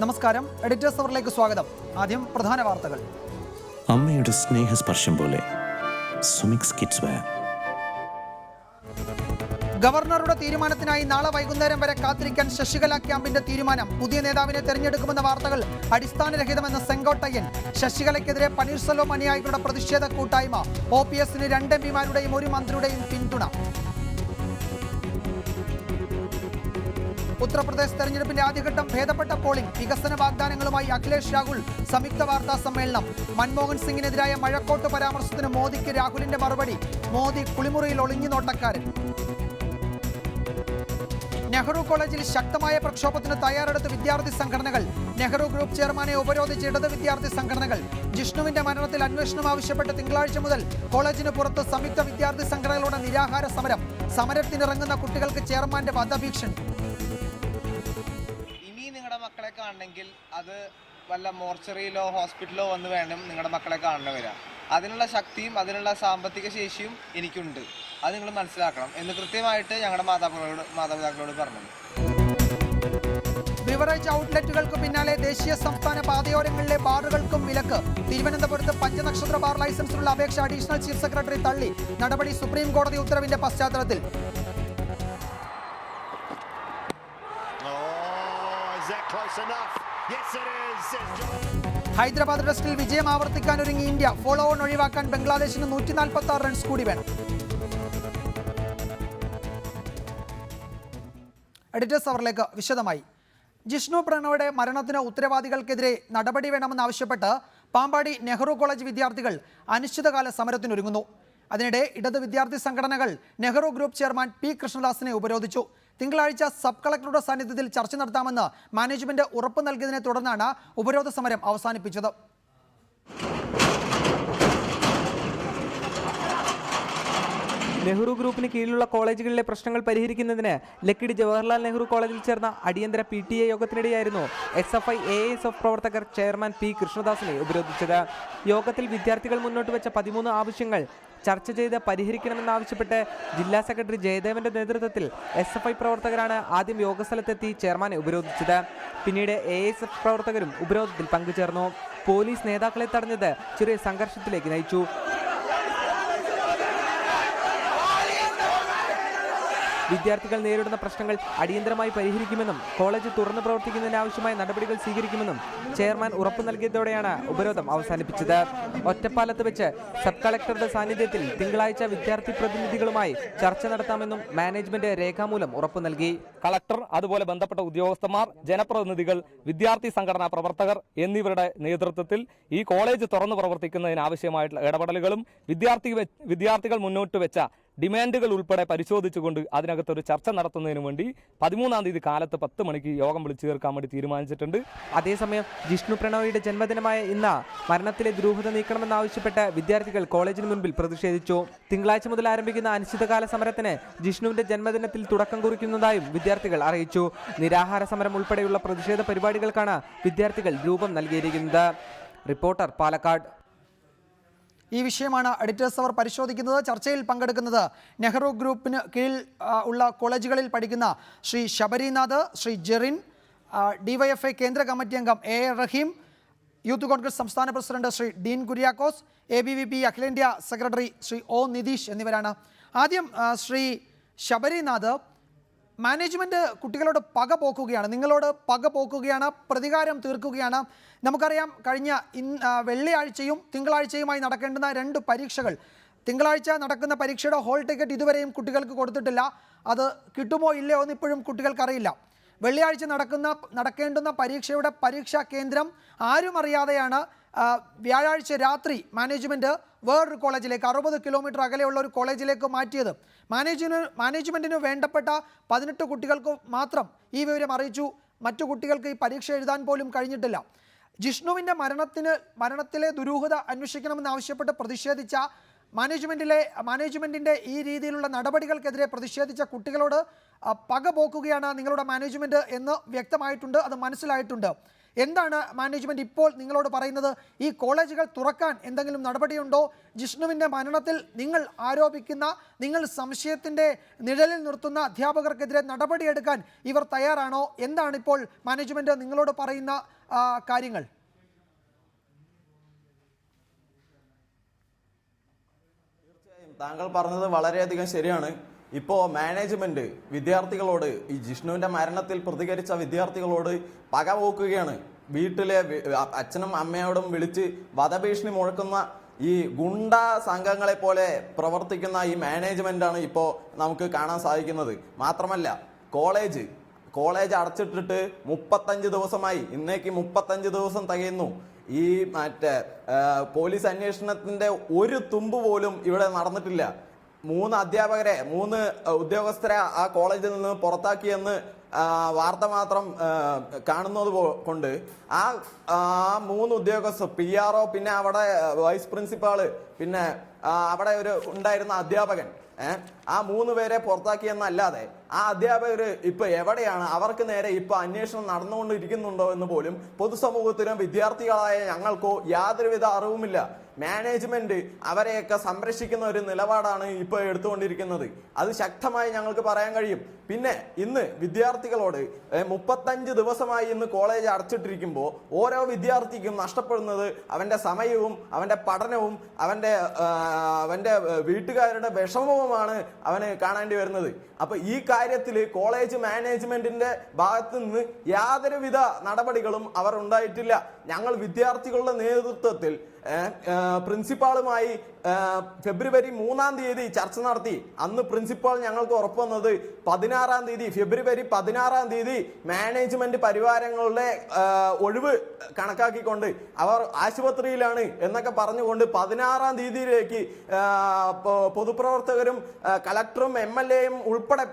നമസ്കാരം, എഡിറ്റേഴ്സ് അവറിലേക്ക് സ്വാഗതം. ആദ്യം പ്രധാന വാർത്തകൾ. അമ്മയുടെ സ്നേഹസ്പർശം പോലെ സുമിക്സ് കിഡ്സ് വെയർ. ഗവർണറുടെ തീരുമാനത്തിനായി നാളെ വൈകുന്നേരം വരെ കാത്തിരിക്കാൻ ശശികല ക്യാമ്പിന്റെ തീരുമാനം. പുതിയ നേതാവിനെ തെരഞ്ഞെടുക്കുമെന്ന വാർത്തകൾ അടിസ്ഥാനരഹിതമെന്ന് സെങ്കോട്ടയ്യൻ. ശശികലയ്ക്കെതിരെ പനീർസെൽവം അനുയായികളുടെ പ്രതിഷേധ കൂട്ടായ്മ. OPSന് 2 MPമാരുടെയും 1 മന്ത്രിയുടെയും പിന്തുണ. ഉത്തർപ്രദേശ് തെരഞ്ഞെടുപ്പിന്റെ ആദ്യഘട്ടം ഭേദപ്പെട്ട പോളിംഗ്. വികസന വാഗ്ദാനങ്ങളുമായി അഖിലേഷ് രാഹുൽ സംയുക്ത വാർത്താ സമ്മേളനം. മൻമോഹൻ സിംഗിനെതിരായ മഴക്കോട്ട് പരാമർശത്തിന് മോദിക്ക് രാഹുലിന്റെ മറുപടി. മോദി കുളിമുറിയിൽ ഒളിഞ്ഞു നോട്ടക്കാരൻ. നെഹ്റു കോളേജിൽ ശക്തമായ പ്രക്ഷോഭത്തിന് തയ്യാറെടുത്ത വിദ്യാർത്ഥി സംഘടനകൾ. നെഹ്റു ഗ്രൂപ്പ് ചെയർമാനെ ഉപരോധിച്ച് ഇടത് വിദ്യാർത്ഥി സംഘടനകൾ. ജിഷ്ണുവിന്റെ മരണത്തിൽ അന്വേഷണം ആവശ്യപ്പെട്ട് തിങ്കളാഴ്ച മുതൽ കോളേജിന് പുറത്ത് സംയുക്ത വിദ്യാർത്ഥി സംഘടനകളുടെ നിരാഹാര സമരം. സമരത്തിനിറങ്ങുന്ന കുട്ടികൾക്ക് ചെയർമാന്റെ വധഭീഷണി. മക്കളെ കാണണമെങ്കിൽ അത് വല്ല മോർച്ചറിയിലോ ഹോസ്പിറ്റലോ വന്ന് വേണം നിങ്ങളുടെ മക്കളെ കാണുന്ന വരാം. അതിനുള്ള ശക്തിയും അതിനുള്ള സാമ്പത്തിക ശേഷിയും എനിക്കുണ്ട്. അത് നിങ്ങൾ മനസ്സിലാക്കണം എന്ന് കൃത്യമായിട്ട് ഞങ്ങളുടെ മാതാപിതാക്കളോട് പറഞ്ഞു. ബിവറേജ് ഔട്ട്ലെറ്റുകൾക്ക് പിന്നാലെ ദേശീയ സംസ്ഥാന പാതയോരങ്ങളിലെ ബാറുകൾക്കും വിലക്ക്. തിരുവനന്തപുരത്ത് പഞ്ചനക്ഷത്ര ബാർ ലൈസൻസിനുള്ള അപേക്ഷ അഡീഷണൽ ചീഫ് സെക്രട്ടറി തള്ളി. നടപടി സുപ്രീം കോടതി ഉത്തരവിന്റെ പശ്ചാത്തലത്തിൽ. ഹൈദരാബാദ് ടെസ്റ്റിൽ വിജയം ആവർത്തിക്കാനൊരുങ്ങി ഇന്ത്യ. ഫോളോ ഓൺ ഒഴിവാക്കാൻ ബംഗ്ലാദേശിന് 146 റൺസ് കൂടി വേണം. എഡിറ്റേഴ്സ് അവറിലേക്ക് വിശദമായി. ജിഷ്ണു പ്രണോയുടെ മരണത്തിന് ഉത്തരവാദികൾക്കെതിരെ നടപടി വേണമെന്നാവശ്യപ്പെട്ട് പാമ്പാടി നെഹ്റു കോളേജ് വിദ്യാർത്ഥികൾ അനിശ്ചിതകാല സമരത്തിനൊരുങ്ങുന്നു. അതിനിടെ ഇടത് വിദ്യാർത്ഥി സംഘടനകൾ നെഹ്റു ഗ്രൂപ്പ് ചെയർമാൻ P. കൃഷ്ണദാസിനെ ഉപരോധിച്ചു. തിങ്കളാഴ്ച സബ് കളക്ടറുടെ സാന്നിധ്യത്തിൽ ചർച്ച നടത്താമെന്ന് മാനേജ്മെന്റ് ഉറപ്പ് നൽകിയതിനെ തുടർന്നാണ് ഉപരോധ സമരം അവസാനിപ്പിച്ചത്. നെഹ്റു ഗ്രൂപ്പിന് കീഴിലുള്ള കോളേജുകളിലെ പ്രശ്നങ്ങൾ പരിഹരിക്കുന്നതിന് ലക്കിടി ജവഹർലാൽ നെഹ്റു കോളേജിൽ ചേർന്ന അടിയന്തര PTA യോഗത്തിനിടെയായിരുന്നു SFI AASF പ്രവർത്തകർ ചെയർമാൻ P. കൃഷ്ണദാസിനെ ഉപരോധിച്ചത്. യോഗത്തിൽ വിദ്യാർത്ഥികൾ മുന്നോട്ട് വെച്ച 13 ആവശ്യങ്ങൾ ചർച്ച ചെയ്ത് പരിഹരിക്കണമെന്നാവശ്യപ്പെട്ട് ജില്ലാ സെക്രട്ടറി ജയദേവന്റെ നേതൃത്വത്തിൽ SFI പ്രവർത്തകരാണ് ആദ്യം യോഗസ്ഥലത്തെത്തി ചെയർമാനെ ഉപരോധിച്ചത്. പിന്നീട് AASF പ്രവർത്തകരും ഉപരോധത്തിൽ പങ്കുചേർന്നു. പോലീസ് നേതാക്കളെ തടഞ്ഞത് ചെറിയ സംഘർഷത്തിലേക്ക് നയിച്ചു. വിദ്യാർത്ഥികൾ നേരിടുന്ന പ്രശ്നങ്ങൾ അടിയന്തരമായി പരിഹരിക്കുമെന്നും കോളേജ് തുറന്നു പ്രവർത്തിക്കുന്നതിനാവശ്യമായ നടപടികൾ സ്വീകരിക്കുമെന്നും ചെയർമാൻ ഉറപ്പു നൽകിയതോടെയാണ് ഉപരോധം അവസാനിപ്പിച്ചത്. ഒറ്റപ്പാലത്ത് വെച്ച് സബ് കളക്ടറുടെ സാന്നിധ്യത്തിൽ തിങ്കളാഴ്ച വിദ്യാർത്ഥി പ്രതിനിധികളുമായി ചർച്ച നടത്താമെന്നും മാനേജ്മെന്റ് രേഖാമൂലം ഉറപ്പു നൽകി. കളക്ടർ, അതുപോലെ ബന്ധപ്പെട്ട ഉദ്യോഗസ്ഥന്മാർ, ജനപ്രതിനിധികൾ, വിദ്യാർത്ഥി സംഘടനാ പ്രവർത്തകർ എന്നിവരുടെ നേതൃത്വത്തിൽ ഈ കോളേജ് തുറന്നു പ്രവർത്തിക്കുന്നതിനാവശ്യമായിട്ടുള്ള ഇടപെടലുകളും വിദ്യാർത്ഥികൾ മുന്നോട്ട് വെച്ച ഡിമാൻഡുകൾ ഉൾപ്പെടെ പരിശോധിച്ചുകൊണ്ട് അതിനകത്തൊരു ചർച്ച നടത്തുന്നതിന് വേണ്ടി 13-ാം തീയതി കാലത്ത് 10 മണിക്ക് യോഗം വിളിച്ചു ചേർക്കാൻ വേണ്ടി തീരുമാനിച്ചിട്ടുണ്ട്. അതേസമയം ജിഷ്ണു പ്രണോയിയുടെ ജന്മദിനമായ ഇന്ന് മരണത്തിലെ ദുരൂഹത നീക്കണമെന്നാവശ്യപ്പെട്ട് വിദ്യാർത്ഥികൾ കോളേജിന് മുൻപിൽ പ്രതിഷേധിച്ചു. തിങ്കളാഴ്ച മുതൽ ആരംഭിക്കുന്ന അനിശ്ചിതകാല സമരത്തിന് ജിഷ്ണുവിന്റെ ജന്മദിനത്തിൽ തുടക്കം കുറിക്കുന്നതായും വിദ്യാർത്ഥികൾ അറിയിച്ചു. നിരാഹാര സമരം ഉൾപ്പെടെയുള്ള പ്രതിഷേധ പരിപാടികൾക്കാണ് വിദ്യാർത്ഥികൾ രൂപം നൽകിയിരിക്കുന്നത്. റിപ്പോർട്ടർ, പാലക്കാട്. ഈ വിഷയമാണ് എഡിറ്റേഴ്സ് അവർ പരിശോധിക്കുന്നത്. ചർച്ചയിൽ പങ്കെടുക്കുന്നത് നെഹ്റു ഗ്രൂപ്പിന് കീഴിൽ ഉള്ള കോളേജുകളിൽ പഠിക്കുന്ന ശ്രീ ശബരിനാഥ്, ശ്രീ ജെറിൻ, DYFI കേന്ദ്ര കമ്മിറ്റി അംഗം A. റഹീം, യൂത്ത് കോൺഗ്രസ് സംസ്ഥാന പ്രസിഡന്റ് ശ്രീ ഡീൻ കുര്യാക്കോസ്, ABVP അഖിലേന്ത്യാ സെക്രട്ടറി ശ്രീ O. നിതീഷ് എന്നിവരാണ്. ആദ്യം ശ്രീ ശബരിനാഥ്, മാനേജ്മെൻറ്റ് കുട്ടികളോട് പക പോക്കുകയാണ്, നിങ്ങളോട് പക പോക്കുകയാണ്, പ്രതികാരം തീർക്കുകയാണ്. നമുക്കറിയാം, കഴിഞ്ഞ വെള്ളിയാഴ്ചയും തിങ്കളാഴ്ചയുമായി നടക്കേണ്ടുന്ന 2 പരീക്ഷകൾ. തിങ്കളാഴ്ച നടക്കുന്ന പരീക്ഷയുടെ ഹോൾ ടിക്കറ്റ് ഇതുവരെയും കുട്ടികൾക്ക് കൊടുത്തിട്ടില്ല. അത് കിട്ടുമോ ഇല്ലയോ എന്ന് ഇപ്പോഴും കുട്ടികൾക്കറിയില്ല. വെള്ളിയാഴ്ച നടക്കേണ്ടുന്ന പരീക്ഷയുടെ പരീക്ഷാ കേന്ദ്രം ആരും അറിയാതെയാണ് വ്യാഴാഴ്ച രാത്രി മാനേജ്മെൻറ്റ് വേറൊരു കോളേജിലേക്ക്, 60 കിലോമീറ്റർ അകലെയുള്ള ഒരു കോളേജിലേക്ക് മാറ്റിയത്. മാനേജ്മെൻറ്റിന് വേണ്ടപ്പെട്ട 18 കുട്ടികൾക്ക് മാത്രം ഈ വിവരം അറിയിച്ചു. മറ്റു കുട്ടികൾക്ക് ഈ പരീക്ഷ എഴുതാൻ പോലും കഴിഞ്ഞിട്ടില്ല. ജിഷ്ണുവിൻ്റെ മരണത്തിലെ ദുരൂഹത അന്വേഷിക്കണമെന്നാവശ്യപ്പെട്ട് പ്രതിഷേധിച്ച മാനേജ്മെൻറ്റിൻ്റെ ഈ രീതിയിലുള്ള നടപടികൾക്കെതിരെ പ്രതിഷേധിച്ച കുട്ടികളോട് പക പോക്കുകയാണ് നിങ്ങളുടെ മാനേജ്മെൻറ്റ് എന്ന് വ്യക്തമായിട്ടുണ്ട്, അത് മനസ്സിലായിട്ടുണ്ട്. എന്താണ് മാനേജ്മെൻറ്റ് ഇപ്പോൾ നിങ്ങളോട് പറയുന്നത്? ഈ കോളേജുകൾ തുറക്കാൻ എന്തെങ്കിലും നടപടിയുണ്ടോ? ജിഷ്ണുവിൻ്റെ മരണത്തിൽ നിങ്ങൾ ആരോപിക്കുന്ന, നിങ്ങൾ സംശയത്തിൻ്റെ നിഴലിൽ നിർത്തുന്ന അധ്യാപകർക്കെതിരെ നടപടിയെടുക്കാൻ ഇവർ തയ്യാറാണോ? എന്താണ് ഇപ്പോൾ മാനേജ്മെൻറ്റ് നിങ്ങളോട് പറയുന്ന കാര്യങ്ങൾ? താങ്കൾ പറഞ്ഞത് വളരെയധികം ശരിയാണ്. ഇപ്പോൾ മാനേജ്മെന്റ് വിദ്യാർത്ഥികളോട്, ഈ ജിഷ്ണുവിന്റെ മരണത്തിൽ പ്രതികരിച്ച വിദ്യാർത്ഥികളോട് പകപോക്കുകയാണ്. വീട്ടിലെ അച്ഛനും അമ്മയോടും വിളിച്ച് വധഭീഷണി മുഴക്കുന്ന ഈ ഗുണ്ട സംഘങ്ങളെ പോലെ പ്രവർത്തിക്കുന്ന ഈ മാനേജ്മെന്റാണ് ഇപ്പോൾ നമുക്ക് കാണാൻ സാധിക്കുന്നത്. മാത്രമല്ല കോളേജ് അടച്ചിട്ടിട്ട് 35 ദിവസമായി. ഇന്നേക്ക് 35 ദിവസം തികയുന്നു. ഈ പോലീസ് അന്വേഷണത്തിന്റെ ഒരു തുമ്പ് പോലും ഇവിടെ നടന്നിട്ടില്ല. 3 ഉദ്യോഗസ്ഥരെ ആ കോളേജിൽ നിന്ന് പുറത്താക്കിയെന്ന് വാർത്ത മാത്രം കാണുന്നത് കൊണ്ട് ആ 3 ഉദ്യോഗസ്ഥർ, PRO, പിന്നെ അവിടെ വൈസ് പ്രിൻസിപ്പാള്, പിന്നെ അവിടെ ഉണ്ടായിരുന്ന അധ്യാപകൻ, ആ 3 പേരെ പുറത്താക്കിയെന്നല്ലാതെ ആ അധ്യാപകർ ഇപ്പൊ എവിടെയാണ്? അവർക്ക് നേരെ ഇപ്പൊ അന്വേഷണം നടന്നുകൊണ്ടിരിക്കുന്നുണ്ടോ എന്ന് പോലും പൊതുസമൂഹത്തിനും വിദ്യാർത്ഥികളായ ഞങ്ങൾക്കോ യാതൊരുവിധ അറിവുമില്ല. മാനേജ്മെന്റ് അവരെയൊക്കെ സംരക്ഷിക്കുന്ന ഒരു നിലപാടാണ് ഇപ്പോൾ എടുത്തുകൊണ്ടിരിക്കുന്നത്. അത് ശക്തമായി ഞങ്ങൾക്ക് പറയാൻ കഴിയും. പിന്നെ ഇന്ന് വിദ്യാർത്ഥികളോട് 35 ദിവസമായി ഇന്ന് കോളേജ് അടച്ചിട്ടിരിക്കുമ്പോൾ ഓരോ വിദ്യാർത്ഥിക്കും നഷ്ടപ്പെടുന്നത് അവന്റെ സമയവും അവന്റെ പഠനവും അവന്റെ വീട്ടുകാരുടെ വിഷമവുമാണ് അവന് കാണേണ്ടി വരുന്നത്. അപ്പൊ ഈ കാര്യത്തിൽ കോളേജ് മാനേജ്മെന്റിന്റെ ഭാഗത്ത് നിന്ന് യാതൊരുവിധ നടപടികളും അവർ ഉണ്ടായിട്ടില്ല. ഞങ്ങൾ വിദ്യാർത്ഥികളുടെ നേതൃത്വത്തിൽ പ്രിൻസിപ്പാളുമായി ഫെബ്രുവരി 3-ാം തീയതി ചർച്ച നടത്തി. അന്ന് പ്രിൻസിപ്പാൾ ഞങ്ങൾക്ക് ഉറപ്പ് വന്നത് 16-ാം തീയതി, ഫെബ്രുവരി 16-ാം തീയതി മാനേജ്മെന്റ് പരിവാരങ്ങളുടെ ഒഴിവ് കണക്കാക്കിക്കൊണ്ട് അവർ ആശുപത്രിയിലാണ് എന്നൊക്കെ പറഞ്ഞുകൊണ്ട് 16-ാം തീയതിയിലേക്ക് പൊതുപ്രവർത്തകരും കളക്ടറും MLAയും ഉൾപ്പെടെ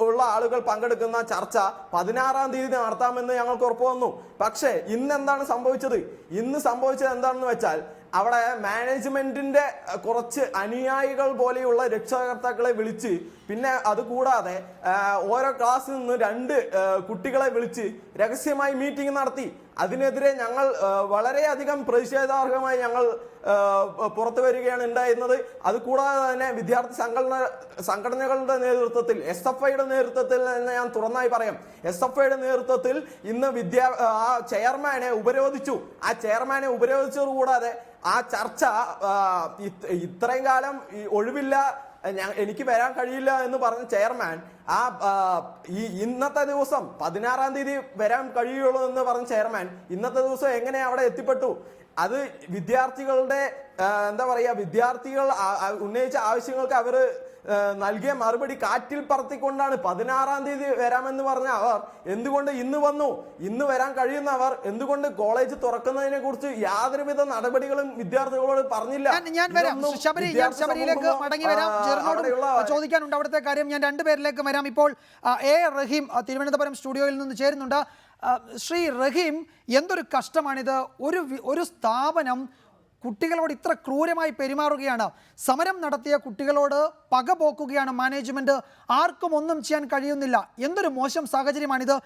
ഉള്ള ആളുകൾ പങ്കെടുക്കുന്ന ചർച്ച 16-ാം തീയതി നടത്താമെന്ന് ഞങ്ങൾക്ക് ഉറപ്പ് വന്നു. പക്ഷേ ഇന്നെന്താണ് സംഭവിച്ചത്? ഇന്ന് സംഭവിച്ചത് എന്താണെന്ന് വെച്ചാൽ അവിടെ മാനേജ്മെന്റിന്റെ കുറച്ച് അനുയായികൾ പോലെയുള്ള രക്ഷകർത്താക്കളെ വിളിച്ച്, പിന്നെ അതുകൂടാതെ ഓരോ ക്ലാസ്സിൽ നിന്ന് 2 കുട്ടികളെ വിളിച്ച് രഹസ്യമായി മീറ്റിംഗ് നടത്തി. അതിനെതിരെ ഞങ്ങൾ വളരെയധികം പ്രതിഷേധാർഹമായി ഞങ്ങൾ പുറത്തു വരികയാണ് ഉണ്ടായിരുന്നത്. അതുകൂടാതെ തന്നെ വിദ്യാർത്ഥി സംഘടനകളുടെ നേതൃത്വത്തിൽ, SFIയുടെ നേതൃത്വത്തിൽ എന്ന് ഞാൻ തുറന്നായി പറയാം, SFIയുടെ നേതൃത്വത്തിൽ ഇന്ന് ആ ചെയർമാനെ ഉപരോധിച്ചു. ആ ചെയർമാനെ ഉപരോധിച്ചത് കൂടാതെ ആ ചർച്ച ഇത്രയും കാലം ഒഴിവില്ല, എനിക്ക് വരാൻ കഴിയില്ല എന്ന് പറഞ്ഞ ചെയർമാൻ ഇന്നത്തെ ദിവസം 16-ാം തീയതി വരാൻ കഴിയുള്ളൂ എന്ന് പറഞ്ഞ ചെയർമാൻ ഇന്നത്തെ ദിവസം എങ്ങനെ അവിടെ എത്തിപ്പെട്ടു? അത് വിദ്യാർത്ഥികളുടെ വിദ്യാർത്ഥികൾ ഉന്നയിച്ച ആവശ്യങ്ങൾക്ക് അവർ നൽകിയ മറുപടി കാറ്റിൽ പറത്തിക്കൊണ്ടാണ് 16-ാം തീയതി വരാമെന്ന് പറഞ്ഞ അവർ എന്തുകൊണ്ട് ഇന്ന് വന്നു? ഇന്ന് വരാൻ കഴിയുന്നവർ എന്തുകൊണ്ട് കോളേജ് തുറക്കുന്നതിനെ കുറിച്ച് യാതൊരുവിധ നടപടികളും വിദ്യാർത്ഥികളോട് പറഞ്ഞില്ല? ഞാൻ ശബരിയിലേക്ക് മടങ്ങി വരാം. ജെറിനോട് ചോദിക്കാനുണ്ട് അവിടുത്തെ കാര്യം. ഞാൻ 2 പേരിലേക്ക് വരാം. ഇപ്പോൾ A. റഹീം തിരുവനന്തപുരം സ്റ്റുഡിയോയിൽ നിന്ന് ചേരുന്നുണ്ട്. ശ്രീ റഹീം, എന്തൊരു കഷ്ടമാണിത്! ഒരു സ്ഥാപനം കുട്ടികളോട് ഇത്ര ക്രൂരമായി പെരുമാറുകയാണ്. സമരം നടത്തിയ കുട്ടികളോട് പക പോക്കുകയാണ് മാനേജ്മെൻറ്റ്. ആർക്കും ഒന്നും ചെയ്യാൻ കഴിയുന്നില്ല. എന്തൊരു മോശം സാഹചര്യമാണിത്!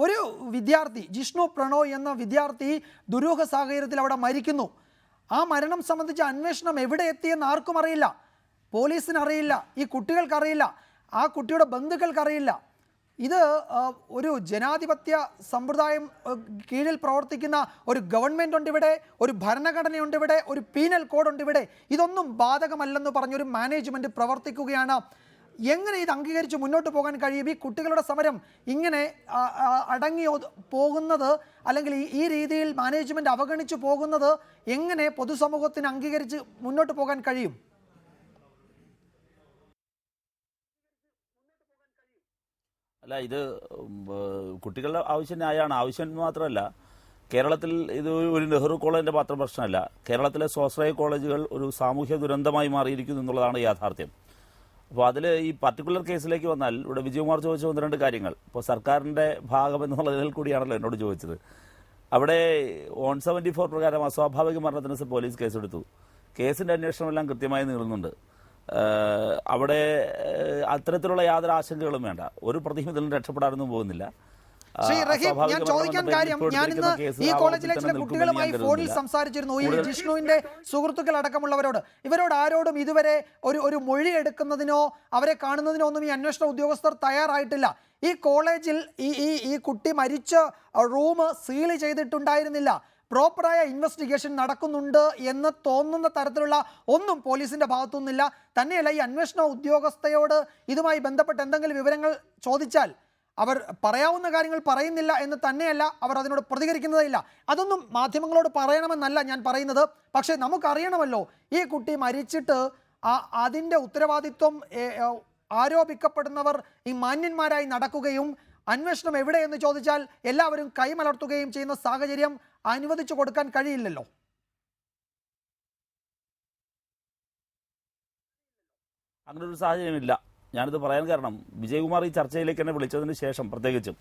ഒരു വിദ്യാർത്ഥി, ജിഷ്ണു പ്രണോയ് എന്ന വിദ്യാർത്ഥി ദുരൂഹ സാഹചര്യത്തിൽ അവിടെ മരിക്കുന്നു. ആ മരണം സംബന്ധിച്ച അന്വേഷണം എവിടെ എത്തിയെന്ന് ആർക്കും അറിയില്ല. പോലീസിനറിയില്ല, ഈ കുട്ടികൾക്കറിയില്ല, ആ കുട്ടിയുടെ ബന്ധുക്കൾക്കറിയില്ല. ഇത് ഒരു ജനാധിപത്യ സമ്പ്രദായം കീഴിൽ പ്രവർത്തിക്കുന്ന ഒരു ഗവൺമെൻറ് ഉണ്ട് ഇവിടെ, ഒരു ഭരണഘടനയുണ്ട് ഇവിടെ, ഒരു പീനൽ കോഡുണ്ട് ഇവിടെ. ഇതൊന്നും ബാധകമല്ലെന്ന് പറഞ്ഞൊരു മാനേജ്മെൻറ്റ് പ്രവർത്തിക്കുകയാണ്. എങ്ങനെ ഇത് അംഗീകരിച്ച് മുന്നോട്ട് പോകാൻ കഴിയും? ഈ കുട്ടികളുടെ സമരം ഇങ്ങനെ അടങ്ങി പോകുന്നത്, അല്ലെങ്കിൽ ഈ രീതിയിൽ മാനേജ്മെൻറ്റ് അവഗണിച്ചു പോകുന്നത് എങ്ങനെ പൊതുസമൂഹത്തിന് അംഗീകരിച്ച് മുന്നോട്ട് പോകാൻ കഴിയും? അല്ല, ഇത് കുട്ടികളുടെ ആവശ്യം ന്യായമാണ്. ആവശ്യം മാത്രമല്ല, കേരളത്തിൽ ഇത് ഒരു നെഹ്റു കോളേജിന്റെ മാത്രം പ്രശ്നമല്ല. കേരളത്തിലെ സ്വാശ്രയ കോളേജുകൾ ഒരു സാമൂഹ്യ ദുരന്തമായി മാറിയിരിക്കുന്നു എന്നുള്ളതാണ് യാഥാർത്ഥ്യം. അപ്പോൾ അതിൽ ഈ പർട്ടിക്കുലർ കേസിലേക്ക് വന്നാൽ ഇവിടെ വിജയകുമാർ ചോദിച്ച 1-2 കാര്യങ്ങൾ, ഇപ്പോൾ സർക്കാരിൻ്റെ ഭാഗം എന്നുള്ളതിൽ കൂടിയാണല്ലോ എന്നോട് ചോദിച്ചത്. അവിടെ 174 പ്രകാരം അസ്വാഭാവിക മരണത്തിന് പോലീസ് കേസെടുത്തു. കേസിൻ്റെ അന്വേഷണമെല്ലാം കൃത്യമായി നീളുന്നുണ്ട്. അവിടെ അത്തരത്തിലുള്ള യാതൊരു ആശങ്കകളും വേണ്ട. ഒരു പ്രതിയും ഇതിൽ രക്ഷപ്പെടാനൊന്നും പോകുന്നില്ല. ശ്രീ റഹീം, ഞാൻ അസ്വാഭാവിക ചോദിക്കാൻ മരണം കാര്യം, ഇപ്പോൾ ഞാൻ ഇന്ന് എടുത്തിരിക്കുന്ന കേസ് ഈ ആ കോളേജിലെ വകുപ്പിൽ ചില തന്നെ കുട്ടികളുമായി നിൽക്കുമെന്ന് ഞാൻ ഫോണിൽ കരുതുന്നില്ല. സംസാരിച്ചിരുന്നു. ഈ ജിഷ്ണുവിന്റെ സുഹൃത്തുക്കൾ അടക്കമുള്ളവരോട്, ഇവരോട് ആരോടും ഇതുവരെ ഒരു മൊഴി എടുക്കുന്നതിനോ അവരെ കാണുന്നതിനോ ഒന്നും ഈ അന്വേഷണ ഉദ്യോഗസ്ഥർ തയ്യാറായിട്ടില്ല. ഈ കോളേജിൽ ഈ കുട്ടി മരിച്ച റൂം സീൽ ചെയ്തിട്ടുണ്ടായിരുന്നില്ല. പ്രോപ്പറായ ഇൻവെസ്റ്റിഗേഷൻ നടക്കുന്നുണ്ട് എന്ന് തോന്നുന്ന തരത്തിലുള്ള ഒന്നും പോലീസിന്റെ ഭാഗത്തുനിന്നില്ല. തന്നെയല്ല, ഈ അന്വേഷണ ഉദ്യോഗസ്ഥയോട് ഇതുമായി ബന്ധപ്പെട്ട് എന്തെങ്കിലും വിവരങ്ങൾ ചോദിച്ചാൽ അവർ പറയാവുന്ന കാര്യങ്ങൾ പറയുന്നില്ല എന്ന് തന്നെയല്ല, അവർ അതിനോട് പ്രതികരിക്കുന്നതേയില്ല. അതൊന്നും മാധ്യമങ്ങളോട് പറയണമെന്നല്ല ഞാൻ പറയുന്നത്. പക്ഷേ നമുക്കറിയണമല്ലോ, ഈ കുട്ടി മരിച്ചിട്ട് അതിൻ്റെ ഉത്തരവാദിത്വം ആരോപിക്കപ്പെടുന്നവർ ഈ മാന്യന്മാരായി നടക്കുകയും അന്വേഷണം എവിടെയെന്ന് ചോദിച്ചാൽ എല്ലാവരും കൈമലർത്തുകയും ചെയ്യുന്ന സാഹചര്യം അനുവദിച്ചു കൊടുക്കാൻ കഴിയില്ലല്ലോ. അങ്ങനെ ഒരു സാഹചര്യമില്ല. ഞാനിത് പറയാൻ കാരണം, വിജയകുമാർ ഈ ചർച്ചയിലേക്ക് എന്നെ വിളിച്ചതിന് ശേഷം പ്രത്യേകിച്ചും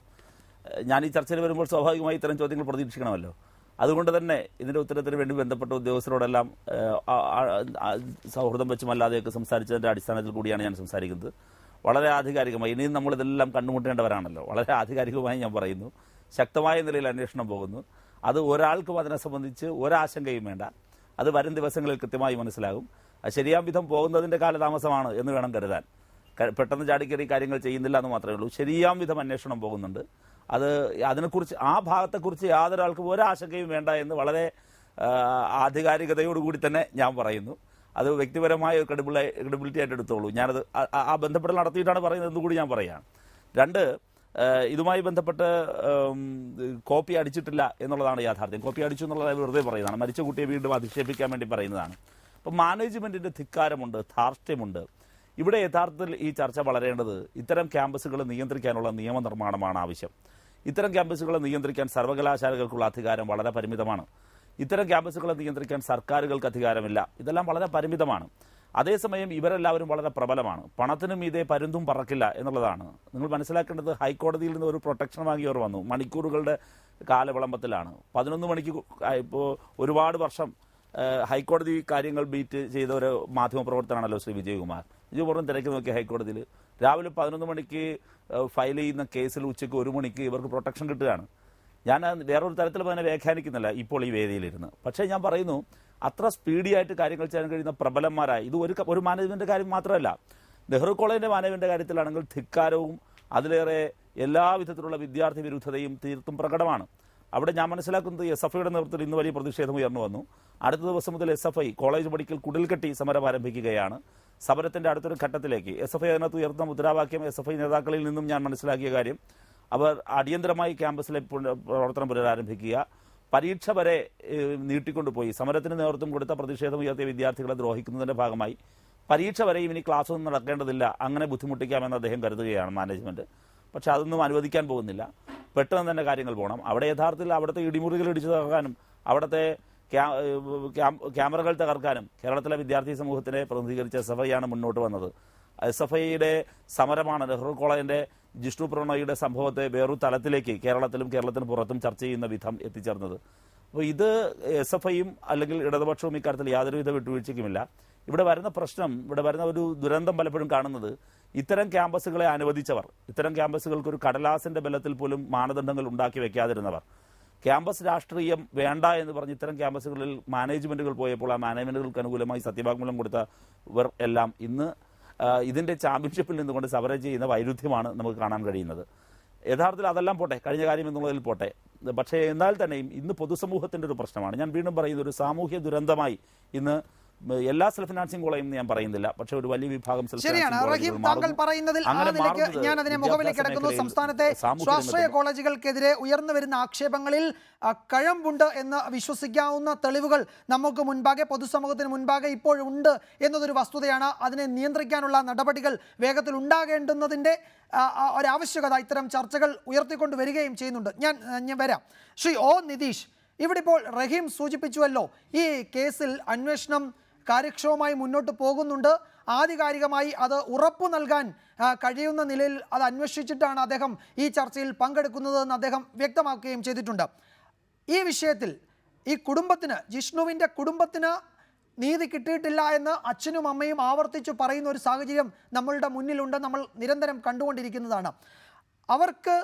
ഞാൻ ഈ ചർച്ചയിൽ വരുമ്പോൾ സ്വാഭാവികമായി ഇത്തരം ചോദ്യങ്ങൾ പ്രതീക്ഷിക്കണമല്ലോ. അതുകൊണ്ട് തന്നെ ഇതിൻ്റെ ഉത്തരത്തിന് വേണ്ടി ബന്ധപ്പെട്ട ഉദ്യോഗസ്ഥരോടെല്ലാം സൗഹൃദം വെച്ചുമല്ലാതെയൊക്കെ സംസാരിച്ചതിൻ്റെ അടിസ്ഥാനത്തിൽ കൂടിയാണ് ഞാൻ സംസാരിക്കുന്നത്. വളരെ ആധികാരികമായി, ഇനിയും നമ്മളിതെല്ലാം കണ്ടുമുട്ടേണ്ടവരാണല്ലോ. വളരെ ആധികാരികമായി ഞാൻ പറയുന്നു, ശക്തമായ നിലയിൽ അന്വേഷണം പോകുന്നു. അത് ഒരാൾക്കും അതിനെ സംബന്ധിച്ച് ഒരാശങ്കയും വേണ്ട. അത് വരും ദിവസങ്ങളിൽ കൃത്യമായി മനസ്സിലാകും. അത് ശരിയാം വിധം പോകുന്നതിൻ്റെ കാലതാമസമാണ് എന്ന് വേണം കരുതാൻ. പെട്ടെന്ന് ചാടിക്കറി കാര്യങ്ങൾ ചെയ്യുന്നില്ല എന്ന് മാത്രമേ ഉള്ളൂ. ശരിയാം വിധം അന്വേഷണം പോകുന്നുണ്ട്. അതിനെക്കുറിച്ച്, ആ ഭാഗത്തെക്കുറിച്ച് യാതൊരാൾക്കും ഒരാശങ്കയും വേണ്ട എന്ന് വളരെ ആധികാരികതയോടുകൂടി തന്നെ ഞാൻ പറയുന്നു. അത് വ്യക്തിപരമായ ഒരു ക്രെഡിബിലിറ്റി ആയിട്ട് എടുത്തോളൂ. ഞാനത് ആ ബന്ധപ്പെടൽ നടത്തിയിട്ടാണ് പറയുന്നത് എന്ന് കൂടി ഞാൻ പറയാം. രണ്ട്, ഇതുമായി ബന്ധപ്പെട്ട് കോപ്പി അടിച്ചിട്ടില്ല എന്നുള്ളതാണ് യാഥാർത്ഥ്യം. കോപ്പി അടിച്ചു എന്നുള്ളത് വെറുതെ പറയുന്നതാണ്, മരിച്ച കുട്ടിയെ വീണ്ടും അധിക്ഷേപിക്കാൻ വേണ്ടി പറയുന്നതാണ്. അപ്പം മാനേജ്മെൻറ്റിൻ്റെ ധിക്കാരമുണ്ട്, ധാർഷ്ട്യമുണ്ട്. ഇവിടെ യഥാർത്ഥത്തിൽ ഈ ചർച്ച വളരേണ്ടത് ഇത്തരം ക്യാമ്പസുകൾ നിയന്ത്രിക്കാനുള്ള നിയമനിർമ്മാണമാണ് ആവശ്യം. ഇത്തരം ക്യാമ്പസുകളെ നിയന്ത്രിക്കാൻ സർവകലാശാലകൾക്കുള്ള അധികാരം വളരെ പരിമിതമാണ്. ഇത്തരം ക്യാമ്പസുകളെ നിയന്ത്രിക്കാൻ സർക്കാരുകൾക്ക് അധികാരമില്ല. ഇതെല്ലാം വളരെ പരിമിതമാണ്. അതേസമയം ഇവരെല്ലാവരും വളരെ പ്രബലമാണ്. പണത്തിനും ഇതേ പരുന്തും പറക്കില്ല എന്നുള്ളതാണ് നിങ്ങൾ മനസ്സിലാക്കേണ്ടത്. ഹൈക്കോടതിയിൽ നിന്ന് ഒരു പ്രൊട്ടക്ഷൻ വാങ്ങിയവർ വന്നു. മണിക്കൂറുകളുടെ കാലവിളംബത്തിലാണ്. 11 മണിക്ക് ഇപ്പോൾ ഒരുപാട് വർഷം ഹൈക്കോടതി കാര്യങ്ങൾ ബീറ്റ് ചെയ്ത ഒരു മാധ്യമപ്രവർത്തനാണല്ലോ ശ്രീ വിജയകുമാർ. വിജയപൂർവ്വം തിരക്കി നോക്കിയ ഹൈക്കോടതിയിൽ രാവിലെ 11 മണിക്ക് ഫയൽ ചെയ്യുന്ന കേസിൽ ഉച്ചയ്ക്ക് 1 മണിക്ക് ഇവർക്ക് പ്രൊട്ടക്ഷൻ കിട്ടുകയാണ്. ഞാൻ വേറൊരു തരത്തിൽ അതിനെ വ്യാഖ്യാനിക്കുന്നില്ല ഇപ്പോൾ ഈ വേദിയിലിരുന്ന്. പക്ഷേ ഞാൻ പറയുന്നു, അത്ര സ്പീഡിയായിട്ട് കാര്യങ്ങൾ ചെയ്യാൻ കഴിയുന്ന പ്രബലന്മാരായി ഇത് ഒരു മാനേജ്മെന്റ് കാര്യം മാത്രമല്ല, നെഹ്റു കോളേജിന്റെ മാനേജ്മെന്റ് കാര്യത്തിലാണെങ്കിൽ ധിക്കാരവും അതിലേറെ എല്ലാവിധത്തിലുള്ള വിദ്യാർത്ഥി വിരുദ്ധതയും തീർത്തും പ്രകടമാണ്. അവിടെ ഞാൻ മനസ്സിലാക്കുന്നത് SFIയുടെ നേതൃത്വത്തിൽ ഇന്ന് വലിയ പ്രതിഷേധം ഉയർന്നു വന്നു. അടുത്ത ദിവസം മുതൽ SFI കോളേജ് പഠിക്കൽ കുടിൽകെട്ടി സമരം ആരംഭിക്കുകയാണ്. സമരത്തിന്റെ അടുത്തൊരു ഘട്ടത്തിലേക്ക് SFI അതിനകത്ത് ഉയർന്ന മുദ്രാവാക്യം, SFI നേതാക്കളിൽ നിന്നും ഞാൻ മനസ്സിലാക്കിയ കാര്യം, അവർ അടിയന്തരമായി ക്യാമ്പസിലെ പ്രവർത്തനം പുനരാരംഭിക്കുക, പരീക്ഷ വരെ നീട്ടിക്കൊണ്ടുപോയി സമരത്തിന് നേതൃത്വം കൊടുത്ത പ്രതിഷേധം ഉയർത്തിയ വിദ്യാർത്ഥികളെ ദ്രോഹിക്കുന്നതിന്റെ ഭാഗമായി പരീക്ഷ വരെയും ഇനി ക്ലാസ്സൊന്നും നടക്കേണ്ടതില്ല, അങ്ങനെ ബുദ്ധിമുട്ടിക്കാമെന്ന് അദ്ദേഹം കരുതുകയാണ് മാനേജ്മെന്റ്. പക്ഷെ അതൊന്നും അനുവദിക്കാൻ പോകുന്നില്ല. പെട്ടെന്ന് തന്നെ കാര്യങ്ങൾ പോകണം. അവിടെ യഥാർത്ഥത്തിൽ അവിടുത്തെ ഇടിമുറികൾ ഇടിച്ചു തകർക്കാനും അവിടുത്തെ ക്യാമറകൾ തകർക്കാനും കേരളത്തിലെ വിദ്യാർത്ഥി സമൂഹത്തിനെ പ്രതിനിധീകരിച്ച SFI ആണ് മുന്നോട്ട് വന്നത്. SFIയുടെ സമരമാണ് നെഹ്റു കോളേജിന്റെ ജിഷ്ണു പ്രണോയിയുടെ സംഭവത്തെ വേറൊരു തലത്തിലേക്ക് കേരളത്തിന് പുറത്തും ചർച്ച ചെയ്യുന്ന വിധം എത്തിച്ചേർന്നത്. അപ്പോൾ ഇത് SFIയും അല്ലെങ്കിൽ ഇടതുപക്ഷവും ഇക്കാര്യത്തിൽ യാതൊരുവിധ വിട്ടുവീഴ്ചയ്ക്കുമില്ല. ഇവിടെ വരുന്ന പ്രശ്നം, ഇവിടെ വരുന്ന ഒരു ദുരന്തം പലപ്പോഴും കാണുന്നത്, ഇത്തരം ക്യാമ്പസുകളെ അനുവദിച്ചവർ, ഇത്തരം ക്യാമ്പസുകൾക്ക് ഒരു കടലാസിന്റെ ബലത്തിൽ പോലും മാനദണ്ഡങ്ങൾ ഉണ്ടാക്കി വെക്കാതിരുന്നവർ, ക്യാമ്പസ് രാഷ്ട്രീയം വേണ്ട എന്ന് പറഞ്ഞ് ഇത്തരം ക്യാമ്പസുകളിൽ മാനേജ്മെന്റുകൾ പോയപ്പോൾ ആ മാനേജ്മെന്റുകൾക്ക് അനുകൂലമായി സത്യവാങ്മൂലം കൊടുത്തവർ എല്ലാം ഇന്ന് ഇതിന്റെ ചാമ്പ്യൻഷിപ്പിൽ നിന്നുകൊണ്ട് സമരം ചെയ്യുന്ന വൈരുദ്ധ്യമാണ് നമുക്ക് കാണാൻ കഴിയുന്നത്. യഥാർത്ഥത്തിൽ അതെല്ലാം പോട്ടെ, കഴിഞ്ഞ കാര്യം എന്നുള്ളതിൽ പോട്ടെ. പക്ഷേ എന്നാൽ തന്നെയും ഇന്ന് പൊതുസമൂഹത്തിന്റെ ഒരു പ്രശ്നമാണ്. ഞാൻ വീണ്ടും പറയുന്നത്, ഒരു സാമൂഹ്യ ദുരന്തമായി ഇന്ന് എല്ലാ സെൽഫ് ഫിനാൻസിംഗ് കോളേജും ഞാൻ പറയുന്നില്ല, പക്ഷെ ഒരു വലിയ വിഭാഗം ശരിയാണ് റഹീം, താങ്കൾ പറയുന്നതിൽ ഞാൻ അതിനെ മുഖവിലേക്ക് കിടക്കുന്നു. സംസ്ഥാനത്തെ സ്വാശ്രയ കോളേജുകൾക്കെതിരെ ഉയർന്നു വരുന്ന ആക്ഷേപങ്ങളിൽ കഴമ്പുണ്ട് എന്ന് വിശ്വസിക്കാവുന്ന തെളിവുകൾ നമുക്ക് മുൻപാകെ, പൊതുസമൂഹത്തിന് മുൻപാകെ ഇപ്പോഴുണ്ട് എന്നതൊരു വസ്തുതയാണ്. അതിനെ നിയന്ത്രിക്കാനുള്ള നടപടികൾ വേഗത്തിൽ ഉണ്ടാകേണ്ടുന്നതിൻ്റെ ഒരാവശ്യകത ഇത്തരം ചർച്ചകൾ ഉയർത്തിക്കൊണ്ട് വരികയും ചെയ്യുന്നുണ്ട്. ഞാൻ വരാം. ശ്രീ നിതീഷ്, ഇവിടെ ഇപ്പോൾ റഹീം സൂചിപ്പിച്ചുവല്ലോ, ഈ കേസിൽ അന്വേഷണം കാര്യക്ഷമമായി മുന്നോട്ട് പോകുന്നുണ്ട്. ആധികാരികമായി അത് ഉറപ്പു നൽകാൻ കഴിയുന്ന നിലയിൽ അത് അന്വേഷിച്ചിട്ടാണ് അദ്ദേഹം ഈ ചർച്ചയിൽ പങ്കെടുക്കുന്നതെന്ന് അദ്ദേഹം വ്യക്തമാക്കുകയും ചെയ്തിട്ടുണ്ട്. ഈ വിഷയത്തിൽ ഈ കുടുംബത്തിന്, ജിഷ്ണുവിൻ്റെ കുടുംബത്തിന് നീതി കിട്ടിയിട്ടില്ല എന്ന് അച്ഛനും അമ്മയും ആവർത്തിച്ചു പറയുന്ന ഒരു സാഹചര്യം നമ്മളുടെ മുന്നിലുണ്ട്, നമ്മൾ നിരന്തരം കണ്ടുകൊണ്ടിരിക്കുന്നതാണ്. അവർക്ക്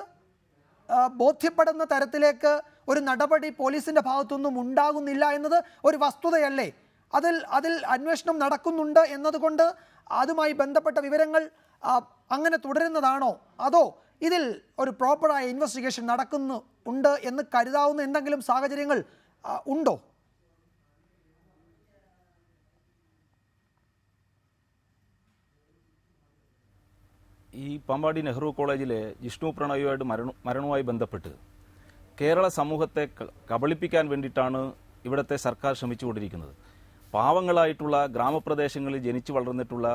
ബോധ്യപ്പെടുന്ന തരത്തിലേക്ക് ഒരു നടപടി പോലീസിന്റെ ഭാഗത്തുനിന്നും ഉണ്ടാകുന്നില്ല എന്നത് ഒരു വസ്തുതയല്ലേ? അതിൽ അന്വേഷണം നടക്കുന്നുണ്ട് എന്നതുകൊണ്ട് അതുമായി ബന്ധപ്പെട്ട വിവരങ്ങൾ അങ്ങനെ തുടരുന്നതാണോ, അതോ ഇതിൽ ഒരു പ്രോപ്പറായ ഇൻവെസ്റ്റിഗേഷൻ നടക്കുന്നുണ്ട് എന്ന് കരുതാവുന്ന എന്തെങ്കിലും സാഹചര്യങ്ങൾ ഉണ്ടോ? ഈ പാമ്പാടി നെഹ്റു കോളേജിലെ ജിഷ്ണു പ്രണയുമായിട്ട് മരണവുമായി ബന്ധപ്പെട്ട് കേരള സമൂഹത്തെ കബളിപ്പിക്കാൻ വേണ്ടിയിട്ടാണ് ഇവിടുത്തെ സർക്കാർ ശ്രമിച്ചുകൊണ്ടിരിക്കുന്നത്. പാവങ്ങളായിട്ടുള്ള ഗ്രാമപ്രദേശങ്ങളിൽ ജനിച്ചു വളർന്നിട്ടുള്ള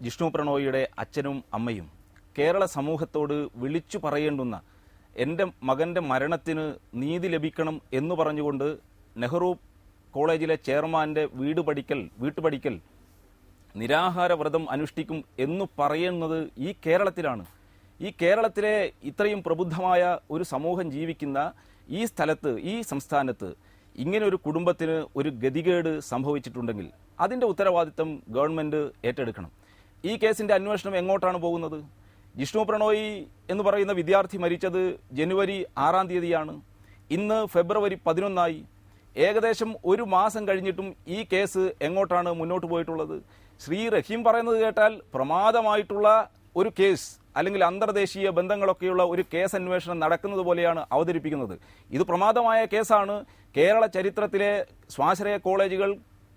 ജിഷ്ണു പ്രണോയിയുടെ അച്ഛനും അമ്മയും കേരള സമൂഹത്തോട് വിളിച്ചു പറയേണ്ടുന്ന എൻ്റെ മകൻ്റെ മരണത്തിന് നീതി ലഭിക്കണം എന്ന് പറഞ്ഞുകൊണ്ട് നെഹ്റു കോളേജിലെ ചെയർമാൻ്റെ വീട്ടുപടിക്കൽ നിരാഹാര വ്രതം അനുഷ്ഠിക്കും എന്ന് പറയുന്നത് ഈ കേരളത്തിലാണ്. ഈ കേരളത്തിലെ ഇത്രയും പ്രബുദ്ധമായ ഒരു സമൂഹം ജീവിക്കുന്ന ഈ സ്ഥലത്ത്, ഈ സംസ്ഥാനത്ത് ഇങ്ങനെ ഒരു കുടുംബത്തിന് ഒരു ഗതികേട് സംഭവിച്ചിട്ടുണ്ടെങ്കിൽ അതിൻ്റെ ഉത്തരവാദിത്തം ഗവൺമെൻറ് ഏറ്റെടുക്കണം. ഈ കേസിൻ്റെ അന്വേഷണം എങ്ങോട്ടാണ് പോകുന്നത്? ജിഷ്ണു പ്രണോയി എന്ന് പറയുന്ന വിദ്യാർത്ഥി മരിച്ചത് ജനുവരി 6-ാം തീയതിയാണ്. ഇന്ന് ഫെബ്രുവരി 11 ഏകദേശം ഒരു മാസം കഴിഞ്ഞിട്ടും ഈ കേസ് എങ്ങോട്ടാണ് മുന്നോട്ട് പോയിട്ടുള്ളത്? ശ്രീ റഹീം പറയുന്നത് കേട്ടാൽ പ്രമാദമായിട്ടുള്ള ഒരു കേസ് അല്ലെങ്കിൽ അന്തർദേശീയ ബന്ധങ്ങളൊക്കെയുള്ള ഒരു കേസ് അന്വേഷണം നടക്കുന്നത് പോലെയാണ് അവതരിപ്പിക്കുന്നത്. ഇത് പ്രമാദമായ കേസാണ്. കേരള ചരിത്രത്തിലെ സ്വാശ്രയ കോളേജുകൾ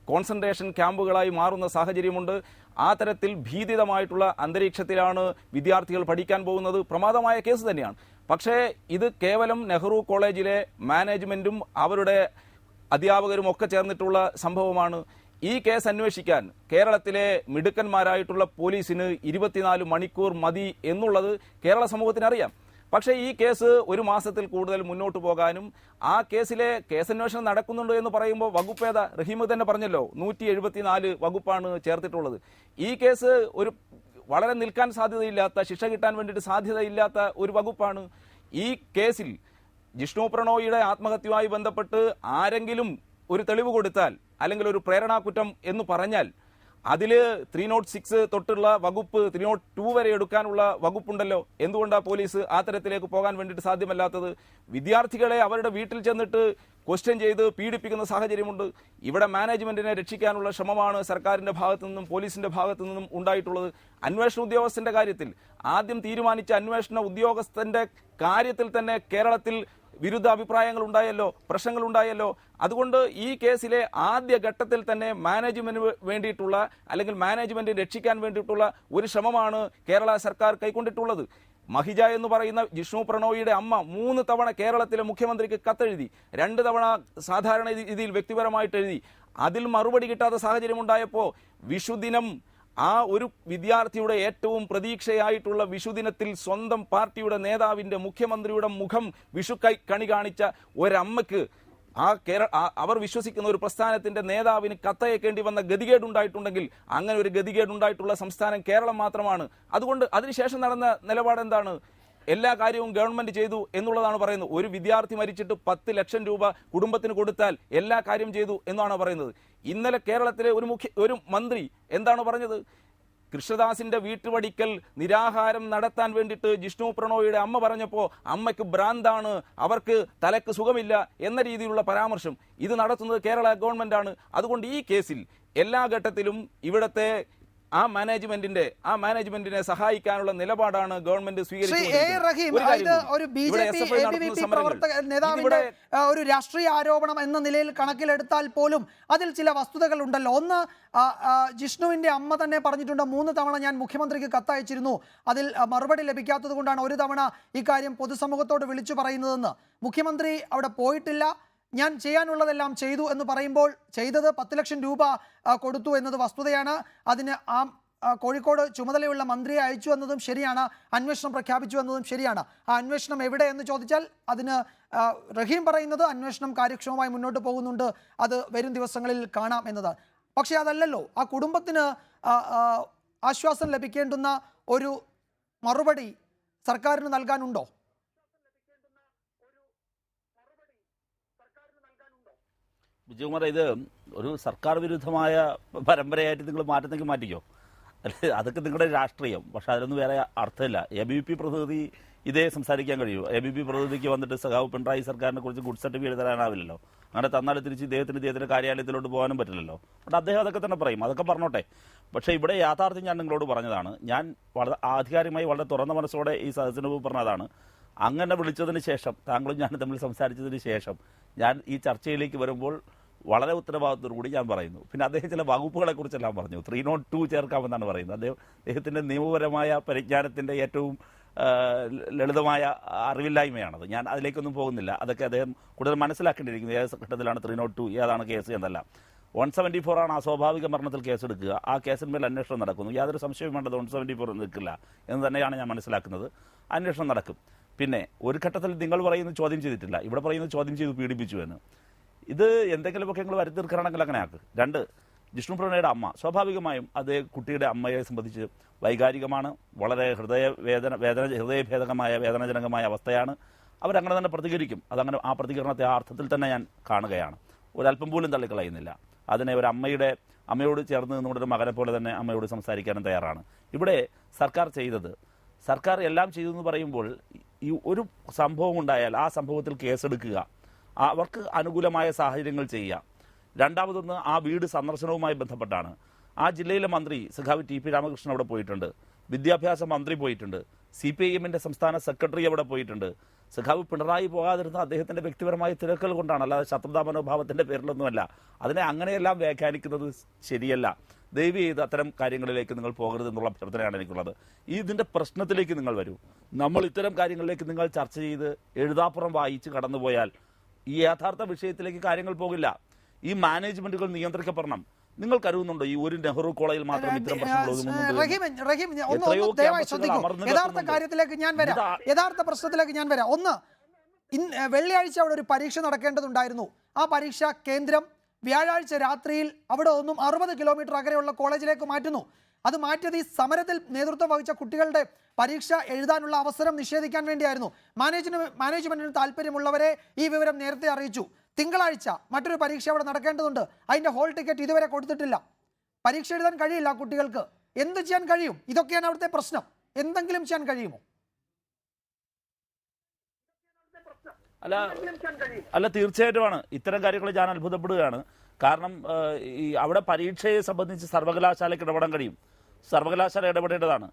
കോൺസെൻട്രേഷൻ ക്യാമ്പുകളായി മാറുന്ന സാഹചര്യമുണ്ട്. ആ തരത്തിൽ ഭീതിതമായിട്ടുള്ള അന്തരീക്ഷത്തിലാണ് വിദ്യാർത്ഥികൾ പഠിക്കാൻ പോകുന്നത്. പ്രമാദമായ കേസ് തന്നെയാണ്. പക്ഷേ ഇത് കേവലം നെഹ്റു കോളേജിലെ മാനേജ്മെൻറ്റും അവരുടെ അധ്യാപകരും ഒക്കെ ചേർന്നിട്ടുള്ള സംഭവമാണ്. ഈ കേസ് അന്വേഷിക്കാൻ കേരളത്തിലെ മിടുക്കന്മാരായിട്ടുള്ള പോലീസിന് 24 മണിക്കൂർ മതി എന്നുള്ളത് കേരള സമൂഹത്തിന് അറിയാം. പക്ഷേ ഈ കേസ് ഒരു മാസത്തിൽ കൂടുതൽ മുന്നോട്ട് പോകാനും ആ കേസിലെ കേസന്വേഷണം നടക്കുന്നുണ്ട് എന്ന് പറയുമ്പോൾ വകുപ്പേത റഹീം തന്നെ പറഞ്ഞല്ലോ 174 വകുപ്പാണ് ചേർത്തിട്ടുള്ളത്. ഈ കേസ് ഒരു വളരെ നിൽക്കാൻ സാധ്യതയില്ലാത്ത, ശിക്ഷ കിട്ടാൻ വേണ്ടിയിട്ട് സാധ്യതയില്ലാത്ത ഒരു വകുപ്പാണ്. ഈ കേസിൽ ജിഷ്ണു പ്രണോയിയുടെ ആത്മഹത്യയുമായി ബന്ധപ്പെട്ട് ആരെങ്കിലും ഒരു തെളിവ് കൊടുത്താൽ അല്ലെങ്കിൽ ഒരു പ്രേരണാകുറ്റം എന്ന് പറഞ്ഞാൽ അതിൽ 306 തൊട്ടുള്ള വകുപ്പ് 302 വരെ എടുക്കാനുള്ള വകുപ്പുണ്ടല്ലോ. എന്തുകൊണ്ടാണ് പോലീസ് ആ തരത്തിലേക്ക് പോകാൻ വേണ്ടിയിട്ട് സാധ്യമല്ലാത്തത്? വിദ്യാർത്ഥികളെ അവരുടെ വീട്ടിൽ ചെന്നിട്ട് ക്വസ്റ്റ്യൻ ചെയ്ത് പീഡിപ്പിക്കുന്ന സാഹചര്യമുണ്ട്. ഇവിടെ മാനേജ്മെന്റിനെ രക്ഷിക്കാനുള്ള ശ്രമമാണ് സർക്കാരിന്റെ ഭാഗത്തു നിന്നും പോലീസിന്റെ ഭാഗത്തു നിന്നും ഉണ്ടായിട്ടുള്ളത്. അന്വേഷണ ഉദ്യോഗസ്ഥന്റെ കാര്യത്തിൽ ആദ്യം തീരുമാനിച്ച അന്വേഷണ ഉദ്യോഗസ്ഥന്റെ കാര്യത്തിൽ തന്നെ കേരളത്തിൽ വിരുദ്ധ അഭിപ്രായങ്ങൾ ഉണ്ടായല്ലോ, പ്രശ്നങ്ങൾ ഉണ്ടായല്ലോ. അതുകൊണ്ട് ഈ കേസിലെ ആദ്യ ഘട്ടത്തിൽ തന്നെ മാനേജ്മെന്റിന് വേണ്ടിയിട്ടുള്ള അല്ലെങ്കിൽ മാനേജ്മെന്റിനെ രക്ഷിക്കാൻ വേണ്ടിയിട്ടുള്ള ഒരു ശ്രമമാണ് കേരള സർക്കാർ കൈക്കൊണ്ടിട്ടുള്ളത്. മഹിജ എന്ന് പറയുന്ന ജിഷ്ണു പ്രണോയിയുടെ അമ്മ 3 തവണ കേരളത്തിലെ മുഖ്യമന്ത്രിക്ക് കത്തെഴുതി, 2 തവണ സാധാരണ രീതിയിൽ വ്യക്തിപരമായിട്ട് എഴുതി. അതിൽ മറുപടി കിട്ടാത്ത സാഹചര്യം ഉണ്ടായപ്പോൾ വിഷുദിനം, ആ ഒരു വിദ്യാർത്ഥിയുടെ ഏറ്റവും പ്രതീക്ഷയായിട്ടുള്ള വിഷുദിനത്തിൽ സ്വന്തം പാർട്ടിയുടെ നേതാവിൻ്റെ മുഖ്യമന്ത്രിയുടെ മുഖം കണി കാണിച്ച ഒരമ്മയ്ക്ക് അവർ വിശ്വസിക്കുന്ന ഒരു പ്രസ്ഥാനത്തിന്റെ നേതാവിന് കത്തയക്കേണ്ടി വന്ന ഗതികേടുണ്ടായിട്ടുണ്ടെങ്കിൽ അങ്ങനെ ഒരു ഗതികേടുണ്ടായിട്ടുള്ള സംസ്ഥാനം കേരളം മാത്രമാണ്. അതുകൊണ്ട് അതിനുശേഷം നടന്ന നിലപാട് എന്താണ്? എല്ലാ കാര്യവും ഗവൺമെന്റ് ചെയ്തു എന്നുള്ളതാണ് പറയുന്നത്. ഒരു വിദ്യാർത്ഥി മരിച്ചിട്ട് 10 ലക്ഷം രൂപ കുടുംബത്തിന് കൊടുത്താൽ എല്ലാ കാര്യം ചെയ്തു എന്നാണ് പറയുന്നത്. ഇന്നലെ കേരളത്തിലെ ഒരു മന്ത്രി എന്താണ് പറഞ്ഞത്? കൃഷ്ണദാസിന്റെ വീട്ടുപടിക്കൽ നിരാഹാരം നടത്താൻ വേണ്ടിയിട്ട് ജിഷ്ണു പ്രണോയിയുടെ അമ്മ പറഞ്ഞപ്പോൾ അമ്മയ്ക്ക് ഭ്രാന്താണ്, അവർക്ക് തലക്ക് സുഖമില്ല എന്ന രീതിയിലുള്ള പരാമർശം ഇത് നടത്തുന്നത് കേരള ഗവൺമെന്റാണ്. അതുകൊണ്ട് ഈ കേസിൽ എല്ലാ ഘട്ടത്തിലും ഇവിടത്തെ ആ മാനേജ്മെന്റിനെ സഹായിക്കാനുള്ള നിലപാടാണ് ഗവൺമെന്റ് നേതാവിന്റെ ഒരു രാഷ്ട്രീയ ആരോപണം എന്ന നിലയിൽ കണക്കിലെടുത്താൽ പോലും അതിൽ ചില വസ്തുതകൾ ഉണ്ടല്ലോ. ഒന്ന്, ജിഷ്ണുവിന്റെ അമ്മ തന്നെ പറഞ്ഞിട്ടുണ്ട് 3 തവണ ഞാൻ മുഖ്യമന്ത്രിക്ക് കത്തയച്ചിരുന്നു, അതിൽ മറുപടി ലഭിക്കാത്തത് കൊണ്ടാണ് ഒരു തവണ ഇക്കാര്യം പൊതുസമൂഹത്തോട് വിളിച്ചു പറയുന്നതെന്ന്. മുഖ്യമന്ത്രി അവിടെ പോയിട്ടില്ല, ഞാൻ ചെയ്യാനുള്ളതെല്ലാം ചെയ്തു എന്ന് പറയുമ്പോൾ ചെയ്തത് 10 ലക്ഷം രൂപ കൊടുത്തു എന്നത് വസ്തുതയാണ്. അതിന് കോഴിക്കോട് ചുമതലയുള്ള മന്ത്രിയെ അയച്ചു എന്നതും ശരിയാണ്, അന്വേഷണം പ്രഖ്യാപിച്ചു എന്നതും ശരിയാണ്. ആ അന്വേഷണം എവിടെ എന്ന് ചോദിച്ചാൽ അതിന് റഹീം പറയുന്നത് അന്വേഷണം കാര്യക്ഷമമായി മുന്നോട്ട് പോകുന്നുണ്ട്, അത് വരും ദിവസങ്ങളിൽ കാണാം എന്നതാണ്. പക്ഷേ അതല്ലല്ലോ, ആ കുടുംബത്തിന് ആശ്വാസം ലഭിക്കേണ്ടുന്ന ഒരു മറുപടി സർക്കാരിന് നൽകാനുണ്ടോ? വിജയകുമാർ, ഇത് ഒരു സർക്കാർ വിരുദ്ധമായ പരമ്പരയായിട്ട് നിങ്ങൾ മാറ്റുന്നെങ്കിൽ മാറ്റിക്കോ. അല്ലെ അതൊക്കെ നിങ്ങളുടെ രാഷ്ട്രീയം. പക്ഷെ അതിലൊന്നും വേറെ അർത്ഥമില്ല. ABVP പ്രതിനിധി ഇതേ സംസാരിക്കാൻ കഴിയൂ. ABVP പ്രതിനിധിക്ക് വന്നിട്ട് സഖാവ് പിണറായി സർക്കാരിനെ കുറിച്ച് ഗുഡ് സർട്ടിഫിക്കറ്റ് തരാനാവില്ലല്ലോ. അങ്ങനെ തന്നാൽ തിരിച്ച് ഇദ്ദേഹത്തിന്റെ കാര്യാലയത്തിലോട്ട് പോകാനും പറ്റില്ലല്ലോ. അതുകൊണ്ട് അദ്ദേഹം അതൊക്കെ തന്നെ പറയും, അതൊക്കെ പറഞ്ഞോട്ടെ. പക്ഷേ ഇവിടെ യാഥാർത്ഥ്യം ഞാൻ നിങ്ങളോട് പറഞ്ഞതാണ്. ഞാൻ വളരെ ആധികാരികമായി വളരെ തുറന്ന മനസ്സോടെ ഈ സദസ്സിന് മുമ്പ് പറഞ്ഞതാണ്. അങ്ങനെ വിളിച്ചതിന് ശേഷം, താങ്കളും ഞാനും തമ്മിൽ സംസാരിച്ചതിന് ശേഷം ഞാൻ ഈ ചർച്ചയിലേക്ക് വരുമ്പോൾ വളരെ ഉത്തരവാദിത്തത്തോടു കൂടി ഞാൻ പറയുന്നു. പിന്നെ അദ്ദേഹം ചില വകുപ്പുകളെ കുറിച്ചെല്ലാം പറഞ്ഞു. 302 ചേർക്കാമെന്നാണ് പറയുന്നത്. അദ്ദേഹത്തിന്റെ നിയമപരമായ പരിജ്ഞാനത്തിന്റെ ഏറ്റവും ലളിതമായ അറിവില്ലായ്മയാണത്. ഞാൻ അതിലേക്കൊന്നും പോകുന്നില്ല. അതൊക്കെ അദ്ദേഹം കൂടുതൽ മനസ്സിലാക്കേണ്ടിയിരിക്കുന്നു. ഏത് ഘട്ടത്തിലാണ് 302, ഏതാണ് കേസ് എന്നല്ല. 174 ആണ് അസ്വാഭാവിക മരണത്തിൽ കേസെടുക്കുക. ആ കേസിന്മേൽ അന്വേഷണം നടക്കുന്നു. യാതൊരു സംശയവും വേണ്ടത് 174 നിൽക്കില്ല എന്ന് തന്നെയാണ് ഞാൻ മനസ്സിലാക്കുന്നത്. അന്വേഷണം നടക്കും. പിന്നെ ഒരു ഘട്ടത്തിൽ നിങ്ങൾ പറയുന്നത് ചോദ്യം ചെയ്തിട്ടില്ല, ഇവിടെ പറയുന്നത് ചോദ്യം ചെയ്ത് പീഡിപ്പിച്ചു എന്ന്. ഇത് എന്തെങ്കിലുമൊക്കെ നിങ്ങൾ വരുത്തി തീർക്കണമെങ്കിൽ അങ്ങനെ ആക്ക്. 2, ജിഷ്ണു പ്രണയുടെ അമ്മ, സ്വാഭാവികമായും അത് കുട്ടിയുടെ അമ്മയെ സംബന്ധിച്ച് വൈകാരികമാണ്. വളരെ ഹൃദയഭേദകമായ വേദനാജനകമായ അവസ്ഥയാണ്. അവരങ്ങനെ തന്നെ പ്രതികരിക്കും. അതങ്ങനെ ആ പ്രതികരണത്തെ ആ അർത്ഥത്തിൽ തന്നെ ഞാൻ കാണുകയാണ്. ഒരല്പം പോലും തള്ളിക്കളയുന്നില്ല. അതിനെ ഒരു അമ്മയോട് ചേർന്ന് നിന്നുകൊണ്ട് ഒരു മകനെ പോലെ തന്നെ അമ്മയോട് സംസാരിക്കാനും തയ്യാറാണ്. ഇവിടെ സർക്കാർ എല്ലാം ചെയ്തു എന്ന് പറയുമ്പോൾ ഈ ഒരു സംഭവം ഉണ്ടായാൽ ആ സംഭവത്തിൽ കേസെടുക്കുക, അവർക്ക് അനുകൂലമായ സാഹചര്യങ്ങൾ ചെയ്യുക. രണ്ടാമതൊന്ന്, ആ വീട് സന്ദർശനവുമായി ബന്ധപ്പെട്ടാണ്. ആ ജില്ലയിലെ മന്ത്രി സഖാവ് TP രാമകൃഷ്ണൻ അവിടെ പോയിട്ടുണ്ട്, വിദ്യാഭ്യാസ മന്ത്രി പോയിട്ടുണ്ട്, CPIMന്റെ സംസ്ഥാന സെക്രട്ടറി അവിടെ പോയിട്ടുണ്ട്. സഖാവ് പിണറായി പോകാതിരുന്ന അദ്ദേഹത്തിന്റെ വ്യക്തിപരമായ തിരക്കുകൾ കൊണ്ടാണ്, അല്ലാതെ ശത്രുതാ മനോഭാവത്തിന്റെ പേരിലൊന്നുമല്ല. അതിനെ അങ്ങനെയെല്ലാം വ്യാഖ്യാനിക്കുന്നത് ശരിയല്ല. ദയവ് ചെയ്ത് അത്തരം കാര്യങ്ങളിലേക്ക് നിങ്ങൾ പോകരുത് എന്നുള്ള അഭ്യർത്ഥനയാണ് എനിക്കുള്ളത്. ഇതിന്റെ പ്രശ്നത്തിലേക്ക് നിങ്ങൾ വരൂ. നമ്മൾ ഇത്തരം കാര്യങ്ങളിലേക്ക് നിങ്ങൾ ചർച്ച ചെയ്ത് എഴുതാപ്പുറം വായിച്ച് കടന്നുപോയാൽ ഈ യഥാർത്ഥ വിഷയത്തിലേക്ക് കാര്യങ്ങൾ പോകില്ല. ഈ മാനേജ്മെന്റുകൾ നിയന്ത്രിക്കപ്പെടണം. നിങ്ങൾ കരുതുന്നുണ്ടോ ഈ ഒരു നെഹ്റു കോളേജിൽ മാത്രം ഇത്തരം യഥാർത്ഥ കാര്യത്തിലേക്ക് ഞാൻ വരാം, യഥാർത്ഥ പ്രശ്നത്തിലേക്ക് ഞാൻ വരാം. ഒന്ന്, വെള്ളിയാഴ്ച അവിടെ ഒരു പരീക്ഷ നടക്കേണ്ടതുണ്ടായിരുന്നു. ആ പരീക്ഷാ കേന്ദ്രം വ്യാഴാഴ്ച രാത്രിയിൽ അവിടെ ഒന്നും 60 കിലോമീറ്റർ അകലെയുള്ള കോളേജിലേക്ക് മാറ്റുന്നു. അത് മാറ്റിയത് ഈ സമരത്തിൽ നേതൃത്വം വഹിച്ച കുട്ടികളുടെ പരീക്ഷ എഴുതാനുള്ള അവസരം നിഷേധിക്കാൻ വേണ്ടിയായിരുന്നു. മാനേജ്മെന്റിന് താല്പര്യമുള്ളവരെ ഈ വിവരം നേരത്തെ അറിയിച്ചു. തിങ്കളാഴ്ച മറ്റൊരു പരീക്ഷ അവിടെ നടക്കേണ്ടതുണ്ട്. അതിന്റെ ഹോൾ ടിക്കറ്റ് ഇതുവരെ കൊടുത്തിട്ടില്ല. പരീക്ഷ എഴുതാൻ കഴിയില്ല കുട്ടികൾക്ക്. എന്ത് ചെയ്യാൻ കഴിയും? ഇതൊക്കെയാണ് അവിടുത്തെ പ്രശ്നം. എന്തെങ്കിലും ചെയ്യാൻ കഴിയുമോ? അല്ല, തീർച്ചയായിട്ടുമാണ്. ഇത്തരം കാര്യങ്ങൾ ഞാൻ അത്ഭുതപ്പെടുകയാണ്. കാരണം ഈ അവിടെ പരീക്ഷയെ സംബന്ധിച്ച് സർവകലാശാലയ്ക്ക് ഇടപെടാൻ കഴിയും. സർവകലാശാല ഇടപെടേണ്ടതാണ്.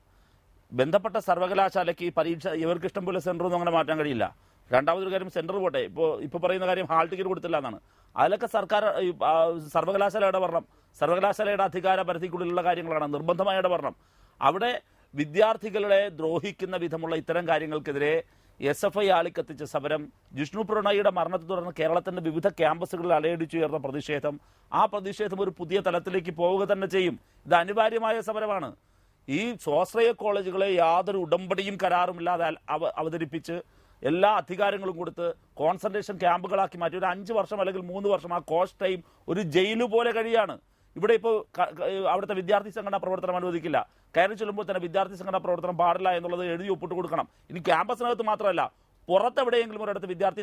ബന്ധപ്പെട്ട സർവകലാശാലയ്ക്ക് ഈ പരീക്ഷ ഇവർക്ക് ഇഷ്ടം പോലെ സെന്ററൊന്നും അങ്ങനെ മാറ്റാൻ കഴിയില്ല. രണ്ടാമതൊരു കാര്യം, സെന്റർ പോട്ടെ, ഇപ്പോൾ പറയുന്ന കാര്യം ഹാൾ ടിക്കറ്റ് കൊടുത്തില്ല എന്നാണ്. അതിലൊക്കെ സർക്കാർ സർവകലാശാല ഇടപെടണം. സർവകലാശാലയുടെ അധികാര പരിധിക്കുള്ളിലുള്ള കാര്യങ്ങളാണ്, നിർബന്ധമായി ഇടപെടണം. അവിടെ വിദ്യാർത്ഥികളെ ദ്രോഹിക്കുന്ന വിധമുള്ള ഇത്തരം കാര്യങ്ങൾക്കെതിരെ SFI ആളിക്കത്തിച്ച സമരം, ജിഷ്ണു പ്രണയിയുടെ മരണത്തെ തുടർന്ന് കേരളത്തിന്റെ വിവിധ ക്യാമ്പസുകളിൽ അലയടിച്ചുയർന്ന പ്രതിഷേധം, ആ പ്രതിഷേധം ഒരു പുതിയ തലത്തിലേക്ക് പോവുക തന്നെ ചെയ്യും. ഇത് അനിവാര്യമായ സമരമാണ്. ഈ സ്വാശ്രയ കോളേജുകളെ യാതൊരു ഉടമ്പടിയും കരാറുമില്ലാതെ അവതരിപ്പിച്ച് എല്ലാ അധികാരങ്ങളും കൊടുത്ത് കോൺസെൻട്രേഷൻ ക്യാമ്പുകളാക്കി മാറ്റി ഒരു 5 വർഷം അല്ലെങ്കിൽ 3 വർഷം ആ കോഴ്സ് ടൈം ഒരു ജയിലു പോലെ കഴിയാണ്. ഇവിടെ ഇപ്പോൾ അവിടുത്തെ വിദ്യാർത്ഥി സംഘടനാ പ്രവർത്തനം അനുവദിക്കില്ല. കയറി ചെല്ലുമ്പോൾ തന്നെ വിദ്യാർത്ഥി സംഘടനാ പ്രവർത്തനം പാടില്ല എന്നുള്ളത് എഴുതി ഒപ്പിട്ട് കൊടുക്കണം. ഇനി ക്യാമ്പസിനകത്ത് മാത്രമല്ല, പുറത്തെവിടെയെങ്കിലും ഒരിടത്ത് വിദ്യാർത്ഥി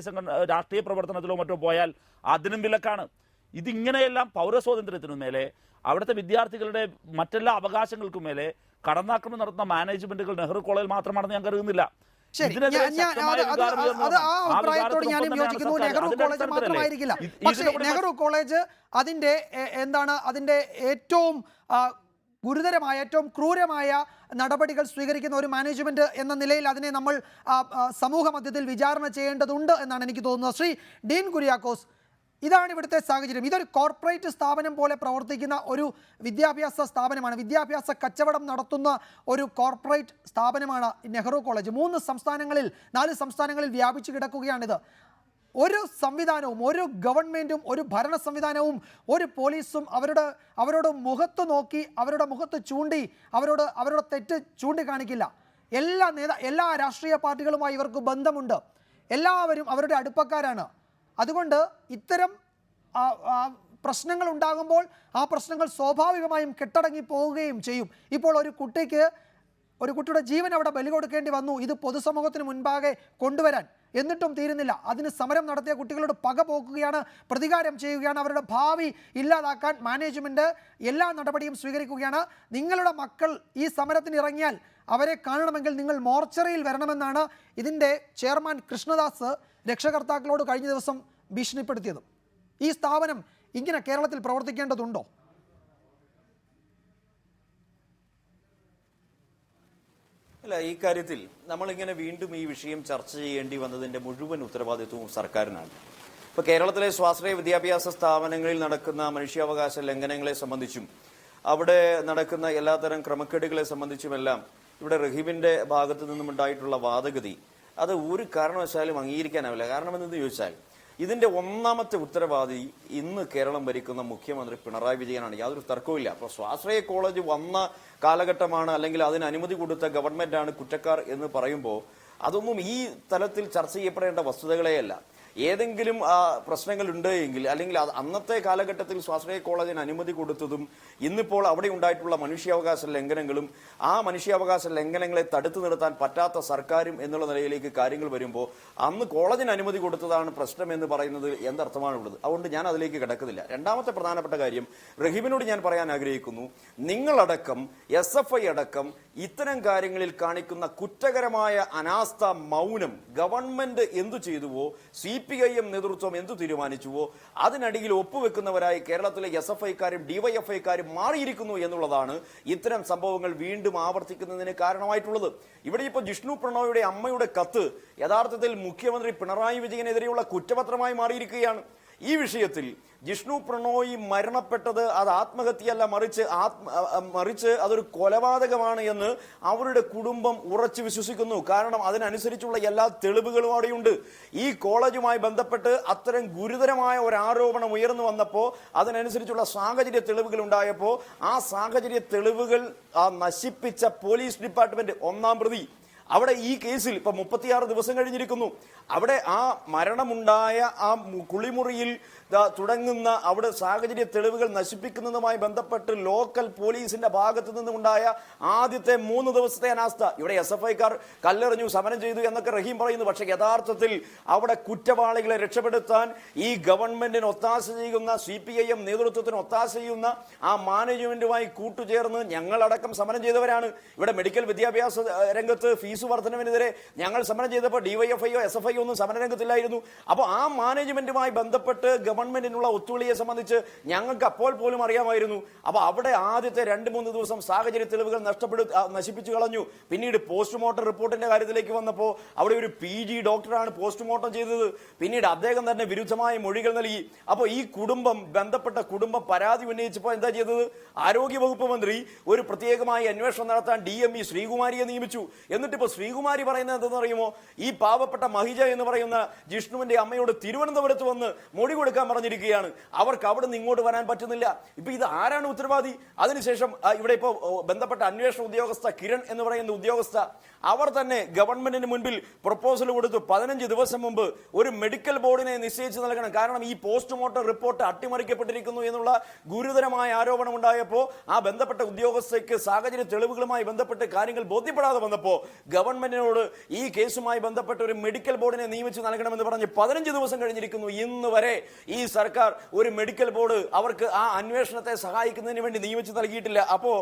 രാഷ്ട്രീയ പ്രവർത്തനത്തിലോ മറ്റോ പോയാൽ അതിനും വിലക്കാണ്. ഇതിങ്ങനെയെല്ലാം പൗരസ്വാതന്ത്ര്യത്തിനു മേലെ, അവിടുത്തെ വിദ്യാർത്ഥികളുടെ മറ്റെല്ലാ അവകാശങ്ങൾക്കും മേലെ കടന്നാക്രമണം നടത്തുന്ന മാനേജ്മെന്റുകൾ നെഹ്റു കോളേജിൽ മാത്രമാണെന്ന് ഞാൻ കരുതുന്നില്ല. ശരി, അത് ആ അഭിപ്രായത്തോട് ഞാനും യോജിക്കുന്നു. നെഹ്റു കോളേജ് മാത്രമായിരിക്കില്ല. പക്ഷേ നെഹ്റു കോളേജ് അതിന്റെ ഏറ്റവും ഗുരുതരമായ, ഏറ്റവും ക്രൂരമായ നടപടികൾ സ്വീകരിക്കുന്ന ഒരു മാനേജ്മെന്റ് എന്ന നിലയിൽ അതിനെ നമ്മൾ സമൂഹ മധ്യത്തിൽ വിചാരണ ചെയ്യേണ്ടതുണ്ട് എന്നാണ് എനിക്ക് തോന്നുന്നത്. ശ്രീ ഡീൻ കുര്യാക്കോസ്, ഇതാണ് ഇവിടുത്തെ സാഹചര്യം. ഇതൊരു കോർപ്പറേറ്റ് സ്ഥാപനം പോലെ പ്രവർത്തിക്കുന്ന ഒരു വിദ്യാഭ്യാസ സ്ഥാപനമാണ്. വിദ്യാഭ്യാസ കച്ചവടം നടത്തുന്ന ഒരു കോർപ്പറേറ്റ് സ്ഥാപനമാണ് നെഹ്റു കോളേജ്. 4 സംസ്ഥാനങ്ങളിൽ വ്യാപിച്ചു കിടക്കുകയാണിത്. ഒരു സംവിധാനവും, ഒരു ഗവൺമെൻറ്റും, ഒരു ഭരണ സംവിധാനവും, ഒരു പോലീസും അവരോട് മുഖത്ത് നോക്കി, അവരുടെ മുഖത്ത് ചൂണ്ടി അവരുടെ തെറ്റ് ചൂണ്ടിക്കാണിക്കില്ല. എല്ലാ രാഷ്ട്രീയ പാർട്ടികളുമായി ഇവർക്ക് ബന്ധമുണ്ട്. എല്ലാവരും അവരുടെ അടുപ്പക്കാരാണ്. അതുകൊണ്ട് ഇത്തരം പ്രശ്നങ്ങൾ ഉണ്ടാകുമ്പോൾ ആ പ്രശ്നങ്ങൾ സ്വാഭാവികമായും കെട്ടടങ്ങി പോവുകയും ചെയ്യും. ഇപ്പോൾ ഒരു കുട്ടിക്ക് ഒരു കുട്ടിയുടെ ജീവൻ അവിടെ ബലി കൊടുക്കേണ്ടി വന്നു ഇത് പൊതുസമൂഹത്തിന് മുൻപാകെ കൊണ്ടുവരാൻ. എന്നിട്ടും തീരുന്നില്ല. അതിന് സമരം നടത്തിയ കുട്ടികളോട് പക പോക്കുകയാണ്, പ്രതികാരം ചെയ്യുകയാണ്, അവരുടെ ഭാവി ഇല്ലാതാക്കാൻ മാനേജ്മെൻറ്റ് എല്ലാ നടപടിയും സ്വീകരിക്കുകയാണ്. നിങ്ങളുടെ മക്കൾ ഈ സമരത്തിന് ഇറങ്ങിയാൽ അവരെ കാണണമെങ്കിൽ നിങ്ങൾ മോർച്ചറിയിൽ വരണമെന്നാണ് ഇതിൻ്റെ ചെയർമാൻ കൃഷ്ണദാസ് രക്ഷകർത്താക്കളോട് കഴിഞ്ഞ ദിവസം ഭീഷണിപ്പെടുത്തിയത്. ഈ സ്ഥാപനം ഇങ്ങനെ കേരളത്തിൽ പ്രവർത്തിക്കേണ്ടതുണ്ടോ? അല്ല, ഈ കാര്യത്തിൽ നമ്മളിങ്ങനെ വീണ്ടും ഈ വിഷയം ചർച്ച ചെയ്യേണ്ടി വന്നതിന്റെ മുഴുവൻ ഉത്തരവാദിത്വവും സർക്കാരിനാണ്. ഇപ്പോൾ കേരളത്തിലെ സ്വാശ്രയ വിദ്യാഭ്യാസ സ്ഥാപനങ്ങളിൽ നടക്കുന്ന മനുഷ്യാവകാശ ലംഘനങ്ങളെ സംബന്ധിച്ചും അവിടെ നടക്കുന്ന എല്ലാത്തരം ക്രമക്കേടുകളെ സംബന്ധിച്ചുമെല്ലാം ഇവിടെ റഹീമിന്റെ ഭാഗത്തു നിന്നുമുണ്ടായിട്ടുള്ള വാദഗതി അത് ഒരു കാരണവശാലും അംഗീകരിക്കാനാവില്ല. കാരണം എന്തെന്ന് ചോദിച്ചാൽ ഇതിന്റെ ഒന്നാമത്തെ ഉത്തരവാദി ഇന്ന് കേരളം ഭരിക്കുന്ന മുഖ്യമന്ത്രി പിണറായി വിജയനാണ്. യാതൊരു തർക്കവുമില്ല. അപ്പോൾ സ്വാശ്രയ കോളേജ് വന്ന കാലഘട്ടമാണ്, അല്ലെങ്കിൽ അതിന് അനുമതി കൊടുത്ത ഗവൺമെന്റാണ് കുറ്റക്കാർ എന്ന് പറയുമ്പോൾ അതൊന്നും ഈ തലത്തിൽ ചർച്ച ചെയ്യപ്പെടേണ്ട വസ്തുതകളെയല്ല. ഏതെങ്കിലും പ്രശ്നങ്ങൾ ഉണ്ട് എങ്കിൽ, അല്ലെങ്കിൽ അന്നത്തെ കാലഘട്ടത്തിൽ സ്വാശ്രയ കോളേജിന് അനുമതി കൊടുത്തതും ഇന്നിപ്പോൾ അവിടെ ഉണ്ടായിട്ടുള്ള മനുഷ്യാവകാശ ലംഘനങ്ങളും ആ മനുഷ്യാവകാശ ലംഘനങ്ങളെ തടുത്തു നിർത്താൻ പറ്റാത്ത സർക്കാരും എന്നുള്ള നിലയിലേക്ക് കാര്യങ്ങൾ വരുമ്പോൾ അന്ന് കോളേജിന് അനുമതി കൊടുത്തതാണ് പ്രശ്നം എന്ന് പറയുന്നത് എന്തർത്ഥമാണുള്ളത്? അതുകൊണ്ട് ഞാൻ അതിലേക്ക് കിടക്കുന്നില്ല. രണ്ടാമത്തെ പ്രധാനപ്പെട്ട കാര്യം റഹീമിനോട് ഞാൻ പറയാൻ ആഗ്രഹിക്കുന്നു, നിങ്ങളടക്കം SFI അടക്കം ഇത്തരം കാര്യങ്ങളിൽ കാണിക്കുന്ന കുറ്റകരമായ അനാസ്ഥ, മൗനം, ഗവൺമെന്റ് എന്തു ചെയ്തുവോ CPIM നേതൃത്വം എന്തു തീരുമാനിച്ചുവോ അതിനടിയിൽ ഒപ്പുവെക്കുന്നവരായി കേരളത്തിലെ SFIക്കാരും DYFIക്കാരും മാറിയിരിക്കുന്നു എന്നുള്ളതാണ് ഇത്തരം സംഭവങ്ങൾ വീണ്ടും ആവർത്തിക്കുന്നതിന് കാരണമായിട്ടുള്ളത്. ഇവിടെ ഇപ്പോൾ ജിഷ്ണു പ്രണോയുടെ അമ്മയുടെ കത്ത് യഥാർത്ഥത്തിൽ മുഖ്യമന്ത്രി പിണറായി വിജയനെതിരെയുള്ള കുറ്റപത്രമായി മാറിയിരിക്കുകയാണ്. ഈ വിഷയത്തിൽ ജിഷ്ണു പ്രണോയി മരണപ്പെട്ടത് അത് ആത്മഹത്യയല്ല, മറിച്ച് അതൊരു കൊലപാതകമാണ് എന്ന് അവരുടെ കുടുംബം ഉറച്ചു വിശ്വസിക്കുന്നു. കാരണം അതിനനുസരിച്ചുള്ള എല്ലാ തെളിവുകളും അവിടെയുണ്ട്. ഈ കോളേജുമായി ബന്ധപ്പെട്ട് അത്തരം ഗുരുതരമായ ഒരു ആരോപണം ഉയർന്നു വന്നപ്പോൾ അതിനനുസരിച്ചുള്ള സാഹചര്യ തെളിവുകൾ ഉണ്ടായപ്പോൾ ആ സാഹചര്യ തെളിവുകൾ നശിപ്പിച്ച പോലീസ് ഡിപ്പാർട്ട്മെന്റ് ഒന്നാം പ്രതി അവിടെ ഈ കേസിൽ ഇപ്പൊ 36 ദിവസം കഴിഞ്ഞിരിക്കുന്നു. അവിടെ ആ മരണമുണ്ടായ ആ കുളിമുറിയിൽ തുടങ്ങുന്ന അവിടെ സാഹചര്യ തെളിവുകൾ നശിപ്പിക്കുന്നതുമായി ബന്ധപ്പെട്ട് ലോക്കൽ പോലീസിന്റെ ഭാഗത്തു നിന്നുണ്ടായ ആദ്യത്തെ 3 ദിവസത്തെ അനാസ്ഥ. ഇവിടെ SFIക്കാർ കല്ലെറിഞ്ഞു, സമരം ചെയ്തു എന്നൊക്കെ റഹീം പറയുന്നു. പക്ഷേ യഥാർത്ഥത്തിൽ അവിടെ കുറ്റവാളികളെ രക്ഷപ്പെടുത്താൻ ഈ ഗവൺമെന്റിന് ഒത്താശ ചെയ്യുന്ന, CPIM നേതൃത്വത്തിന് ഒത്താശ ചെയ്യുന്ന ആ മാനേജ്മെന്റുമായി കൂട്ടുചേർന്ന് ഞങ്ങളടക്കം സമരം ചെയ്തവരാണ്. ഇവിടെ മെഡിക്കൽ വിദ്യാഭ്യാസ രംഗത്ത് ഫീസ് വർധനവിനെതിരെ ഞങ്ങൾ സമരം ചെയ്തപ്പോൾ DYFIയോ SFIയോ ഒന്നും സമരരംഗത്തില്ലായിരുന്നു. അപ്പോൾ ആ മാനേജ്മെന്റുമായി ബന്ധപ്പെട്ട് ഗവൺമെന്റിനുള്ള ഒത്തുകളിയെ സംബന്ധിച്ച് ഞങ്ങൾക്ക് അപ്പോൾ പോലും അറിയാമായിരുന്നു. അപ്പോൾ അവിടെ ആദ്യത്തെ 2-3 ദിവസം സാഹചര്യ തെളിവുകൾ നശിപ്പിച്ചു കളഞ്ഞു. പിന്നീട് പോസ്റ്റ്മോർട്ടം റിപ്പോർട്ടിന്റെ കാര്യത്തിലേക്ക് വന്നപ്പോൾ അവിടെ ഒരു PG ഡോക്ടറാണ് പോസ്റ്റ്മോർട്ടം ചെയ്തത്. പിന്നീട് അദ്ദേഹം തന്നെ വിരുദ്ധമായ മൊഴികൾ നൽകി. അപ്പോൾ ഈ ബന്ധപ്പെട്ട കുടുംബം പരാതി ഉന്നയിച്ചപ്പോൾ എന്താ ചെയ്തത്? ആരോഗ്യവകുപ്പ് മന്ത്രി ഒരു പ്രത്യേകമായി അന്വേഷണം നടത്താൻ DME ശ്രീകുമാരിയെ നിയമിച്ചു. എന്നിട്ട് ഇപ്പോൾ ശ്രീകുമാരി പറയുന്നത് എന്തെന്ന് അറിയുമോ? ഈ പാവപ്പെട്ട മഹിജ എന്ന് പറയുന്ന ജിഷ്ണുവിന്റെ അമ്മയോട് തിരുവനന്തപുരത്ത് വന്ന് മൊഴി കൊടുക്കാൻ പറഞ്ഞിരിക്കുകയാണ്. അവർക്ക് അവിടെ നിന്ന് ഇങ്ങോട്ട് വരാൻ പറ്റുന്നില്ല. ഇപ്പൊ ഇത് ആരാണ് ഉത്തരവാദി? അതിനുശേഷം ഇവിടെ ഇപ്പോൾ ബന്ധപ്പെട്ട അന്വേഷണ ഉദ്യോഗസ്ഥ കിരൺ എന്ന് പറയുന്ന ഉദ്യോഗസ്ഥ അവർ തന്നെ ഗവൺമെന്റിന് മുൻപിൽ പ്രപ്പോസൽ കൊടുത്തു. 15 ദിവസം മുമ്പ് ഒരു മെഡിക്കൽ ബോർഡിനെ നിശ്ചയിച്ചു നൽകണം. കാരണം ഈ പോസ്റ്റ്മോർട്ടം റിപ്പോർട്ട് അട്ടിമറിക്കപ്പെട്ടിരിക്കുന്നു എന്നുള്ള ഗുരുതരമായ ആരോപണം ഉണ്ടായപ്പോൾ ആ ബന്ധപ്പെട്ട ഉദ്യോഗസ്ഥയ്ക്ക് സാഹചര്യ തെളിവുകളുമായി ബന്ധപ്പെട്ട് കാര്യങ്ങൾ ബോധ്യപ്പെടാതെ വന്നപ്പോൾ ഗവൺമെന്റിനോട് ഈ കേസുമായി ബന്ധപ്പെട്ട് ഒരു മെഡിക്കൽ ബോർഡിനെ നിയമിച്ചു നൽകണമെന്ന് പറഞ്ഞ് 15 ദിവസം കഴിഞ്ഞിരിക്കുന്നു. ഇന്ന് വരെ ഈ സർക്കാർ ഒരു മെഡിക്കൽ ബോർഡ് അവർക്ക് ആ അന്വേഷണത്തെ സഹായിക്കുന്നതിന് വേണ്ടി നിയമിച്ചു നൽകിയിട്ടില്ല. അപ്പോ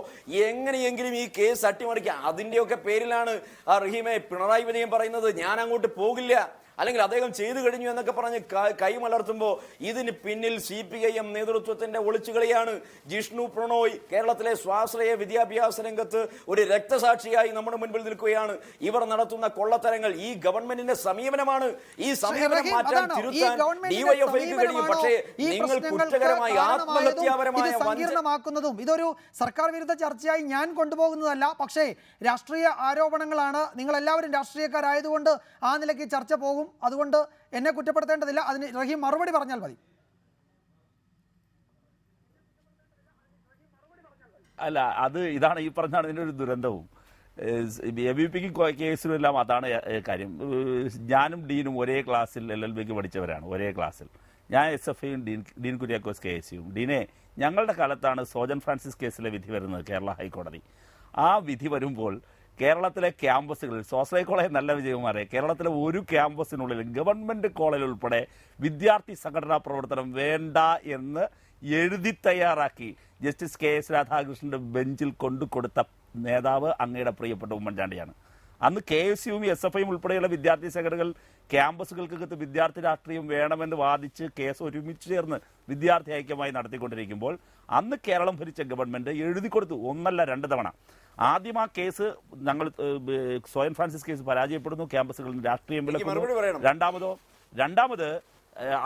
എങ്ങനെയെങ്കിലും ഈ കേസ് അട്ടിമറിക്കുക, അതിന്റെയൊക്കെ പേരിലാണ് റഹീമെ പിണറായി വിജയൻ പറയുന്നത് ഞാൻ അങ്ങോട്ട് പോകില്ല, അല്ലെങ്കിൽ അദ്ദേഹം ചെയ്തു കഴിഞ്ഞു എന്നൊക്കെ പറഞ്ഞ് കൈമലർത്തുമ്പോൾ ഇതിന് പിന്നിൽ CPIM നേതൃത്വത്തിന്റെ ഒളിച്ചുകളിയാണ്. ജിഷ്ണു പ്രണോയ് കേരളത്തിലെ സ്വാശ്രയ വിദ്യാഭ്യാസ രംഗത്ത് ഒരു രക്തസാക്ഷിയായി നമ്മുടെ മുൻപിൽ നിൽക്കുകയാണ്. ഇവർ നടത്തുന്ന കൊള്ളത്തരങ്ങൾ ഈ ഗവൺമെന്റിന്റെ സമീപനമാണ്. ഈ സമീപനം മാറ്റാൻ തിരുത്താൻ DYFIക്ക് കഴിയും. പക്ഷേ നിങ്ങൾ കുറ്റകരമായി ആത്മഹത്യാപരമായ സങ്കീർണമാക്കുന്നതും ഇതൊരു സർക്കാർ വിരുദ്ധ ചർച്ചയായി ഞാൻ കൊണ്ടുപോകുന്നതല്ല. പക്ഷേ രാഷ്ട്രീയ ആരോപണങ്ങളാണ്. നിങ്ങൾ എല്ലാവരും രാഷ്ട്രീയക്കാരായതുകൊണ്ട് ആ നിലയ്ക്ക് ചർച്ച പോകും. അതുകൊണ്ട് എന്നെ കുറ്റപ്പെടുത്തേണ്ടതില്ല. അതിന് റഹീം മറുപടി പറഞ്ഞാൽ മതി. അല്ല, ഇതാണ് ഈ പറഞ്ഞാണ് ഇതിൻ്റെ ഒരു ദുരന്തവും. ABPക്ക് കേസിനും എല്ലാം അതാണ് കാര്യം. ഞാനും ഡീനും ഒരേ ക്ലാസ്സിൽ LLBക്ക് പഠിച്ചവരാണ്, ഒരേ ക്ലാസ്സിൽ. ഞാൻ SFIയും ഡീൻ കുര്യാക്കോസ് KSUം. ഡീനെ, ഞങ്ങളുടെ കാലത്താണ് സോജൻ ഫ്രാൻസിസ് കേസിലെ വിധി വരുന്നത്, കേരള ഹൈക്കോടതി. ആ വിധി വരുമ്പോൾ കേരളത്തിലെ ക്യാമ്പസുകളിൽ സ്വാശ്രയ കോളേജ് നല്ല വിജയകുമാരെ, കേരളത്തിലെ ഒരു ക്യാമ്പസിനുള്ളിൽ ഗവൺമെന്റ് കോളേജ് ഉൾപ്പെടെ വിദ്യാർത്ഥി സംഘടനാ പ്രവർത്തനം വേണ്ട എന്ന് എഴുതി തയ്യാറാക്കി ജസ്റ്റിസ് KS രാധാകൃഷ്ണന്റെ ബെഞ്ചിൽ കൊണ്ടുകൊടുത്ത നേതാവ് അങ്ങയുടെ പ്രിയപ്പെട്ട ഉമ്മൻചാണ്ടിയാണ്. അന്ന് KSUവും SFIയും ഉൾപ്പെടെയുള്ള വിദ്യാർത്ഥി സംഘടനകൾ ക്യാമ്പസുകൾക്ക് വിദ്യാർത്ഥി രാഷ്ട്രീയം വേണമെന്ന് വാദിച്ച് കേസ് ഒരുമിച്ച് ചേർന്ന് വിദ്യാർത്ഥി ഐക്യമായി നടത്തിക്കൊണ്ടിരിക്കുമ്പോൾ അന്ന് കേരളം ഭരിച്ച ഗവൺമെന്റ് എഴുതി കൊടുത്തു, 1 അല്ല 2 തവണ. ആദ്യം ആ കേസ് ഞങ്ങൾ സ്വയം ഫ്രാൻസിസ് കേസ് പരാജയപ്പെടുന്നു, ക്യാമ്പസുകളിൽ രാഷ്ട്രീയം വിളക്കുന്നു. രണ്ടാമത്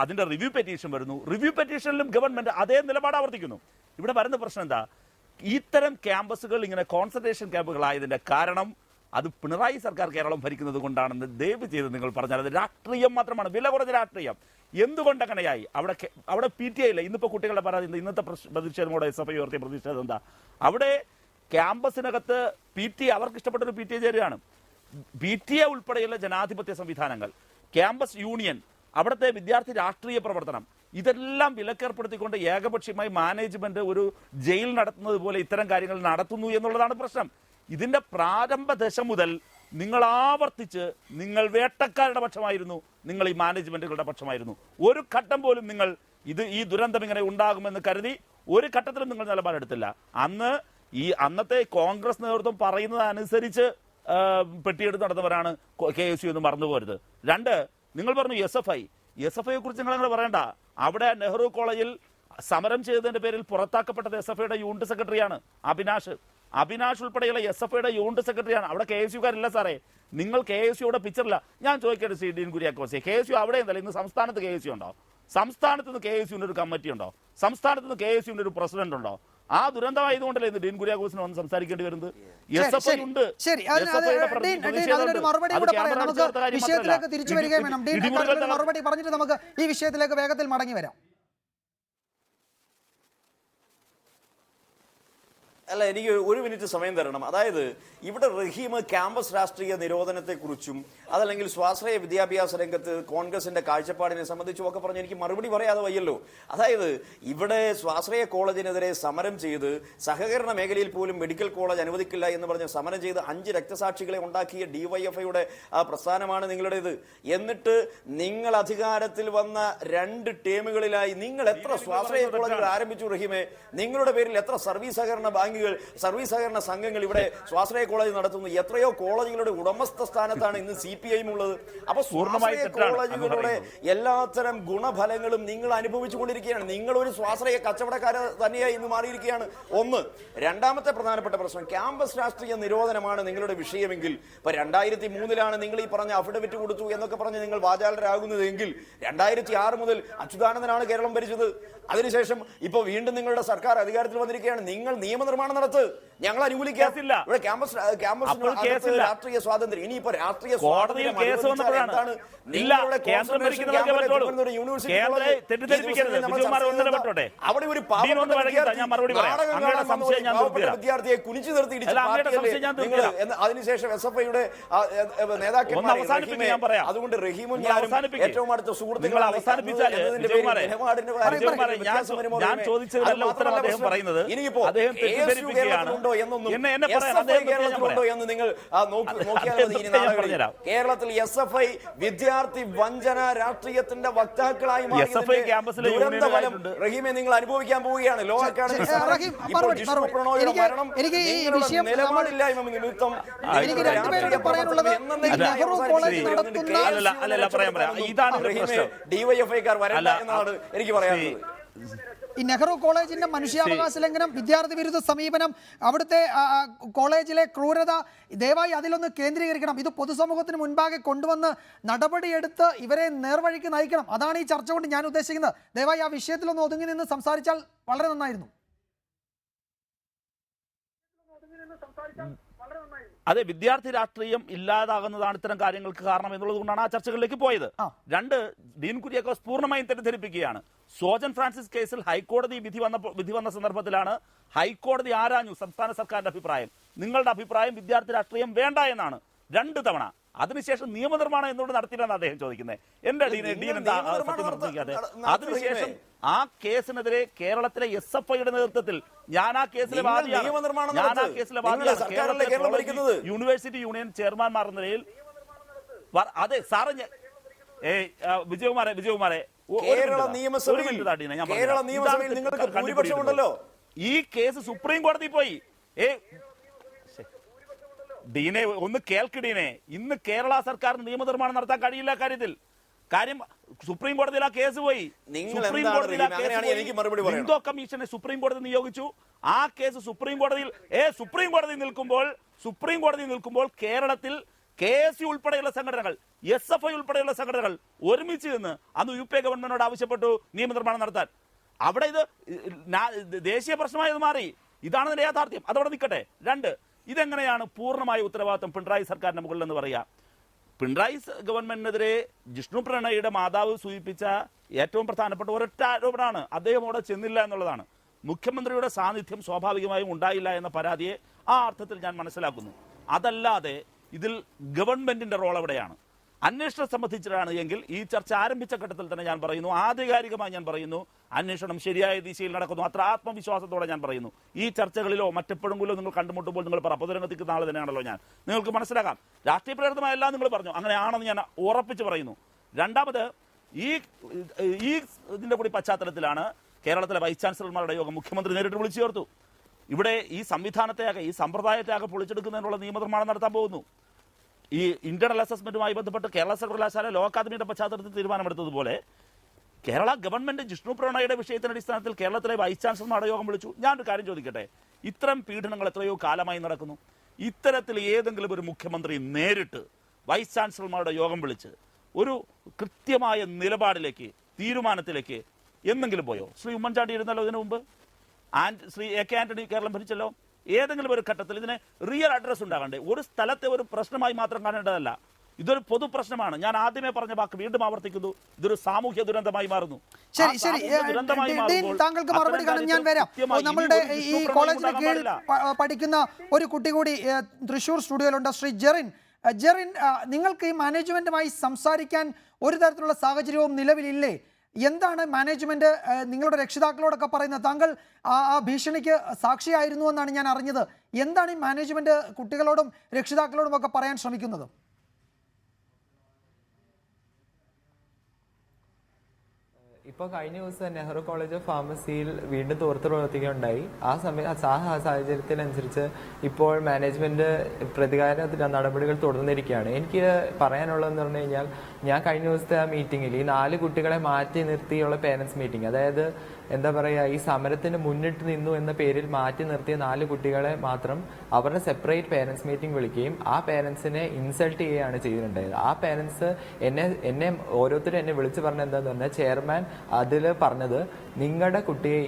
അതിന്റെ റിവ്യൂ പെറ്റീഷൻ വരുന്നു. റിവ്യൂ പെറ്റീഷനിലും ഗവൺമെന്റ് അതേ നിലപാട് ആവർത്തിക്കുന്നു. ഇവിടെ വരുന്ന പ്രശ്നം എന്താ? ഇത്തരം ക്യാമ്പസുകൾ ഇങ്ങനെ കോൺസെൻട്രേഷൻ ക്യാമ്പുകളായതിന്റെ കാരണം അത് പിണറായി സർക്കാർ കേരളം ഭരിക്കുന്നത് കൊണ്ടാണെന്ന് ദയവ് ചെയ്ത് നിങ്ങൾ പറഞ്ഞാൽ അത് രാഷ്ട്രീയം മാത്രമാണ്, വില കുറഞ്ഞ രാഷ്ട്രീയം. എന്തുകൊണ്ടങ്ങനെയായി? അവിടെ PTA ഇല്ല. ഇന്നിപ്പോൾ കുട്ടികളുടെ പരാതി, ഇന്നത്തെ പ്രതിഷേധമോടെ SFI ഉയർത്തിയ പ്രതിഷേധം എന്താ? അവിടെ ക്യാമ്പസിനകത്ത് PTA അവർക്ക് ഇഷ്ടപ്പെട്ടൊരു PTA ചേരുകയാണ്. PTA ഉൾപ്പെടെയുള്ള ജനാധിപത്യ സംവിധാനങ്ങൾ, ക്യാമ്പസ് യൂണിയൻ, അവിടുത്തെ വിദ്യാർത്ഥി രാഷ്ട്രീയ പ്രവർത്തനം, ഇതെല്ലാം വിലക്കേർപ്പെടുത്തിക്കൊണ്ട് ഏകപക്ഷീയമായി മാനേജ്മെന്റ് ഒരു ജയിൽ നടത്തുന്നത് പോലെ ഇത്തരം കാര്യങ്ങൾ നടത്തുന്നു എന്നുള്ളതാണ് പ്രശ്നം. ഇതിന്റെ പ്രാരംഭ ദശ മുതൽ നിങ്ങൾ ആവർത്തിച്ച് നിങ്ങൾ വേട്ടക്കാരുടെ പക്ഷമായിരുന്നു, നിങ്ങൾ ഈ മാനേജ്മെന്റുകളുടെ പക്ഷമായിരുന്നു. ഒരു ഘട്ടം പോലും നിങ്ങൾ ഈ ദുരന്തം ഇങ്ങനെ ഉണ്ടാകുമെന്ന് കരുതി ഒരു ഘട്ടത്തിലും നിങ്ങൾ നിലപാടെടുത്തില്ല. അന്നത്തെ കോൺഗ്രസ് നേതൃത്വം പറയുന്നത് അനുസരിച്ച് പെട്ടിയെടുത്ത് നടന്നവരാണ് KSU എന്ന് മറന്നുപോരുത്. 2, നിങ്ങൾ പറഞ്ഞു SFIയെ കുറിച്ച് നിങ്ങൾ അങ്ങനെ പറയണ്ട. അവിടെ നെഹ്റു കോളേജിൽ സമരം ചെയ്തതിന്റെ പേരിൽ പുറത്താക്കപ്പെട്ടത് SFIയുടെ യൂണിറ്റ് സെക്രട്ടറിയാണ് അഭിനാഷ് ഉൾപ്പെടെയുള്ള SFIയുടെ യൂണിറ്റ് സെക്രട്ടറിയാണ്. അവിടെ KSUക്കാരില്ല സാറേ. നിങ്ങൾ KSUയുടെ പിക്ചറില്ല. ഞാൻ ചോദിക്കട്ടെ ശ്രീ ഡീൻ കുര്യാക്കോസേ, KSU അവിടെ എന്തല്ല? ഇന്ന് സംസ്ഥാനത്ത് KSU ഉണ്ടോ? സംസ്ഥാനത്ത് നിന്ന് KSUവിന്റെ ഒരു കമ്മിറ്റി ഉണ്ടോ? സംസ്ഥാനത്ത് നിന്ന് KSUവിന്റെ ഒരു പ്രസിഡന്റ് ഉണ്ടോ? ആ ദുരന്തമായതുകൊണ്ടല്ലേ ഇന്ന് ഡീൻ കുര്യാക്കോസിന് വന്ന് സംസാരിക്കേണ്ടി വരുന്നത്? SFI ഉണ്ട്. വിഷയത്തിലേക്ക് തിരിച്ചു വരികയും വേണം. മറുപടി പറഞ്ഞിട്ട് നമുക്ക് ഈ വിഷയത്തിലേക്ക് വേഗത്തിൽ മടങ്ങി വരാം. അല്ല, എനിക്ക് ഒരു മിനിറ്റ് സമയം തരണം. അതായത് ഇവിടെ റഹീം ക്യാമ്പസ് രാഷ്ട്രീയ നിരോധനത്തെക്കുറിച്ചും അതല്ലെങ്കിൽ സ്വാശ്രയ വിദ്യാഭ്യാസ രംഗത്ത് കോൺഗ്രസിന്റെ കാഴ്ചപ്പാടിനെ സംബന്ധിച്ചും ഒക്കെ പറഞ്ഞ് എനിക്ക് മറുപടി പറയാതെ വയ്യല്ലോ. അതായത് ഇവിടെ സ്വാശ്രയ കോളേജിനെതിരെ സമരം ചെയ്ത് സഹകരണ മേഖലയിൽ പോലും മെഡിക്കൽ കോളേജ് അനുവദിക്കില്ല എന്ന് പറഞ്ഞ് സമരം ചെയ്ത് 5 രക്തസാക്ഷികളെ ഉണ്ടാക്കിയ DYFIയുടെ പ്രസ്ഥാനമാണ് നിങ്ങളുടേത്. എന്നിട്ട് നിങ്ങൾ അധികാരത്തിൽ വന്ന 2 ടേമുകളിലായി നിങ്ങൾ എത്ര സ്വാശ്രയ കോളേജുകൾ ആരംഭിച്ചു റഹീമെ? നിങ്ങളുടെ പേരിൽ എത്ര സർവീസ് സഹകരണ ബാങ്കുകൾ, സർവീസ് സഹകരണ സംഘങ്ങൾ ഇവിടെ സ്വാശ്രയ കോളേജ് നടത്തുന്നു? എത്രയോ കോളേജുകളുടെ ഉടമസ്ഥ സ്ഥാനത്താണ് ഇന്ന് CPIM ഉള്ളത്. അപ്പൊ സ്വാശ്രയ കോളേജുകളുടെ എല്ലാത്തരം ഗുണഫലങ്ങളും നിങ്ങൾ അനുഭവിച്ചുകൊണ്ടിരിക്കുകയാണ്. നിങ്ങൾ ഒരു സ്വാശ്രയ കച്ചവടക്കാര് തന്നെയായി ഇന്ന് മാറിയിരിക്കുകയാണ്. 1. രണ്ടാമത്തെ പ്രധാനപ്പെട്ട പ്രശ്നം, ക്യാമ്പസ് രാഷ്ട്രീയ നിരോധനമാണ് നിങ്ങളുടെ വിഷയമെങ്കിൽ ഇപ്പൊ 2003 നിങ്ങൾ ഈ പറഞ്ഞ അഫിഡവിറ്റ് കൊടുത്തു എന്നൊക്കെ പറഞ്ഞ് നിങ്ങൾ വാചാലരാകുന്നതെങ്കിൽ 2006 മുതൽ അച്യുതാനന്ദനാണ് കേരളം ഭരിച്ചത്. അതിനുശേഷം ഇപ്പൊ വീണ്ടും നിങ്ങളുടെ സർക്കാർ അധികാരത്തിൽ വന്നിരിക്കുകയാണ്. നിങ്ങൾ നിയമനിർമ്മാണം നടത്ത്, ഞങ്ങൾ അനുകൂലിക്കാത്തില്ല. ഇവിടെ ക്യാമ്പസ് രാഷ്ട്രീയ സ്വാതന്ത്ര്യം. ഇനിയിപ്പോ രാഷ്ട്രീയ സ്വാതന്ത്ര്യം അവിടെ ഒരു വിദ്യാർത്ഥിയെ കുനിച്ചു നിർത്തി അതിനുശേഷം SFIയുടെ നേതാക്കന്മാരെ. അതുകൊണ്ട് റഹീമും ഏറ്റവും അടുത്ത സുഹൃത്തുക്കൾ ഞാൻ ചോദിച്ചതിനല്ല ഉത്തരം അദ്ദേഹം പറയുന്നത്. ഇനിയിപ്പോ എന്ന് നിങ്ങൾ കേരളത്തിൽ SFI വിദ്യാർത്ഥി വഞ്ചന രാഷ്ട്രീയത്തിന്റെ വക്താക്കളായി റഹീമെ നിങ്ങൾ അനുഭവിക്കാൻ പോവുകയാണ്. ലോ അക്കാദമി മരണം നിലപാടില്ലായ്മ നിമിത്തം DYFIക്കാർ വരണ്ട എന്നാണ് എനിക്ക് പറയാനുള്ളത്. ഈ നെഹ്റു കോളേജിന്റെ മനുഷ്യാവകാശ ലംഘനം, വിദ്യാർത്ഥി വിരുദ്ധ സമീപനം, അവിടുത്തെ കോളേജിലെ ക്രൂരത, ദയവായി അതിലൊന്ന് കേന്ദ്രീകരിക്കണം. ഇത് പൊതുസമൂഹത്തിന് മുൻപാകെ കൊണ്ടുവന്ന് നടപടിയെടുത്ത് ഇവരെ നേർവഴിക്ക് നയിക്കണം. അതാണ് ഈ ചർച്ച കൊണ്ട് ഞാൻ ഉദ്ദേശിക്കുന്നത്. ദയവായി ആ വിഷയത്തിലൊന്ന് ഒതുങ്ങി നിന്ന് സംസാരിച്ചാൽ വളരെ നന്നായിരുന്നു. അതെ, വിദ്യാർത്ഥി രാഷ്ട്രീയം ഇല്ലാതാകുന്നതാണ് ഇത്തരം കാര്യങ്ങൾക്ക് കാരണം എന്നുള്ളത് കൊണ്ടാണ് ആ ചർച്ചകളിലേക്ക് പോയത്. 2, ഡീൻ കുര്യാക്കോസ് പൂർണ്ണമായും തെറ്റിദ്ധരിപ്പിക്കുകയാണ്. സോജൻ ഫ്രാൻസിസ് കേസിൽ ഹൈക്കോടതി വിധി വന്ന സന്ദർഭത്തിലാണ് ഹൈക്കോടതി ആരാഞ്ഞു സംസ്ഥാന സർക്കാരിന്റെ അഭിപ്രായം. നിങ്ങളുടെ അഭിപ്രായം വിദ്യാർത്ഥി രാഷ്ട്രീയം വേണ്ട എന്നാണ്. 2 തവണ അതിനുശേഷം നിയമനിർമ്മാണം എന്തുകൊണ്ട് നടത്തിയില്ലെന്ന് അദ്ദേഹം ചോദിക്കുന്നത്. എന്റെ ഡീൻ എന്താ സത്യം സംബന്ധിക്കാതെ അതിനുശേഷം ആ കേസിനെതിരെ കേരളത്തിലെ SFIയുടെ നേതൃത്വത്തിൽ ഞാൻ ആ കേസിലെ വാദിയാണ്. യൂണിവേഴ്സിറ്റി യൂണിയൻ ചെയർമാൻമാർ എന്ന നിലയിൽ അതെ സാറ് വിജയകുമാരെ കേരള നിയമസഭയിൽ നിങ്ങൾക്ക് ഭൂരിപക്ഷമുണ്ടല്ലോ. ഈ കേസ് സുപ്രീം കോടതി പോയി. ഡീനെ ഒന്ന് കേൾക്ക് ഡീനെ, ഇന്ന് കേരള സർക്കാരിന് നിയമനിർമ്മാണം നടത്താൻ കഴിയില്ല. കാര്യം സുപ്രീം കോടതിയിൽ ആ കേസ് പോയി. ഹിന്ദു കമ്മീഷനെ സുപ്രീം കോടതി നിയോഗിച്ചു. ആ കേസ് സുപ്രീം കോടതി നിൽക്കുമ്പോൾ കേരളത്തിൽ KSU ഉൾപ്പെടെയുള്ള സംഘടനകൾ, SFI ഉൾപ്പെടെയുള്ള സംഘടനകൾ ഒരുമിച്ച് നിന്ന് അന്ന് UPA ഗവൺമെന്റിനോട് ആവശ്യപ്പെട്ടു നിയമനിർമ്മാണം നടത്താൻ. അവിടെ ഇത് ദേശീയ പ്രശ്നമായത് മാറി. ഇതാണ് ഇതിന്റെ യാഥാർത്ഥ്യം. അതവിടെ നിൽക്കട്ടെ. 2, ഇതെങ്ങനെയാണ് പൂർണ്ണമായ ഉത്തരവാദിത്വം പിണറായി സർക്കാരിന്റെ മുകളിൽ എന്ന് പറയാം? പിണറായി ഗവൺമെന്റിനെതിരെ ജിഷ്ണു പ്രണയുടെ മാതാവ് സൂചിപ്പിച്ച ഏറ്റവും പ്രധാനപ്പെട്ട ഒരൊറ്റ ആരോപണമാണ് അദ്ദേഹം അവിടെ ചെന്നില്ല എന്നുള്ളതാണ്. മുഖ്യമന്ത്രിയുടെ സാന്നിധ്യം സ്വാഭാവികമായും ഉണ്ടായില്ല എന്ന പരാതിയെ ആ അർത്ഥത്തിൽ ഞാൻ മനസ്സിലാക്കുന്നു. അതല്ലാതെ ഇതിൽ ഗവൺമെന്റിന്റെ റോൾ എവിടെയാണ്? അന്വേഷണം സംബന്ധിച്ചിട്ടാണ് എങ്കിൽ ഈ ചർച്ച ആരംഭിച്ച ഘട്ടത്തിൽ തന്നെ ഞാൻ പറയുന്നു, ആധികാരികമായി ഞാൻ പറയുന്നു, അന്വേഷണം ശരിയായ ദിശയിൽ നടക്കുന്നു. അത്ര ആത്മവിശ്വാസത്തോടെ ഞാൻ പറയുന്നു. ഈ ചർച്ചകളിലോ മറ്റെപ്പോഴെങ്കിലോ നിങ്ങൾ കണ്ടുമുട്ടുമ്പോൾ നിങ്ങൾ പൊതുരംഗത്തേക്ക് നാളെ തന്നെയാണല്ലോ ഞാൻ. നിങ്ങൾക്ക് മനസ്സിലാക്കാം, രാഷ്ട്രീയ പ്രേരിതമായല്ല നിങ്ങൾ പറഞ്ഞു, അങ്ങനെയാണെന്ന് ഞാൻ ഉറപ്പിച്ച് പറയുന്നു. രണ്ടാമത്, ഈ ഇതിന്റെ കൂടി പശ്ചാത്തലത്തിലാണ് കേരളത്തിലെ വൈസ് ചാൻസലർമാരുടെ യോഗം മുഖ്യമന്ത്രി നേരിട്ട് വിളിച്ചു ചേർത്തു. ഇവിടെ ഈ സംവിധാനത്തെയാകെ ഈ സമ്പ്രദായത്തെയാകെ പൊളിച്ചെടുക്കുന്നതിനുള്ള നിയമനിർമ്മാണം നടത്താൻ പോകുന്നു. ഈ ഇന്റേണൽ അസസ്മെന്റുമായി ബന്ധപ്പെട്ട് കേരള സർവകലാശാല ലോ അക്കാദമിയുടെ പശ്ചാത്തലത്തിൽ തീരുമാനമെടുത്തതുപോലെ കേരള ഗവൺമെന്റ് ജിഷ്ണു പ്രണയുടെ വിഷയത്തിന്റെ അടിസ്ഥാനത്തിൽ കേരളത്തിലെ വൈസ് ചാൻസലർമാരുടെ യോഗം വിളിച്ചു. ഞാനൊരു കാര്യം ചോദിക്കട്ടെ, ഇത്തരം പീഡനങ്ങൾ എത്രയോ കാലമായി നടക്കുന്നു. ഇത്തരത്തിൽ ഏതെങ്കിലും ഒരു മുഖ്യമന്ത്രി നേരിട്ട് വൈസ് ചാൻസലർമാരുടെ യോഗം വിളിച്ച് ഒരു കൃത്യമായ നിലപാടിലേക്ക്, തീരുമാനത്തിലേക്ക് എന്നെങ്കിലും പോയോ? ശ്രീ ഉമ്മൻചാണ്ടി ഇരുന്നല്ലോ ഇതിനു മുമ്പ്, ശ്രീ AK ആന്റണി കേരളം ഭരിച്ചല്ലോ. ഏതെങ്കിലും ഒരു ഘട്ടത്തിൽ ഇതിന് റിയൽ അഡ്രസ് ഉണ്ടാകണ്ടേ? ഒരു സ്ഥലത്തെ ഒരു പ്രശ്നമായി മാത്രം കാണേണ്ടതല്ല, ഇതൊരു പൊതു പ്രശ്നമാണ്. ഞാൻ ആദ്യമേ പറഞ്ഞ വാക്ക് വീണ്ടും ആവർത്തിക്കുന്നു, ഇതൊരു സാമൂഹ്യ ദുരന്തമായി മാറുന്നു. താങ്കൾക്ക് മറുപടി കാണാൻ ഞാൻ വരാം. നമ്മളുടെ ഈ കോളേജിന് കീഴിൽ പഠിക്കുന്ന ഒരു കുട്ടി കൂടി തൃശ്ശൂർ സ്റ്റുഡിയോയിലുണ്ട്, ശ്രീ ജെറിൻ. നിങ്ങൾക്ക് ഈ മാനേജ്മെന്റുമായി സംസാരിക്കാൻ ഒരു തരത്തിലുള്ള സാഹചര്യവും നിലവിലില്ലേ? എന്താണ് മാനേജ്മെന്റ് നിങ്ങളുടെ രക്ഷിതാക്കളോടൊക്കെ പറയുന്നത്? താങ്കൾ ആ ഭീഷണിക്ക് സാക്ഷിയായിരുന്നു എന്നാണ് ഞാൻ അറിഞ്ഞത്. എന്താണ് ഈ മാനേജ്മെന്റ് കുട്ടികളോടും രക്ഷിതാക്കളോടും ഒക്കെ പറയാൻ ശ്രമിക്കുന്നത്? ഇപ്പോൾ കഴിഞ്ഞ ദിവസം നെഹ്റു കോളേജ് ഓഫ് ഫാർമസിയിൽ വീണ്ടും തോർത്ത് പ്രവർത്തിക്കുകയുണ്ടായി. ആ സാഹചര്യത്തിനനുസരിച്ച് ഇപ്പോൾ മാനേജ്മെന്റ് പ്രതികാര നടപടികൾ തുടർന്നിരിക്കുകയാണ്. എനിക്ക് പറയാനുള്ളതെന്ന് പറഞ്ഞു കഴിഞ്ഞാൽ, ഞാൻ കഴിഞ്ഞ ദിവസത്തെ ആ മീറ്റിങ്ങിൽ ഈ 4 കുട്ടികളെ മാറ്റി നിർത്തിയുള്ള പേരൻസ് മീറ്റിംഗ്, അതായത് എന്താ പറയുക, ഈ സമരത്തിന് മുന്നിട്ട് നിന്നു എന്ന പേരിൽ മാറ്റി നിർത്തിയ 4 കുട്ടികളെ മാത്രം അവരുടെ സെപ്പറേറ്റ് പേരൻസ് മീറ്റിംഗ് വിളിക്കുകയും ആ പേരൻസിനെ ഇൻസൾട്ട് ചെയ്യുകയാണ് ചെയ്തിട്ടുണ്ടായത്. ആ പേരൻസ് എന്നെ ഓരോരുത്തരും എന്നെ വിളിച്ചു പറഞ്ഞത് എന്താന്ന് പറഞ്ഞാൽ, ചെയർമാൻ അതിൽ പറഞ്ഞത് നിങ്ങളുടെ കുട്ടിയെ,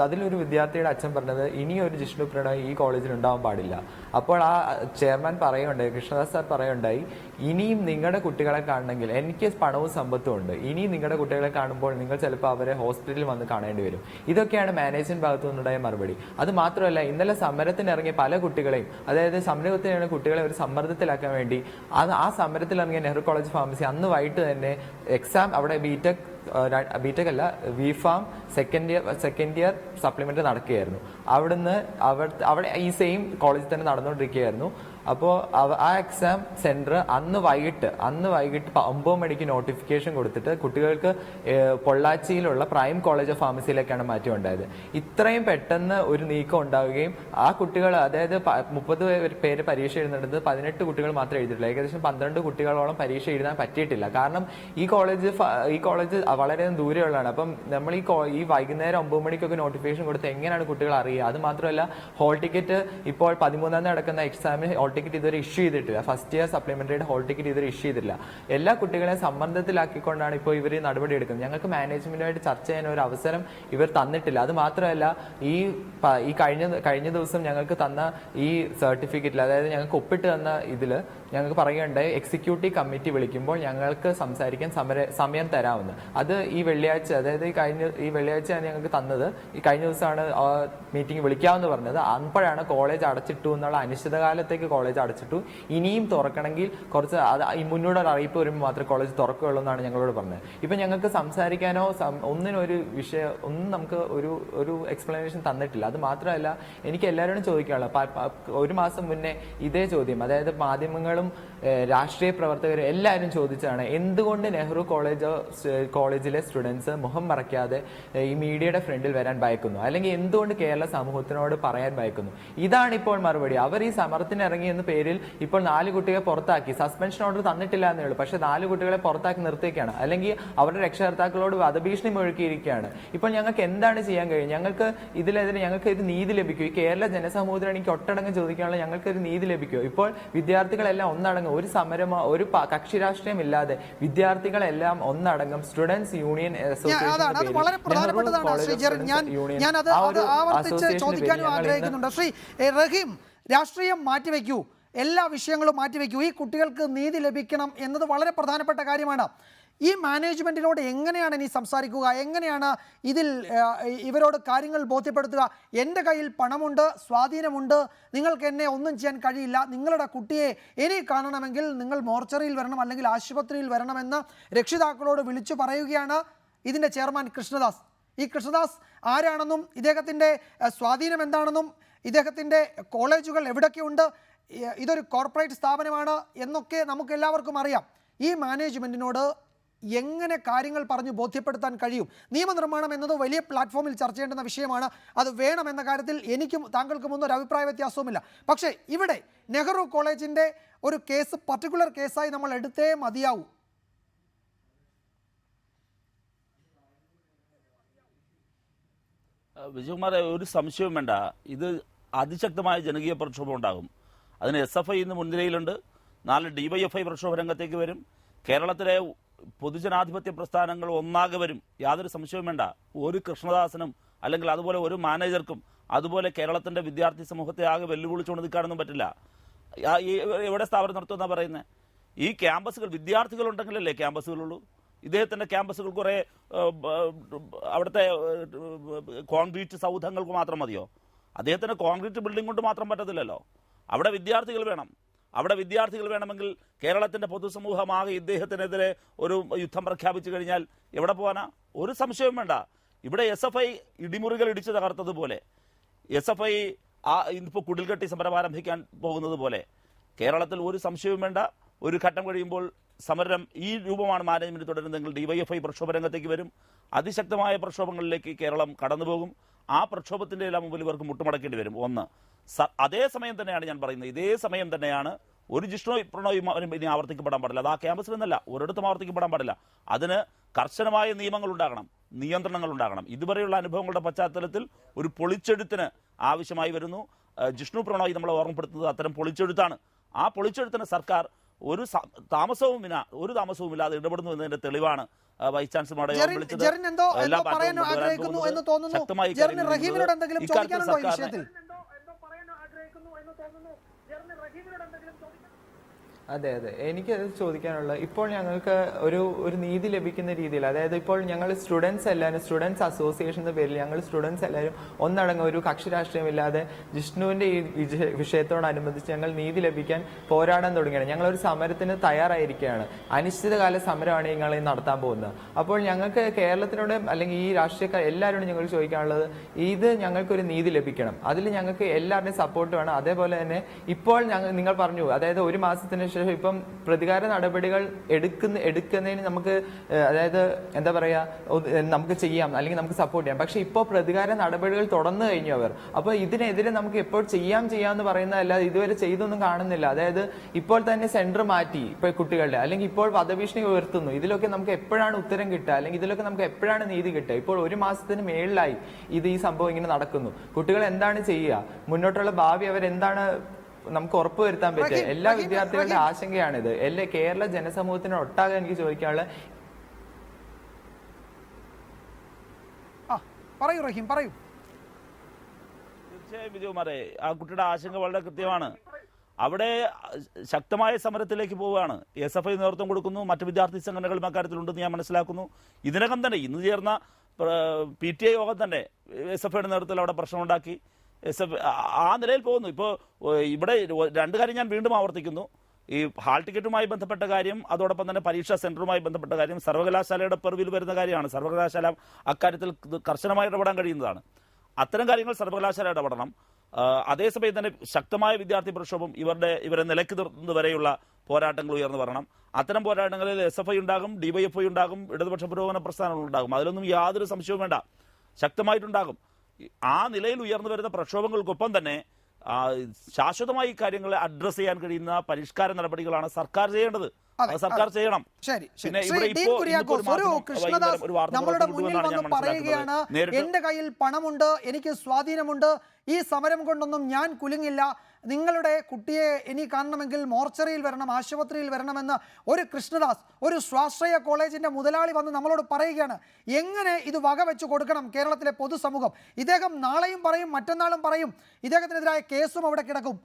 അതിലൊരു വിദ്യാർത്ഥിയുടെ അച്ഛൻ പറഞ്ഞത് ഇനി ഒരു ജിഷ്ണു പ്രണയ് ഈ കോളേജിൽ ഉണ്ടാവാൻ പാടില്ല. അപ്പോൾ ആ ചെയർമാൻ പറയുണ്ടായി, കൃഷ്ണദാസ് സാർ പറയുണ്ടായി, ഇനിയും നിങ്ങളുടെ കുട്ടികളെ കാണണമെങ്കിൽ എനിക്ക് പണവും സമ്പത്തും ഉണ്ട്, ഇനിയും നിങ്ങളുടെ കുട്ടികളെ കാണുമ്പോൾ നിങ്ങൾ ചിലപ്പോൾ അവരെ ഹോസ്പിറ്റലിൽ വന്ന് കാണേണ്ടി വരും. ഇതൊക്കെയാണ് മാനേജ്മെന്റ് ഭാഗത്തു നിന്നുണ്ടായ മറുപടി. അത് മാത്രമല്ല, ഇന്നലെ സമരത്തിനിറങ്ങിയ പല കുട്ടികളെയും, അതായത് സമരത്തിനിറങ്ങിയ കുട്ടികളെ ഒരു സമ്മർദ്ദത്തിലാക്കാൻ വേണ്ടി ആ സമരത്തിലിറങ്ങിയ നെഹ്റു കോളേജ് ഫാർമസി അന്ന് വൈകിട്ട് തന്നെ എക്സാം, അവിടെ ബിടെക് അല്ല വിഫാം സെക്കൻഡ് ഇയർ സപ്ലിമെന്റ് നടക്കുകയായിരുന്നു. അവിടെ ഈ സെയിം കോളേജിൽ തന്നെ നടന്നുകൊണ്ടിരിക്കുകയായിരുന്നു. അപ്പോൾ ആ എക്സാം സെന്റർ അന്ന് വൈകിട്ട് 9 മണിക്ക് നോട്ടിഫിക്കേഷൻ കൊടുത്തിട്ട് കുട്ടികൾക്ക് പൊള്ളാച്ചിയിലുള്ള പ്രൈം കോളേജ് ഓഫ് ഫാർമസിയിലേക്കാണ് മാറ്റം ഉണ്ടായത്. ഇത്രയും പെട്ടെന്ന് ഒരു നീക്കം ഉണ്ടാവുകയും ആ കുട്ടികൾ, അതായത് 30 പേര് പരീക്ഷ എഴുതുന്നത് 18 കുട്ടികൾ മാത്രമേ എഴുതിയിട്ടുള്ളൂ. ഏകദേശം 12 കുട്ടികളോളം പരീക്ഷ എഴുതാൻ പറ്റിയിട്ടില്ല. കാരണം ഈ കോളേജ് വളരെ ദൂരെയുള്ളതാണ്. അപ്പം നമ്മൾ ഈ വൈകുന്നേരം 9 മണിക്കൊക്കെ നോട്ടിഫിക്കേഷൻ കൊടുത്ത് എങ്ങനെയാണ് കുട്ടികൾ അറിയുക? അത് മാത്രമല്ല, ഹോൾ ടിക്കറ്റ് ഇപ്പോൾ 13-ാം തീയതി നടക്കുന്ന എക്സാമിന് ഹോൾ ടിക്കറ്റ് ഇതുവരെ ഇഷ്യൂ ചെയ്തിട്ടില്ല. ഫസ്റ്റ് ഇയർ സപ്ലിമെന്ററിയുടെ ഹോൾ ടിക്കറ്റ് ഇതുവരെ ഇഷ്യൂ ചെയ്തിട്ടില്ല. എല്ലാ കുട്ടികളെയും സമ്മർദ്ദത്തിലാക്കിക്കൊണ്ടാണ് ഇപ്പോൾ ഇവർ നടപടി എടുക്കുന്നത്. ഞങ്ങൾക്ക് മാനേജ്മെന്റുമായിട്ട് ചർച്ച ചെയ്യാൻ ഒരു അവസരം ഇവർ തന്നിട്ടില്ല. അത് മാത്രമല്ല, ഈ കഴിഞ്ഞ ദിവസം ഞങ്ങൾക്ക് തന്ന ഈ സർട്ടിഫിക്കറ്റിൽ, അതായത് ഞങ്ങൾക്ക് ഒപ്പിട്ട് തന്ന ഇതിൽ ഞങ്ങൾക്ക് പറയുകയുണ്ടായി എക്സിക്യൂട്ടീവ് കമ്മിറ്റി വിളിക്കുമ്പോൾ ഞങ്ങൾക്ക് സംസാരിക്കാൻ സമയം തരാമെന്ന്. അത് ഈ വെള്ളിയാഴ്ച, അതായത് ഈ വെള്ളിയാഴ്ചയാണ് ഞങ്ങൾക്ക് തന്നത്. ഈ കഴിഞ്ഞ ദിവസമാണ് മീറ്റിംഗ് വിളിക്കാമെന്ന് പറഞ്ഞത്. അപ്പോഴാണ് കോളേജ് അടച്ചിട്ടു എന്നുള്ള അനിശ്ചിതകാലത്തേക്ക് കോളേജ് അടച്ചിട്ടു, ഇനിയും തുറക്കണമെങ്കിൽ കുറച്ച് ഈ മുന്നോട്ട് അറിയിപ്പ് വരുമ്പോൾ മാത്രമേ കോളേജ് തുറക്കുകയുള്ളൂ എന്നാണ് ഞങ്ങളോട് പറഞ്ഞത്. ഇപ്പം ഞങ്ങൾക്ക് സംസാരിക്കാനോ ഒന്നും നമുക്ക് ഒരു എക്സ്പ്ലനേഷൻ തന്നിട്ടില്ല. അത് മാത്രമല്ല, എനിക്ക് എല്ലാവരോടും ചോദിക്കാനുള്ള ഒരു മാസം മുന്നേ ഇതേ ചോദ്യം, അതായത് മാധ്യമങ്ങളും രാഷ്ട്രീയ പ്രവർത്തകരും എല്ലാവരും ചോദിച്ചതാണ്, എന്തുകൊണ്ട് നെഹ്റു കോളേജിലെ സ്റ്റുഡൻസ് മുഖം മറയ്ക്കാതെ ഈ മീഡിയയുടെ ഫ്രണ്ടിൽ വരാൻ ഭയക്കുന്നു, അല്ലെങ്കിൽ എന്തുകൊണ്ട് കേരള സമൂഹത്തിനോട് പറയാൻ ഭയക്കുന്നു. ഇതാണ് ഇപ്പോൾ മറുപടി. അവർ ഈ സമരത്തിന് ഇറങ്ങിയെന്ന പേരിൽ ഇപ്പോൾ 4 കുട്ടികളെ പുറത്താക്കി, സസ്പെൻഷൻ ഓർഡർ തന്നിട്ടില്ല എന്നേ ഉള്ളൂ, പക്ഷെ 4 കുട്ടികളെ പുറത്താക്കി നിർത്തിയേക്കാണ്, അല്ലെങ്കിൽ അവരുടെ രക്ഷകർത്താക്കളോട് വധഭീഷണി മുഴക്കിയിരിക്കുകയാണ്. ഇപ്പോൾ ഞങ്ങൾക്ക് എന്താണ് ചെയ്യാൻ കഴിയും? ഞങ്ങൾക്ക് ഇതിലെതിരെ ഞങ്ങൾക്ക് ഒരു നീതി ലഭിക്കും. ഈ കേരള ജനസമൂഹത്തിന് എനിക്ക് ഒട്ടടങ്കം ചോദിക്കാനുള്ള ഞങ്ങൾക്ക് ഒരു നീതി ലഭിക്കുമോ? ഇപ്പോൾ വിദ്യാർത്ഥികളെല്ലാം ഒന്നടങ്കം, ഒരു സമരമോ ഒരു കക്ഷി രാഷ്ട്രീയം ഇല്ലാതെ വിദ്യാർത്ഥികളെല്ലാം ഒന്നടങ്കം സ്റ്റുഡൻസ് യൂണിയൻ ചോദിക്കാനും ആഗ്രഹിക്കുന്നുണ്ട്. ശ്രീ റഹീം, രാഷ്ട്രീയം മാറ്റിവെക്കൂ, എല്ലാ വിഷയങ്ങളും മാറ്റിവെക്കൂ, ഈ കുട്ടികൾക്ക് നീതി ലഭിക്കണം എന്നത് വളരെ പ്രധാനപ്പെട്ട കാര്യമാണ്. ഈ മാനേജ്മെൻറ്റിനോട് എങ്ങനെയാണ് ഇനി സംസാരിക്കുക? എങ്ങനെയാണ് ഇതിൽ ഇവരോട് കാര്യങ്ങൾ ബോധ്യപ്പെടുത്തുക? എൻ്റെ കയ്യിൽ പണമുണ്ട്, സ്വാധീനമുണ്ട്, നിങ്ങൾക്ക് എന്നെ ഒന്നും ചെയ്യാൻ കഴിയില്ല, നിങ്ങളുടെ കുട്ടിയെ ഇനി കാണണമെങ്കിൽ നിങ്ങൾ മോർച്ചറിയിൽ വരണം അല്ലെങ്കിൽ ആശുപത്രിയിൽ വരണമെന്ന് രക്ഷിതാക്കളോട് വിളിച്ചു പറയുകയാണ് ഇതിൻ്റെ ചെയർമാൻ കൃഷ്ണദാസ്. ഈ കൃഷ്ണദാസ് ആരാണെന്നും ഇദ്ദേഹത്തിൻ്റെ സ്വാധീനം എന്താണെന്നും ഇദ്ദേഹത്തിൻ്റെ കോളേജുകൾ എവിടെയൊക്കെയുണ്ട്, ഇതൊരു കോർപ്പറേറ്റ് സ്ഥാപനമാണ് എന്നൊക്കെ നമുക്ക് എല്ലാവർക്കും അറിയാം. ഈ മാനേജ്മെൻറ്റിനോട് എങ്ങനെ കാര്യങ്ങൾ പറഞ്ഞു ബോധ്യപ്പെടുത്താൻ കഴിയും? നിയമനിർമ്മാണം എന്നത് വലിയ പ്ലാറ്റ്ഫോമിൽ ചർച്ച ചെയ്യേണ്ടുന്ന വിഷയമാണ്. അത് വേണമെന്ന കാര്യത്തിൽ എനിക്കും താങ്കൾക്കും ഒന്നും ഒരു അഭിപ്രായ വ്യത്യാസവുമില്ല. പക്ഷേ ഇവിടെ നെഹ്റു കോളേജിൻ്റെ ഒരു കേസ് പർട്ടിക്കുലർ കേസായി നമ്മൾ എടുത്തേ മതിയാവൂ. വിജയകുമാറെ, ഒരു സംശയവും വേണ്ട, ഇത് അതിശക്തമായ ജനകീയ പ്രക്ഷോഭം ഉണ്ടാകും. അതിന് SFI ഇന്ന് മുൻനിരയിലുണ്ട്. 4 DYFI പ്രക്ഷോഭ രംഗത്തേക്ക് വരും. കേരളത്തിലെ പൊതുജനാധിപത്യ പ്രസ്ഥാനങ്ങൾ ഒന്നാകെ വരും, യാതൊരു സംശയവും വേണ്ട. ഒരു കൃഷ്ണദാസനും അല്ലെങ്കിൽ അതുപോലെ ഒരു മാനേജർക്കും അതുപോലെ കേരളത്തിന്റെ വിദ്യാർത്ഥി സമൂഹത്തെ ആകെ വെല്ലുവിളിച്ചുകൊണ്ട് നിൽക്കാനൊന്നും പറ്റില്ല. എവിടെ സ്ഥാപനം നടത്തുമെന്നാ പറയുന്നത്? ഈ ക്യാമ്പസുകൾ വിദ്യാർത്ഥികളുണ്ടെങ്കിലല്ലേ ക്യാമ്പസുകളുള്ളൂ. ഇദ്ദേഹത്തിന്റെ ക്യാമ്പസുകൾ കുറെ അവിടുത്തെ കോൺക്രീറ്റ് സൗധങ്ങൾക്ക് മാത്രം മതിയോ? അദ്ദേഹത്തിന് കോൺക്രീറ്റ് ബിൽഡിംഗ് കൊണ്ട് മാത്രം പറ്റത്തില്ലല്ലോ. അവിടെ വിദ്യാർത്ഥികൾ വേണം. അവിടെ വിദ്യാർത്ഥികൾ വേണമെങ്കിൽ കേരളത്തിന്റെ പൊതുസമൂഹമാകെ ഇദ്ദേഹത്തിനെതിരെ ഒരു യുദ്ധം പ്രഖ്യാപിച്ചു കഴിഞ്ഞാൽ എവിടെ പോകാനാ? ഒരു സംശയവും വേണ്ട. ഇവിടെ SFI ഇടിമുറികൾ ഇടിച്ചു തകർത്തതുപോലെ, SFI ഇപ്പോൾ കുടിൽകെട്ടി സമരം ആരംഭിക്കാൻ പോകുന്നത് പോലെ കേരളത്തിൽ ഒരു സംശയവും വേണ്ട. ഒരു ഘട്ടം കഴിയുമ്പോൾ സമരം ഈ രൂപമാണ് മാനേജ്മെന്റ് തുടരുന്നതെങ്കിൽ DYFI പ്രക്ഷോഭ രംഗത്തേക്ക് വരും. അതിശക്തമായ പ്രക്ഷോഭങ്ങളിലേക്ക് കേരളം കടന്നുപോകും. ആ പ്രക്ഷോഭത്തിന്റെ എല്ലാം മുമ്പിൽ ഇവർക്ക് മുട്ടുമടക്കേണ്ടി വരും. ഒന്ന്, അതേ സമയം തന്നെയാണ് ഞാൻ പറയുന്നത്, ഇതേ സമയം തന്നെയാണ് ഒരു ജിഷ്ണു പ്രണോയും ഇനി ആവർത്തിക്കപ്പെടാൻ പാടില്ല. അത് ആ ക്യാമ്പസിൽ നിന്നല്ല, ഒരിടത്തും ആവർത്തിക്കപ്പെടാൻ പാടില്ല. അതിന് കർശനമായ നിയമങ്ങൾ ഉണ്ടാകണം, നിയന്ത്രണങ്ങൾ ഉണ്ടാകണം. ഇതുവരെയുള്ള അനുഭവങ്ങളുടെ പശ്ചാത്തലത്തിൽ ഒരു പൊളിച്ചെഴുത്തിന് ആവശ്യമായി വരുന്നു. ജിഷ്ണു പ്രണോയ് നമ്മളെ ഓർമ്മപ്പെടുത്തുന്നത് അത്തരം പൊളിച്ചെഴുത്താണ്. ആ പൊളിച്ചെഴുത്തിന് സർക്കാർ ഒരു താമസവുമില്ലാതെ ഇടപെടുന്നു എന്നതിന്റെ തെളിവാണ് വൈസ് ചാൻസലറുടെ വിളിച്ചത്. ശക്തമായി അതെ, എനിക്ക് ചോദിക്കാനുള്ള, ഇപ്പോൾ ഞങ്ങൾക്ക് ഒരു നീതി ലഭിക്കുന്ന രീതിയിൽ, അതായത് ഇപ്പോൾ ഞങ്ങൾ സ്റ്റുഡൻസ് അസോസിയേഷൻ എന്ന പേരിൽ ഞങ്ങൾ സ്റ്റുഡൻസ് എല്ലാവരും ഒന്നടങ്കം ഒരു കക്ഷി രാഷ്ട്രീയമില്ലാതെ ജിഷ്ണുവിന്റെ ഈ വിഷയത്തോടനുബന്ധിച്ച് ഞങ്ങൾ നീതി ലഭിക്കാൻ പോരാടാൻ തുടങ്ങിയാണ്. ഞങ്ങളൊരു സമരത്തിന് തയ്യാറായിരിക്കുകയാണ്. അനിശ്ചിതകാല സമരമാണ് ഞങ്ങൾ നടത്താൻ പോകുന്നത്. അപ്പോൾ ഞങ്ങൾക്ക് കേരളത്തിനോട് അല്ലെങ്കിൽ ഈ രാഷ്ട്രീയക്കാർ എല്ലാവരോടും ഞങ്ങൾ ചോദിക്കാനുള്ളത്, ഇത് ഞങ്ങൾക്കൊരു നീതി ലഭിക്കണം. അതിൽ ഞങ്ങൾക്ക് എല്ലാവരുടെയും സപ്പോർട്ട് വേണം. അതേപോലെ തന്നെ ഇപ്പോൾ നിങ്ങൾ പറഞ്ഞു, അതായത് ഒരു മാസത്തിന് ശേഷം ഇപ്പം പ്രതികാര നടപടികൾ എടുക്കുന്നതിന് നമുക്ക്, അതായത് എന്താ പറയാ, നമുക്ക് ചെയ്യാം അല്ലെങ്കിൽ നമുക്ക് സപ്പോർട്ട് ചെയ്യാം. പക്ഷെ ഇപ്പോൾ പ്രതികാര നടപടികൾ തുടർന്നു കഴിഞ്ഞു അവർ. അപ്പോൾ ഇതിനെതിരെ നമുക്ക് എപ്പോൾ ചെയ്യാമെന്ന് പറയുന്നതല്ലാതെ ഇതുവരെ ചെയ്തൊന്നും കാണുന്നില്ല. അതായത് ഇപ്പോൾ തന്നെ സെന്റർ മാറ്റി ഇപ്പോൾ കുട്ടികളുടെ, അല്ലെങ്കിൽ ഇപ്പോൾ വധഭീഷണി ഉയർത്തുന്നു. ഇതിലൊക്കെ നമുക്ക് എപ്പോഴാണ് ഉത്തരം കിട്ടുക, അല്ലെങ്കിൽ ഇതിലൊക്കെ നമുക്ക് എപ്പോഴാണ് നീതി കിട്ടുക? ഇപ്പോൾ ഒരു മാസത്തിന് മേളിലായി ഈ സംഭവം ഇങ്ങനെ നടക്കുന്നു. കുട്ടികൾ എന്താണ് ചെയ്യുക? മുന്നോട്ടുള്ള ഭാവി അവരെന്താണ് നമുക്ക് ഉറപ്പുവരുത്താൻ പറ്റുക? എല്ലാ വിദ്യാർത്ഥികളുടെ ആശങ്കയാണിത്. കേരള ജനസമൂഹത്തിന് ഒട്ടാകെ എനിക്ക് ചോദിക്കാനുള്ള. തീർച്ചയായും വിജയകുമാരെ, ആ കുട്ടിയുടെ ആശങ്ക വളരെ കൃത്യമാണ്. അവിടെ ശക്തമായ സമരത്തിലേക്ക് പോവുകയാണ്. SFI നേതൃത്വം കൊടുക്കുന്നു, മറ്റ് വിദ്യാർത്ഥി സംഘടനകളും അക്കാര്യത്തിലുണ്ടെന്ന് ഞാൻ മനസ്സിലാക്കുന്നു. ഇതിനകം തന്നെ ഇന്ന് ചേർന്ന PTA യോഗം തന്നെ SFIയുടെ നേതൃത്വത്തിൽ അവിടെ പ്രശ്നമുണ്ടാക്കി. ആ നിലയിൽ പോകുന്നു. ഇപ്പോൾ ഇവിടെ രണ്ട് കാര്യം ഞാൻ വീണ്ടും ആവർത്തിക്കുന്നു. ഈ ഹാൾ ടിക്കറ്റുമായി ബന്ധപ്പെട്ട കാര്യം, അതോടൊപ്പം തന്നെ പരീക്ഷാ സെന്ററുമായി ബന്ധപ്പെട്ട കാര്യം സർവകലാശാലയുടെ പെർവിൽ വരുന്ന കാര്യമാണ്. സർവകലാശാല അക്കാര്യത്തിൽ കർശനമായി ഇടപെടാൻ കഴിയുന്നതാണ്. അത്തരം കാര്യങ്ങൾ സർവകലാശാല ഇടപെടണം. അതേസമയം തന്നെ ശക്തമായ വിദ്യാർത്ഥി പ്രക്ഷോഭം ഇവരെ നിലയ്ക്ക് നിർത്തുന്നത് വരെയുള്ള പോരാട്ടങ്ങൾ ഉയർന്നു വരണം. അത്തരം പോരാട്ടങ്ങളിൽ SFI ഉണ്ടാകും, DYFI ഉണ്ടാകും, ഇടതുപക്ഷ പുരോഗമന പ്രസ്ഥാനങ്ങൾ ഉണ്ടാകും. അതിലൊന്നും യാതൊരു സംശയവും വേണ്ട, ശക്തമായിട്ടുണ്ടാകും. ആ നിലയിൽ ഉയർന്നു വരുന്ന പ്രക്ഷോഭങ്ങൾക്കൊപ്പം തന്നെ ശാശ്വതമായി കാര്യങ്ങളെ അഡ്രസ് ചെയ്യാൻ കഴിയുന്ന പരിഷ്കാര നടപടികളാണ് സർക്കാർ ചെയ്യേണ്ടത്. സർക്കാർ ചെയ്യണം. പിന്നെ ഇവിടെ നമ്മളുടെ മുന്നിൽ വന്ന് പറയുകയാണ്, എന്റെ കയ്യിൽ പണമുണ്ട്, എനിക്ക് സ്വാധീനമുണ്ട്, ഈ സമരം കൊണ്ടൊന്നും ഞാൻ കുലുങ്ങില്ല, നിങ്ങളുടെ കുട്ടിയെ ഇനി കാണണമെങ്കിൽ മോർച്ചറിയിൽ വരണം, ആശുപത്രിയിൽ വരണമെന്ന് ഒരു കൃഷ്ണദാസ്, ഒരു സ്വാശ്രയ കോളേജിന്റെ മുതലാളി വന്ന് നമ്മളോട് പറയുകയാണ്. എങ്ങനെ ഇത് വകവെച്ച് കൊടുക്കണം കേരളത്തിലെ പൊതുസമൂഹം? ഇദ്ദേഹം നാളെയും പറയും, മറ്റന്നാളും പറയും, ഇദ്ദേഹത്തിനെതിരായ കേസും അവിടെ കിടക്കും.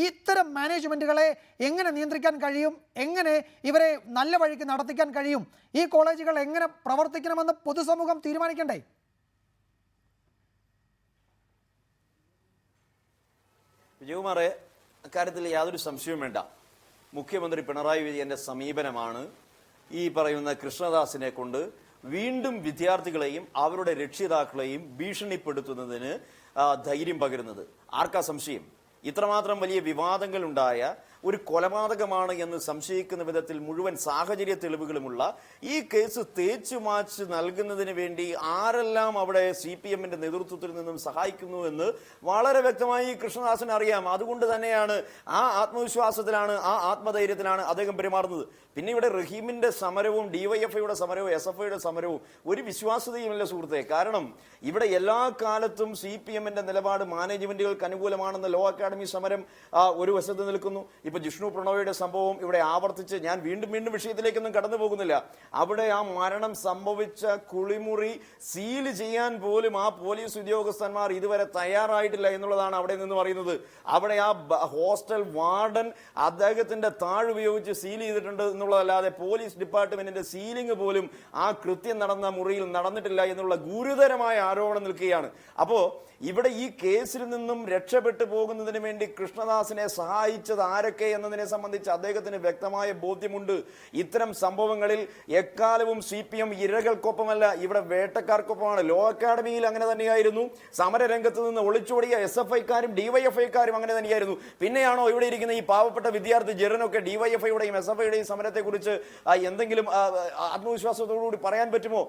ഇത്തരം മാനേജ്മെന്റുകളെ എങ്ങനെ നിയന്ത്രിക്കാൻ കഴിയും? എങ്ങനെ ഇവരെ നല്ല വഴിക്ക് നടത്തിക്കാൻ കഴിയും? ഈ കോളേജുകൾ എങ്ങനെ പ്രവർത്തിക്കണമെന്ന് പൊതുസമൂഹം തീരുമാനിക്കണ്ടേ? വിജയകുമാറെ, അക്കാര്യത്തിൽ യാതൊരു സംശയവും വേണ്ട. മുഖ്യമന്ത്രി പിണറായി വിജയന്റെ സമീപനമാണ് ഈ പറയുന്ന കൃഷ്ണദാസിനെ കൊണ്ട് വീണ്ടും വിദ്യാർത്ഥികളെയും അവരുടെ രക്ഷിതാക്കളെയും ഭീഷണിപ്പെടുത്തുന്നതിന് ധൈര്യം പകരുന്നത്. ആർക്കാ സംശയം? ഇത്രമാത്രം വലിയ വിവാദങ്ങൾ ഉണ്ടായ ഒരു കൊലപാതകമാണ് എന്ന് സംശയിക്കുന്ന വിധത്തിൽ മുഴുവൻ സാഹചര്യ തെളിവുകളുമുള്ള ഈ കേസ് തേച്ചു മാച്ച് നൽകുന്നതിന് വേണ്ടി ആരെല്ലാം അവിടെ CPMന്റെ നേതൃത്വത്തിൽ നിന്നും സഹായിക്കുന്നു എന്ന് വളരെ വ്യക്തമായി കൃഷ്ണദാസിന് അറിയാം. അതുകൊണ്ട് തന്നെയാണ് ആ ആത്മവിശ്വാസത്തിലാണ്, ആ ആത്മധൈര്യത്തിലാണ് അദ്ദേഹം പെരുമാറുന്നത്. പിന്നെ ഇവിടെ റഹീമിന്റെ സമരവും DYFIയുടെ സമരവും SFIയുടെ സമരവും ഒരു വിശ്വാസ്യതയുമില്ല സുഹൃത്തെ. കാരണം ഇവിടെ എല്ലാ കാലത്തും CPMന്റെ നിലപാട് മാനേജ്മെന്റുകൾക്ക് അനുകൂലമാണെന്ന ലോ അക്കാഡമി സമരം ഒരു വശത്ത് നിൽക്കുന്നു. ഇപ്പൊ ജിഷ്ണു പ്രണോയുടെ സംഭവം ഇവിടെ ആവർത്തിച്ച് ഞാൻ വീണ്ടും വിഷയത്തിലേക്കൊന്നും കടന്നു പോകുന്നില്ല. അവിടെ ആ മരണം സംഭവിച്ച കുളിമുറി സീൽ ചെയ്യാൻ പോലും ആ പോലീസ് ഉദ്യോഗസ്ഥന്മാർ ഇതുവരെ തയ്യാറായിട്ടില്ല എന്നുള്ളതാണ് അവിടെ നിന്ന് പറയുന്നത്. അവിടെ ആ ഹോസ്റ്റൽ വാർഡൻ അദ്ദേഹത്തിന്റെ താഴുപയോഗിച്ച് സീൽ ചെയ്തിട്ടുണ്ട് എന്നുള്ളതല്ലാതെ പോലീസ് ഡിപ്പാർട്ട്മെന്റിന്റെ സീലിംഗ് പോലും ആ കൃത്യം നടന്ന മുറിയിൽ നടന്നിട്ടില്ല എന്നുള്ള ഗുരുതരമായ ആരോപണം നിൽക്കുകയാണ്. അപ്പോ ഇവിടെ ഈ കേസിൽ നിന്നും രക്ഷപ്പെട്ടു പോകുന്നതിന് വേണ്ടി കൃഷ്ണദാസിനെ സഹായിച്ചത് ആരൊക്കെ എന്നതിനെ സംബന്ധിച്ച് അദ്ദേഹത്തിന് വ്യക്തമായ ബോധ്യമുണ്ട്. ഇത്തരം സംഭവങ്ങളിൽ എക്കാലവും CPM ഇരകൾക്കൊപ്പമല്ല, ഇവിടെ വേട്ടക്കാർക്കൊപ്പമാണ്. ലോ അക്കാഡമിയിൽ അങ്ങനെ തന്നെയായിരുന്നു. സമരരംഗത്ത് നിന്ന് ഒളിച്ചോടിയ SFIക്കാരും DYFIക്കാരും അങ്ങനെ തന്നെയായിരുന്നു. പിന്നെയാണോ ഇവിടെ ഇരിക്കുന്ന ഈ പാവപ്പെട്ട വിദ്യാർത്ഥി ജെറിനൊക്കെ DYFIയുടെയും SFIയുടെയും സമരത്തെ കുറിച്ച് എന്തെങ്കിലും ആത്മവിശ്വാസത്തോടുകൂടി പറയാൻ പറ്റുമോ?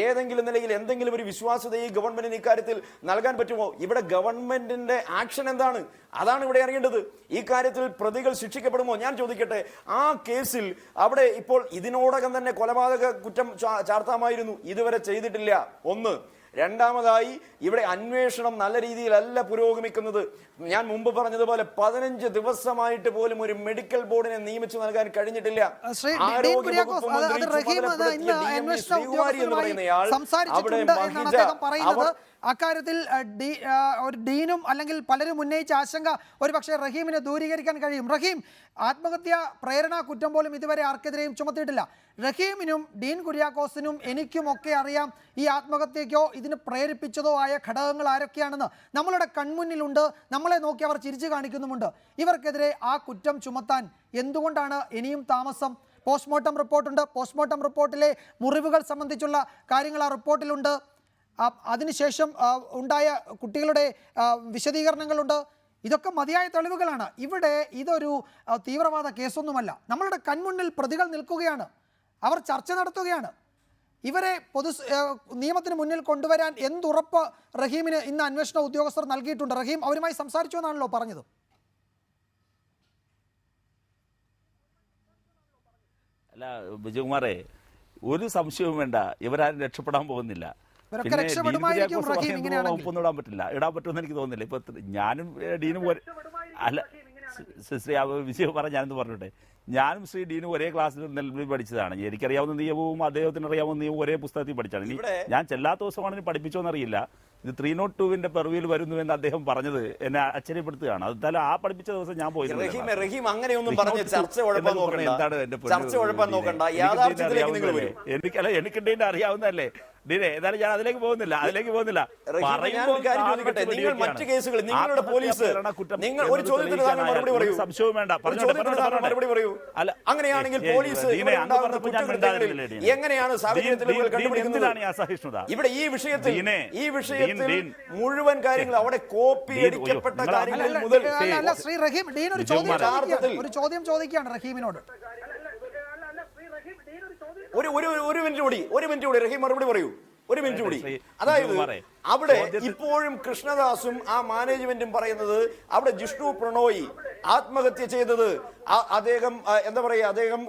ഏതെങ്കിലും നിലയിൽ എന്തെങ്കിലും ഒരു വിശ്വാസ്യത ഈ ഗവൺമെന്റിന് ഇക്കാര്യത്തിൽ നൽകാൻ പറ്റുമോ? ഇവിടെ ഗവൺമെന്റിന്റെ ആക്ഷൻ എന്താണ്? അതാണ് ഇവിടെ അറിയേണ്ടത്. ഈ കാര്യത്തിൽ പ്രതികൾ ശിക്ഷിക്കപ്പെടുമോ? ഞാൻ ചോദിക്കട്ടെ, ആ കേസിൽ അവിടെ ഇപ്പോൾ ഇതിനോടകം തന്നെ കൊലപാതക കുറ്റം ചാർത്താമായിരുന്നു, ഇതുവരെ ചെയ്തിട്ടില്ല. ഒന്ന്. രണ്ടാമതായി ഇവിടെ അന്വേഷണം നല്ല രീതിയിലല്ല പുരോഗമിക്കുന്നത്. ഞാൻ മുമ്പ് പറഞ്ഞതുപോലെ 15 ദിവസമായിട്ട് പോലും ഒരു മെഡിക്കൽ ബോർഡിനെ നിയമിച്ചു നൽകാൻ കഴിഞ്ഞിട്ടില്ല. അക്കാര്യത്തിൽ ഒരു ഡീനും അല്ലെങ്കിൽ പലരും ഉന്നയിച്ച ആശങ്ക ഒരു പക്ഷേ റഹീമിനെ ദൂരീകരിക്കാൻ കഴിയും. റഹീം, ആത്മഹത്യ പ്രേരണ കുറ്റം പോലും ഇതുവരെ ആർക്കെതിരെയും ചുമത്തിയിട്ടില്ല. റഹീമിനും ഡീൻ കുര്യാക്കോസിനും എനിക്കുമൊക്കെ അറിയാം ഈ ആത്മഹത്യക്കോ ഇതിന് പ്രേരിപ്പിച്ചതോ ആയ ഘടകങ്ങൾ ആരൊക്കെയാണെന്ന്. നമ്മളുടെ കൺമുന്നിലുണ്ട്, നമ്മളെ നോക്കി അവർ ചിരിച്ചു കാണിക്കുന്നുമുണ്ട്. ഇവർക്കെതിരെ ആ കുറ്റം ചുമത്താൻ എന്തുകൊണ്ടാണ് ഇനിയും താമസം? പോസ്റ്റ്മോർട്ടം റിപ്പോർട്ടുണ്ട്. പോസ്റ്റ്മോർട്ടം റിപ്പോർട്ടിലെ മുറിവുകൾ സംബന്ധിച്ചുള്ള കാര്യങ്ങൾ ആ റിപ്പോർട്ടിലുണ്ട്. അതിനുശേഷം ഉണ്ടായ കുട്ടികളുടെ വിശദീകരണങ്ങളുണ്ട്. ഇതൊക്കെ മതിയായ തെളിവുകളാണ്. ഇവിടെ ഇതൊരു തീവ്രവാദ കേസൊന്നുമല്ല. നമ്മളുടെ കൺമുന്നിൽ പ്രതികൾ നിൽക്കുകയാണ്, അവർ ചർച്ച നടത്തുകയാണ്. ഇവരെ നിയമത്തിന് മുന്നിൽ കൊണ്ടുവരാൻ എന്തുറപ്പ് റഹീമിന് ഇന്ന് അന്വേഷണ ഉദ്യോഗസ്ഥർ നൽകിയിട്ടുണ്ട്? റഹീം അവരുമായി സംസാരിച്ചു എന്നാണല്ലോ പറഞ്ഞത്. അല്ല വിജയകുമാറെ, ഒരു സംശയവും വേണ്ട, ഇവരാരും രക്ഷപ്പെടാൻ പോകുന്നില്ല. ഒന്നും ഇടാൻ പറ്റില്ല. ഇടാൻ പറ്റുമെന്ന് എനിക്ക് തോന്നുന്നില്ല. ഇപ്പൊ ഞാനും ഡീനും അല്ല ശ്രീ വിജയ് പറഞ്ഞ ഞാനെന്ന് പറഞ്ഞോട്ടെ, ഞാനും ശ്രീ ഡീനും ഒരേ ക്ലാസ്സിൽ നിലവിൽ പഠിച്ചതാണ്. എനിക്കറിയാവുന്ന നിയമവും അദ്ദേഹത്തിന് അറിയാവുന്ന നിയമവും ഒരേ പുസ്തകത്തിൽ പഠിച്ചാണ്. ഇനി ഞാൻ ചെല്ലാത്ത ദിവസമാണ് പഠിപ്പിച്ചോന്നറിയില്ല. ഇത് 302-ന്റെ പെർവിയിൽ വരുന്നു എന്ന് അദ്ദേഹം പറഞ്ഞത് എന്നെ ആശ്ചര്യപ്പെടുത്തുകയാണ്. അതെന്തായാലും ആ പഠിപ്പിച്ച ദിവസം ഞാൻ പോയിരുന്നു. റഹീം അങ്ങനെയൊന്നും പറഞ്ഞ് ചർച്ച ഉഴപ്പാൻ നോക്കണ്ട. യാഥാർത്ഥ്യത്തിലേക്ക് നിങ്ങൾ വരും. എനിക്ക് ഡീനെ അറിയാവുന്നതല്ലേ ഡീനെ. ഏതായാലും ഞാൻ അതിലേക്ക് പോകുന്നില്ല. നിങ്ങൾ മറ്റു കേസുകൾ, നിങ്ങളുടെ പോലീസ്, നിങ്ങൾ ഒരു ചോദ്യത്തിന് താങ്കൾ മറുപടി പറയൂ. സംശയവും വേണ്ട, മറുപടി പറയൂ. അങ്ങനെയാണെങ്കിൽ പോലീസ് എങ്ങനെയാണ് സാഹചര്യത്തിൽ കണ്ടുപിടിക്കുന്നത്? ഇവിടെ ഈ വിഷയത്തിൽ മുഴുവൻ കാര്യങ്ങൾ അവിടെ കോപ്പി അടിക്കപ്പെട്ട കാര്യങ്ങൾ മുതൽ ശ്രീ റഹീം ഡീൻ ഒരു ചോദ്യം ചോദിക്കുകയാണ് റഹീമിനോട്. ഒരു മിനിറ്റ് കൂടി റഹീം മറുപടി പറയൂ. ഒരു മിനിറ്റ് കൂടി. അതായത് അവിടെ ഇപ്പോഴും കൃഷ്ണദാസും ആ മാനേജ്മെന്റും പറയുന്നത് അവിടെ ജിഷ്ണു പ്രണോയി ആത്മഹത്യ ചെയ്തത് അദ്ദേഹം എന്താ പറയുക, അദ്ദേഹം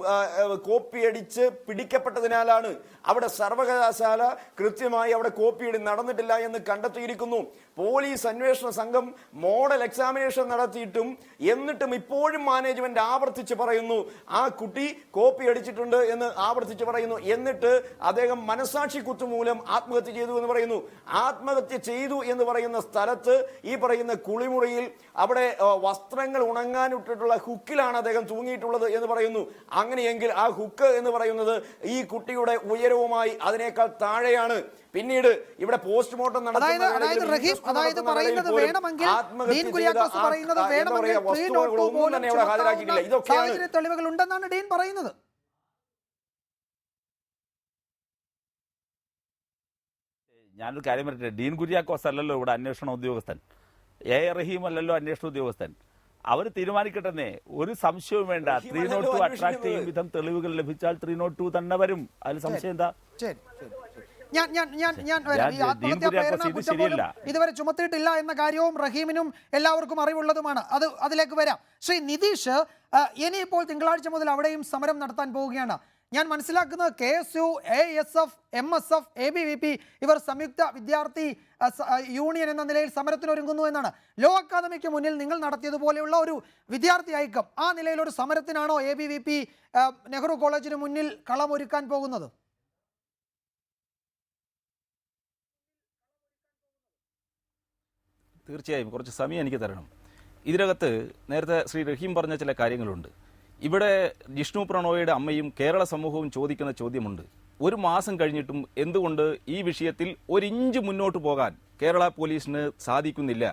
കോപ്പിയടിച്ച് പിടിക്കപ്പെട്ടതിനാലാണ്. അവിടെ സർവകലാശാല കൃത്യമായി അവിടെ കോപ്പിയടി നടന്നിട്ടില്ല എന്ന് കണ്ടെത്തിയിരിക്കുന്നു. പോലീസ് അന്വേഷണ സംഘം മോഡൽ എക്സാമിനേഷൻ നടത്തിയിട്ടും എന്നിട്ടും ഇപ്പോഴും മാനേജ്മെന്റ് ആവർത്തിച്ച് പറയുന്നു ആ കുട്ടി കോപ്പി അടിച്ചിട്ടുണ്ട് എന്ന് ആവർത്തിച്ച് പറയുന്നു. എന്നിട്ട് അദ്ദേഹം മനസാക്ഷി കുത്തുമൂലം ആത്മഹത്യ ചെയ്തു എന്ന് പറയുന്നു. ആത്മഹത്യ ചെയ്തു എന്ന് പറയുന്ന സ്ഥലത്ത് ഈ പറയുന്ന കുളിമുറിയിൽ അവിടെ വസ്ത്രങ്ങൾ ഉണങ്ങാനിട്ടിട്ടുള്ള ഹുക്കിലാണ് അദ്ദേഹം തൂങ്ങിയിട്ടുള്ളത് എന്ന് പറയുന്നു. അങ്ങനെയെങ്കിൽ ആ ഹുക്ക് എന്ന് പറയുന്നത് ഈ കുട്ടിയുടെ ഉയരവുമായി അതിനേക്കാൾ താഴെയാണ്. പിന്നീട് ഇവിടെ പോസ്റ്റ്മോർട്ടം തെളിവുകൾ ഉണ്ടെന്നാണ് ഡീൻ പറയുന്നത്. ഞാനൊരു കാര്യം പറയട്ടെ, ഡീൻ കുര്യാക്കോസ് അല്ലല്ലോ ഇവിടെ അന്വേഷണ ഉദ്യോഗസ്ഥൻ, എ റഹീം അല്ലല്ലോ അന്വേഷണ ഉദ്യോഗസ്ഥൻ. അവർ തീരുമാനിക്കട്ടെ, ഒരു സംശയവും വേണ്ട. 302 അട്രാക്ട് ചെയ്യും വിധം തെളിവുകൾ ലഭിച്ചാൽ 302 തന്നെ വരും. അതിൽ സംശയം എന്താ? ഇതുവരെ ചുമത്തിയിട്ടില്ല എന്ന കാര്യവും റഹീമിനും എല്ലാവർക്കും അറിവുള്ളതുമാണ്. അതിലേക്ക് വരാം. ശ്രീ നിതീഷ്, ഇനിയിപ്പോൾ തിങ്കളാഴ്ച മുതൽ അവിടെയും സമരം നടത്താൻ പോവുകയാണ്. ഞാൻ മനസ്സിലാക്കുന്നത് KSU, ASF, MSF, ABVP ഇവർ സംയുക്ത വിദ്യാർത്ഥി യൂണിയൻ എന്ന നിലയിൽ സമരത്തിനൊരുങ്ങുന്നു എന്നാണ്. ലോ അക്കാദമിക്ക് മുന്നിൽ നിങ്ങൾ നടത്തിയതുപോലെയുള്ള ഒരു വിദ്യാർത്ഥി ഐക്യം, ആ നിലയിൽ ഒരു സമരത്തിനാണോ ABVP നെഹ്റു കോളേജിന് മുന്നിൽ കളമൊരുക്കാൻ പോകുന്നത്? തീർച്ചയായും കുറച്ച് സമയം എനിക്ക് തരണം. ഇതിനകത്ത് നേരത്തെ ശ്രീ റഹീം പറഞ്ഞ ചില കാര്യങ്ങളുണ്ട്. ഇവിടെ ജിഷ്ണു പ്രണോയിയുടെ അമ്മയും കേരള സമൂഹവും ചോദിക്കുന്ന ചോദ്യമുണ്ട്. ഒരു മാസം കഴിഞ്ഞിട്ടും എന്തുകൊണ്ട് ഈ വിഷയത്തിൽ ഒരിഞ്ച് മുന്നോട്ട് പോകാൻ കേരള പോലീസിന് സാധിക്കുന്നില്ല?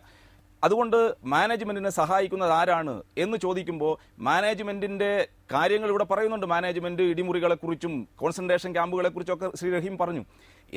അതുകൊണ്ട് മാനേജ്മെന്റിനെ സഹായിക്കുന്നത് ആരാണ് എന്ന് ചോദിക്കുമ്പോൾ മാനേജ്മെന്റിന്റെ കാര്യങ്ങൾ ഇവിടെ പറയുന്നുണ്ട്. മാനേജ്മെന്റ് ഇടിമുറികളെക്കുറിച്ചും കോൺസെൻട്രേഷൻ ക്യാമ്പുകളെക്കുറിച്ചും ഒക്കെ ശ്രീ റഹീം പറഞ്ഞു.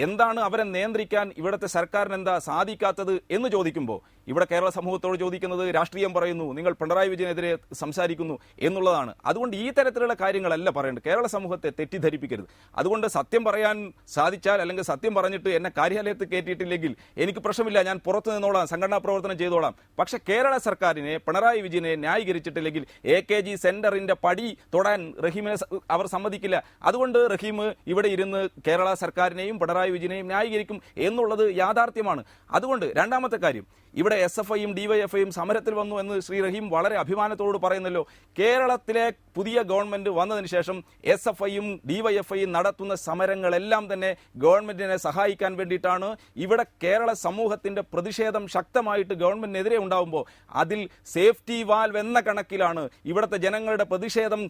എന്താണ് അവരെ നിയന്ത്രിക്കാൻ ഇവിടുത്തെ സർക്കാരിന് എന്താ സാധിക്കാത്തത് എന്ന് ചോദിക്കുമ്പോൾ ഇവിടെ കേരള സമൂഹത്തോട് ചോദിക്കുന്നത് രാഷ്ട്രീയം പറയുന്നു, നിങ്ങൾ പിണറായി വിജയനെതിരെ സംസാരിക്കുന്നു എന്നുള്ളതാണ്. അതുകൊണ്ട് ഈ തരത്തിലുള്ള കാര്യങ്ങളല്ല പറയേണ്ടത്. കേരള സമൂഹത്തെ തെറ്റിദ്ധരിപ്പിക്കരുത്. അതുകൊണ്ട് സത്യം പറയാൻ സാധിച്ചാൽ, അല്ലെങ്കിൽ സത്യം പറഞ്ഞിട്ട് എന്നെ കാര്യാലയത്തിൽ കയറ്റിയിട്ടില്ലെങ്കിൽ എനിക്ക് പ്രശ്നമില്ല, ഞാൻ പുറത്തു നിന്നോളാം, സംഘടനാ പ്രവർത്തനം ചെയ്തോളാം. പക്ഷെ കേരള സർക്കാരിനെ, പിണറായി വിജയനെ ന്യായീകരിച്ചിട്ടില്ലെങ്കിൽ AKG സെന്ററിന്റെ പടി തൊടാൻ റഹീമിനെ അവർ സമ്മതിക്കില്ല. അതുകൊണ്ട് റഹീം ഇവിടെ ഇരുന്ന് കേരള സർക്കാരിനെയും പിണറായി വിജയനെയും ന്യായീകരിക്കും എന്നുള്ളത് യാഥാർത്ഥ്യമാണ്. അതുകൊണ്ട് രണ്ടാമത്തെ കാര്യം, ഇവിടെ SFIയും DYFIയും സമരത്തിൽ വന്നു എന്ന് ശ്രീ റഹീം വളരെ അഭിമാനത്തോട് പറയുന്നല്ലോ. കേരളത്തിലെ പുതിയ ഗവൺമെന്റ് വന്നതിന് ശേഷം SFIയും DYFIയും നടത്തുന്ന സമരങ്ങളെല്ലാം തന്നെ ഗവൺമെന്റിനെ സഹായിക്കാൻ വേണ്ടിയിട്ടാണ്. ഇവിടെ കേരള സമൂഹത്തിന്റെ പ്രതിഷേധം ശക്തമായിട്ട് ഗവൺമെന്റിനെതിരെ ഉണ്ടാവുമ്പോൾ അതിൽ സേഫ്റ്റി വാൽവ് എന്ന കണക്കിലാണ് ഇവിടുത്തെ ജനങ്ങളുടെ പ്രതിഷേധം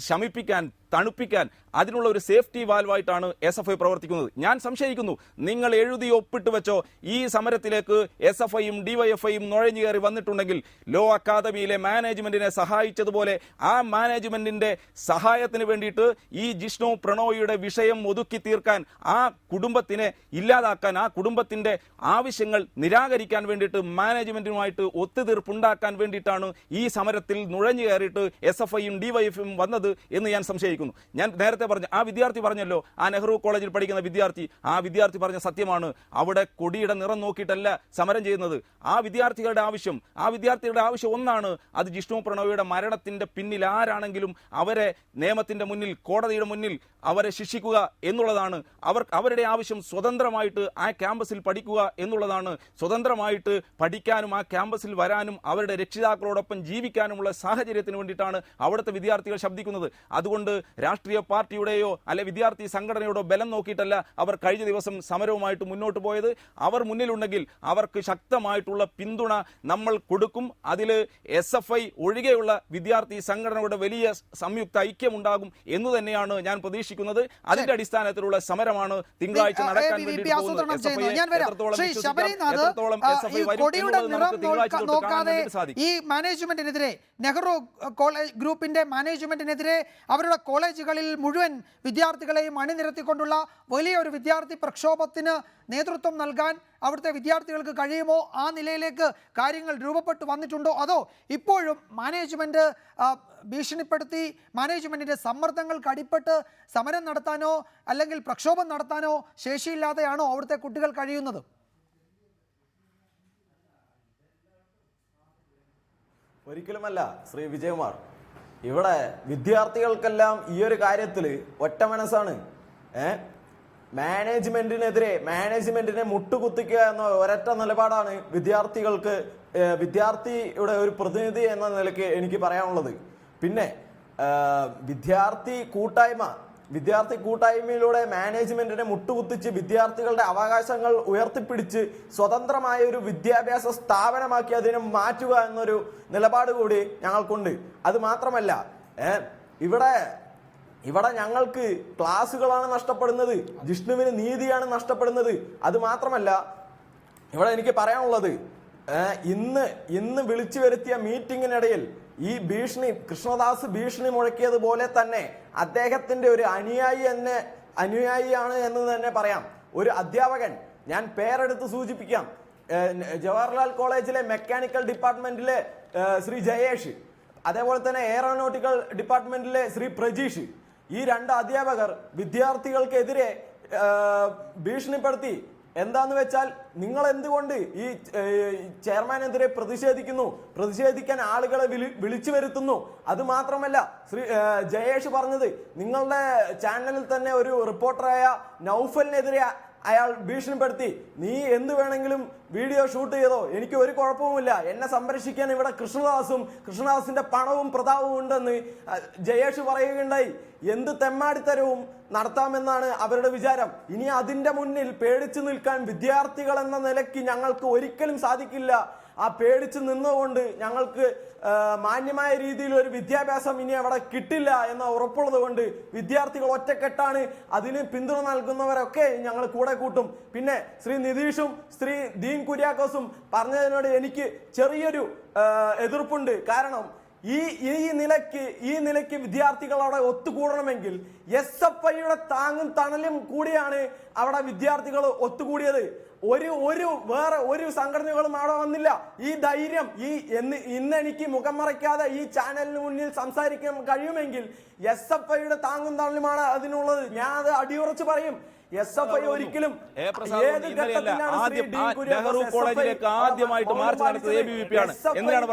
ശമിപ്പിക്കാൻ, തണുപ്പിക്കാൻ അതിനുള്ള ഒരു സേഫ്റ്റി വാൽവായിട്ടാണ് SFI പ്രവർത്തിക്കുന്നത്. ഞാൻ സംശയിക്കുന്നു, നിങ്ങൾ എഴുതി ഒപ്പിട്ട് വെച്ചോ ഈ സമരത്തിലേക്ക് SFIയും DYFIയും നുഴഞ്ഞു കയറി വന്നിട്ടുണ്ടെങ്കിൽ ലോ അക്കാദമിയിലെ മാനേജ്മെന്റിനെ സഹായിച്ചതുപോലെ ആ മാനേജ്മെന്റിന്റെ സഹായത്തിന് വേണ്ടിയിട്ട് ഈ ജിഷ്ണു പ്രണോയിയുടെ വിഷയം ഒതുക്കി തീർക്കാൻ, ആ കുടുംബത്തിനെ ഇല്ലാതാക്കാൻ, ആ കുടുംബത്തിന്റെ ആവശ്യങ്ങൾ നിരാകരിക്കാൻ വേണ്ടിയിട്ട് മാനേജ്മെന്റുമായിട്ട് ഒത്തുതീർപ്പുണ്ടാക്കാൻ വേണ്ടിയിട്ടാണ് ഈ സമരത്തിൽ നുഴഞ്ഞു കയറിയിട്ട് SFIയും DYFIയും വന്നത് എന്ന് ഞാൻ സംശയിക്കുന്നു. പഠിക്കുന്നു. ഞാൻ നേരത്തെ പറഞ്ഞു, ആ വിദ്യാർത്ഥി പറഞ്ഞല്ലോ, ആ നെഹ്റു കോളേജിൽ പഠിക്കുന്ന ആ വിദ്യാർത്ഥി പറഞ്ഞ സത്യമാണ്. അവിടെ കൊടിയുടെ നിറം നോക്കിയിട്ടല്ല സമരം ചെയ്യുന്നത്. ആ വിദ്യാർത്ഥികളുടെ ആവശ്യം ഒന്നാണ്, അത് ജിഷ്ണു പ്രണോയിയുടെ മരണത്തിന്റെ പിന്നിൽ ആരാണെങ്കിലും അവരെ നിയമത്തിന്റെ മുന്നിൽ, കോടതിയുടെ മുന്നിൽ അവരെ ശിക്ഷിക്കുക എന്നുള്ളതാണ്. അവരുടെ ആവശ്യം സ്വതന്ത്രമായിട്ട് ആ ക്യാമ്പസിൽ പഠിക്കുക എന്നുള്ളതാണ്. സ്വതന്ത്രമായിട്ട് പഠിക്കാനും ആ ക്യാമ്പസിൽ വരാനും അവരുടെ രക്ഷിതാക്കളോടൊപ്പം ജീവിക്കാനുമുള്ള സാഹചര്യത്തിന് വേണ്ടിയിട്ടാണ് അവിടുത്തെ വിദ്യാർത്ഥികൾ ശബ്ദിക്കുന്നത്. അതുകൊണ്ട് രാഷ്ട്രീയ പാർട്ടിയുടെയോ അല്ലെ വിദ്യാർത്ഥി സംഘടനയോടോ ബലം നോക്കിയിട്ടല്ല അവർ കഴിഞ്ഞ ദിവസം സമരവുമായിട്ട് മുന്നോട്ട് പോയത്. അവർ മുന്നിലുണ്ടെങ്കിൽ അവർക്ക് ശക്തമായിട്ടുള്ള പിന്തുണ നമ്മൾ കൊടുക്കും. അതിൽ SFI ഒഴികെയുള്ള വിദ്യാർത്ഥി സംഘടനകളുടെ വലിയ സംയുക്ത ഐക്യമുണ്ടാകും എന്ന് തന്നെയാണ് ഞാൻ പ്രതീക്ഷിക്കുന്നത്. അതിന്റെ അടിസ്ഥാനത്തിലുള്ള സമരമാണ് തിങ്കളാഴ്ച നടക്കാൻ വേണ്ടി ഈ മാനേജ്മെന്റിനെതിരെ, നെഹ്റു കോളേജ് ഗ്രൂപ്പിന്റെ മാനേജ്മെന്റിനെതിരെ അവരുടെ കോളേജുകളിൽ മുഴുവൻ വിദ്യാർത്ഥികളെയും അണിനിരത്തിക്കൊണ്ടുള്ള വലിയൊരു വിദ്യാർത്ഥി പ്രക്ഷോഭത്തിന് നേതൃത്വം നൽകാൻ അവിടുത്തെ വിദ്യാർത്ഥികൾക്ക് കഴിയുമോ? ആ നിലയിലേക്ക് കാര്യങ്ങൾ രൂപപ്പെട്ടു വന്നിട്ടുണ്ടോ? അതോ ഇപ്പോഴും മാനേജ്മെന്റ് ഭീഷണിപ്പെടുത്തി മാനേജ്മെന്റിന്റെ സമ്മർദ്ദങ്ങൾക്ക് അടിപ്പെട്ട് സമരം നടത്താനോ അല്ലെങ്കിൽ പ്രക്ഷോഭം നടത്താനോ ശേഷിയില്ലാതെയാണോ അവിടുത്തെ കുട്ടികൾ കഴിയുന്നത്? ഒരിക്കലുമല്ല ശ്രീ വിജയകുമാർ. ഇവിടെ വിദ്യാർത്ഥികൾക്കെല്ലാം ഈ ഒരു കാര്യത്തിൽ ഒറ്റ മനസ്സാണ്. മാനേജ്മെന്റിനെ മുട്ടുകുത്തിക്കുക എന്ന ഒരൊറ്റ നിലപാടാണ് വിദ്യാർത്ഥിയുടെ ഒരു പ്രതിനിധി എന്ന നിലയ്ക്ക് എനിക്ക് പറയാനുള്ളത്. പിന്നെ വിദ്യാർത്ഥി കൂട്ടായ്മയിലൂടെ മാനേജ്മെന്റിനെ മുട്ടുകുത്തിച്ച് വിദ്യാർത്ഥികളുടെ അവകാശങ്ങൾ ഉയർത്തിപ്പിടിച്ച് സ്വതന്ത്രമായ ഒരു വിദ്യാഭ്യാസ സ്ഥാപനമാക്കി അതിനെ മാറ്റുക എന്നൊരു നിലപാട് കൂടി ഞങ്ങൾക്കുണ്ട്. അത് മാത്രമല്ല, ഇവിടെ ഞങ്ങൾക്ക് ക്ലാസ്സുകളാണ് നഷ്ടപ്പെടുന്നത്, ജിഷ്ണുവിന് നീതിയാണ് നഷ്ടപ്പെടുന്നത്. അത് മാത്രമല്ല, ഇവിടെ എനിക്ക് പറയാനുള്ളത്, ഇന്ന് വിളിച്ചു വരുത്തിയ മീറ്റിംഗിനിടയിൽ ഈ കൃഷ്ണദാസ് ഭീഷണി മുഴക്കിയതുപോലെ തന്നെ അദ്ദേഹത്തിന്റെ ഒരു അനുയായിയാണ് എന്ന് തന്നെ പറയാം. ഒരു അധ്യാപകൻ, ഞാൻ പേരെടുത്ത് സൂചിപ്പിക്കാം, ജവഹർലാൽ കോളേജിലെ മെക്കാനിക്കൽ ഡിപ്പാർട്ട്മെന്റിലെ ശ്രീ ജയേഷ്, അതേപോലെ തന്നെ എയറോനോട്ടിക്കൽ ഡിപ്പാർട്ട്മെന്റിലെ ശ്രീ പ്രജീഷ്, ഈ 2 അധ്യാപകർ വിദ്യാർത്ഥികൾക്കെതിരെ ഭീഷണിപ്പെടുത്തി. എന്താന്ന് വെച്ചാൽ, നിങ്ങൾ എന്തുകൊണ്ട് ഈ ചെയർമാനെതിരെ പ്രതിഷേധിക്കാൻ ആളുകളെ വിളിച്ചു വരുത്തുന്നു? അത് മാത്രമല്ല, ശ്രീ ജയേഷ് പറഞ്ഞത്, നിങ്ങളുടെ ചാനലിൽ തന്നെ ഒരു റിപ്പോർട്ടറായ നൗഫലിനെതിരെ അയാൾ ഭീഷണിപ്പെടുത്തി, നീ എന്ത് വേണമെങ്കിലും വീഡിയോ ഷൂട്ട് ചെയ്തോ, എനിക്ക് ഒരു കുഴപ്പവുമില്ല, എന്നെ സംരക്ഷിക്കാൻ ഇവിടെ കൃഷ്ണദാസിന്റെ പണവും പ്രതാപവും ഉണ്ടെന്ന് ജയേഷ് പറയുകയുണ്ടായി. എന്ത് തെമ്മാടിത്തരവും നടത്താമെന്നാണ് അവരുടെ വിചാരം. ഇനി അതിന്റെ മുന്നിൽ പേടിച്ചു നിൽക്കാൻ വിദ്യാർത്ഥികൾ എന്ന നിലയ്ക്ക് ഞങ്ങൾക്ക് ഒരിക്കലും സാധിക്കില്ല. ആ പേടിച്ച് നിന്നുകൊണ്ട് ഞങ്ങൾക്ക് മാന്യമായ രീതിയിൽ ഒരു വിദ്യാഭ്യാസം ഇനി അവിടെ കിട്ടില്ല എന്ന ഉറപ്പുള്ളത് കൊണ്ട് വിദ്യാർത്ഥികൾ ഒറ്റക്കെട്ടാണ്. അതിന് പിന്തുണ നൽകുന്നവരൊക്കെ ഞങ്ങൾ കൂടെ കൂട്ടും. പിന്നെ ശ്രീ നിതീഷും ശ്രീ ദീൻ കുര്യാക്കോസും പറഞ്ഞതിനോട് എനിക്ക് ചെറിയൊരു എതിർപ്പുണ്ട്. കാരണം ഈ നിലയ്ക്ക് വിദ്യാർത്ഥികൾ അവിടെ ഒത്തുകൂടണമെങ്കിൽ SFIയുടെ താങ്ങും തണലും കൂടിയാണ് അവിടെ വിദ്യാർത്ഥികൾ ഒത്തുകൂടിയത്. വേറെ ഒരു സംഘടനകളും അവിടെ വന്നില്ല. ഈ ധൈര്യം ഇന്ന് എനിക്ക് മുഖം മറയ്ക്കാതെ ഈ ചാനലിന് മുന്നിൽ സംസാരിക്കാൻ കഴിയുമെങ്കിൽ SFIയുടെ താങ്ങും തണലുമാണ് അതിനുള്ളത്. ഞാൻ അത് അടിയുറച്ച് പറയും. SFI ഒരിക്കലും നെഹ്റു കോളേജിലേക്ക് ആദ്യമായിട്ട് മാർച്ച് നടത്തിയത് ABVP ആണ് എന്നാണ്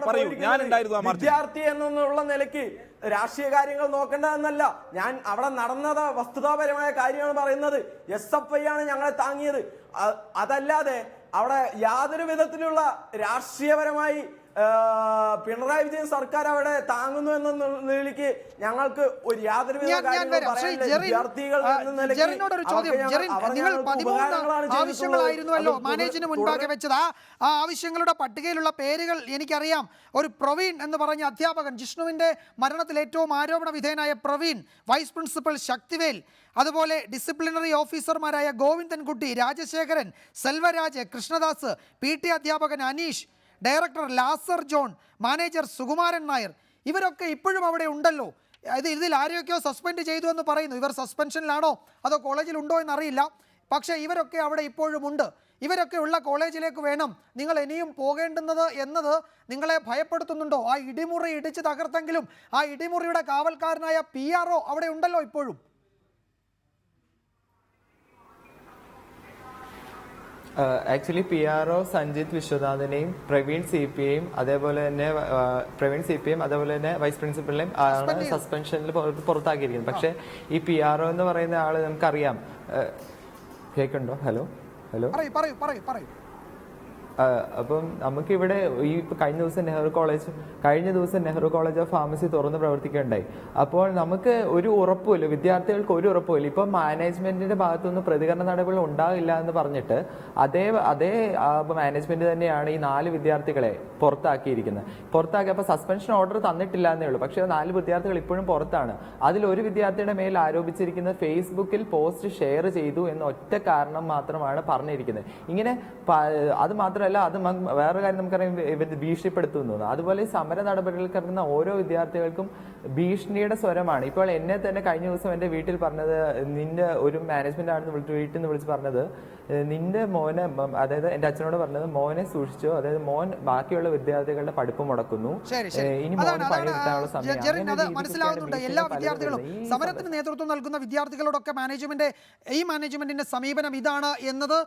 പറയുന്നത്. വിദ്യാർത്ഥി എന്നുള്ള നിലയ്ക്ക് രാഷ്ട്രീയ കാര്യങ്ങൾ നോക്കേണ്ട എന്നല്ല, ഞാൻ അവിടെ നടന്നത് വസ്തുതാപരമായ കാര്യമാണ് പറയുന്നത്. SFI ആണ് ഞങ്ങളെ താങ്ങിയത്. അതല്ലാതെ അവിടെ യാതൊരു വിധത്തിലുള്ള രാഷ്ട്രീയപരമായി പിണറായി വിജയൻ സർക്കാർ അവിടെ താങ്ങുന്നു എന്ന നിലയ്ക്ക് ഞങ്ങൾക്ക് ഒരു യാതൊരു ആവശ്യങ്ങളായിരുന്നുവല്ലോ മാനേജിന് മുൻപാകെ വെച്ചത്. ആ ആവശ്യങ്ങളുടെ പട്ടികയിലുള്ള പേരുകൾ എനിക്കറിയാം. ഒരു പ്രവീൺ എന്ന് പറഞ്ഞ അധ്യാപകൻ, ജിഷ്ണുവിന്റെ മരണത്തിൽ ഏറ്റവും ആരോപണ വിധേയനായ പ്രവീൺ, വൈസ് പ്രിൻസിപ്പൽ ശക്തിവേൽ, അതുപോലെ ഡിസിപ്ലിനറി ഓഫീസർമാരായ ഗോവിന്ദൻകുട്ടി, രാജശേഖരൻ, സെൽവരാജ്, കൃഷ്ണദാസ്, PT അധ്യാപകൻ അനീഷ്, ഡയറക്ടർ ലാസർ ജോൺ, മാനേജർ സുകുമാരൻ നായർ, ഇവരൊക്കെ ഇപ്പോഴും അവിടെ ഉണ്ടല്ലോ. ഇതിൽ ആരെയൊക്കെയോ സസ്പെൻഡ് ചെയ്തു എന്ന് പറയുന്നു. ഇവർ സസ്പെൻഷനിലാണോ അതോ കോളേജിൽ ഉണ്ടോ എന്നറിയില്ല. പക്ഷേ ഇവരൊക്കെ അവിടെ ഇപ്പോഴും ഉണ്ട്. ഇവരൊക്കെ ഉള്ള കോളേജിലേക്ക് വേണം നിങ്ങൾ ഇനിയും പോകേണ്ടുന്നത് എന്നത് നിങ്ങളെ ഭയപ്പെടുത്തുന്നുണ്ടോ? ആ ഇടിമുറി ഇടിച്ച് തകർത്തെങ്കിലും ആ ഇടിമുറിയുടെ കാവൽക്കാരനായ PRO അവിടെ ഉണ്ടല്ലോ ഇപ്പോഴും. ആക്ച്വലി PRO സഞ്ജിത്ത് വിശ്വനാഥനെയും പ്രവീൺ CPയെയും അതേപോലെ തന്നെ വൈസ് പ്രിൻസിപ്പലിനെയും ആണ് സസ്പെൻഷനിൽ പുറത്താക്കിയിരിക്കുന്നത്. പക്ഷേ ഈ PRO എന്ന് പറയുന്ന ആള് നമുക്കറിയാം. കേൾക്കുന്നുണ്ടോ? ഹലോ. പറയൂ. അപ്പം നമുക്കിവിടെ ഈ കഴിഞ്ഞ ദിവസം നെഹ്റു കോളേജ് ഓഫ് ഫാർമസി തുറന്ന് പ്രവർത്തിക്കുകയുണ്ടായി. അപ്പോൾ നമുക്ക് ഒരു ഉറപ്പുമില്ല, വിദ്യാർത്ഥികൾക്ക് ഒരു ഉറപ്പുമില്ല. ഇപ്പം മാനേജ്മെന്റിന്റെ ഭാഗത്തുനിന്ന് പ്രതികരണ നടപടികൾ ഉണ്ടാകില്ല എന്ന് പറഞ്ഞിട്ട് അതേ മാനേജ്മെന്റ് തന്നെയാണ് ഈ 4 വിദ്യാർത്ഥികളെ പുറത്താക്കിയപ്പോൾ സസ്പെൻഷൻ ഓർഡർ തന്നിട്ടില്ല എന്നേ ഉള്ളൂ. പക്ഷേ 4 വിദ്യാർത്ഥികൾ ഇപ്പോഴും പുറത്താണ്. അതിലൊരു വിദ്യാർത്ഥിയുടെ മേൽ ആരോപിച്ചിരിക്കുന്നത് ഫേസ്ബുക്കിൽ പോസ്റ്റ് ഷെയർ ചെയ്തു എന്ന ഒറ്റ കാരണം മാത്രമാണ് പറഞ്ഞിരിക്കുന്നത്. ഇങ്ങനെ അത് മാത്രമല്ല, അത് വേറെ കാര്യം നമുക്കറിയാം, ഇവർ ഭീഷണിപ്പെടുത്തുന്നു. അതുപോലെ സമര നടപടികൾക്ക് ഇറങ്ങുന്ന ഓരോ വിദ്യാർത്ഥികൾക്കും ഭീഷണിയുടെ സ്വരമാണ്. ഇപ്പോൾ എന്നെ തന്നെ കഴിഞ്ഞ ദിവസം എൻ്റെ വീട്ടിൽ പറഞ്ഞത്, നിന്റെ ഒരു മാനേജ്മെന്റ് ആണെന്ന് വീട്ടിൽ നിന്ന് വിളിച്ച് പറഞ്ഞത്, നിന്റെ മോനെ, അതായത് എൻ്റെ അച്ഛനോട് പറഞ്ഞത്, മോനെ സൂക്ഷിച്ചോ, അതായത് മോൻ ബാക്കിയുള്ള വിദ്യാർത്ഥികളുടെ പഠിപ്പ് മുടക്കുന്നു, ഇനി മോന് പണിയെടുക്കാനുള്ള സമയം. മനസ്സിലാവുന്നുണ്ട്. എല്ലാ വിദ്യാർത്ഥികളും സമരത്തിന് നേതൃത്വം നൽകുന്ന വിദ്യാർത്ഥികളോടൊക്കെ ഈ മാനേജ്മെന്റിന്റെ സമീപനം ഇതാണ് എന്നത്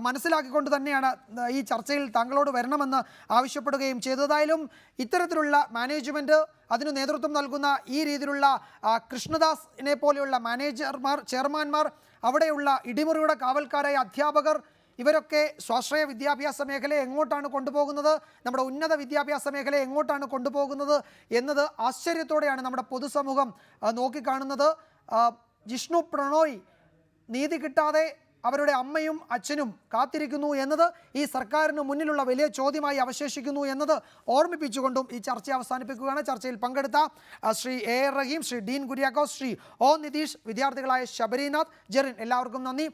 മനസ്സിലാക്കിക്കൊണ്ട് തന്നെയാണ് ഈ ചർച്ചയിൽ താങ്കളോട് വരണമെന്ന് ആവശ്യപ്പെടുകയും ചെയ്തതായാലും ഇത്തരത്തിലുള്ള മാനേജ്മെന്റ്, അതിന് നേതൃത്വം നൽകുന്ന ഈ രീതിയിലുള്ള കൃഷ്ണദാസിനെ പോലെയുള്ള മാനേജർമാർ, ചെയർമാൻമാർ, അവിടെയുള്ള ഇടിമുറിയുടെ കാവൽക്കാരായ അധ്യാപകർ, ഇവരൊക്കെ സ്വാശ്രയ വിദ്യാഭ്യാസ മേഖലയെ എങ്ങോട്ടാണ് കൊണ്ടുപോകുന്നത്, നമ്മുടെ ഉന്നത വിദ്യാഭ്യാസ മേഖലയെ എങ്ങോട്ടാണ് കൊണ്ടുപോകുന്നത് എന്നത് ആശ്ചര്യത്തോടെയാണ് നമ്മുടെ പൊതുസമൂഹം നോക്കിക്കാണുന്നത്. ജിഷ്ണു പ്രണോയ് നീതി കിട്ടാതെ അവരുടെ അമ്മയും അച്ഛനും കാത്തിരിക്കുന്നു എന്നത് ഈ സർക്കാരിന് മുന്നിലുള്ള വലിയ ചോദ്യമായി അവശേഷിക്കുന്നു എന്നത് ഓർമ്മിപ്പിച്ചുകൊണ്ടും ഈ ചർച്ച അവസാനിപ്പിക്കുകയാണ്. ചർച്ചയിൽ പങ്കെടുത്ത ശ്രീ AR റഹീം, ശ്രീ ഡീൻ കുര്യാക്കോസ്, ശ്രീ O നിതീഷ്, വിദ്യാർത്ഥികളായ ശബരിനാഥ്, ജെറിൻ, എല്ലാവർക്കും നന്ദി.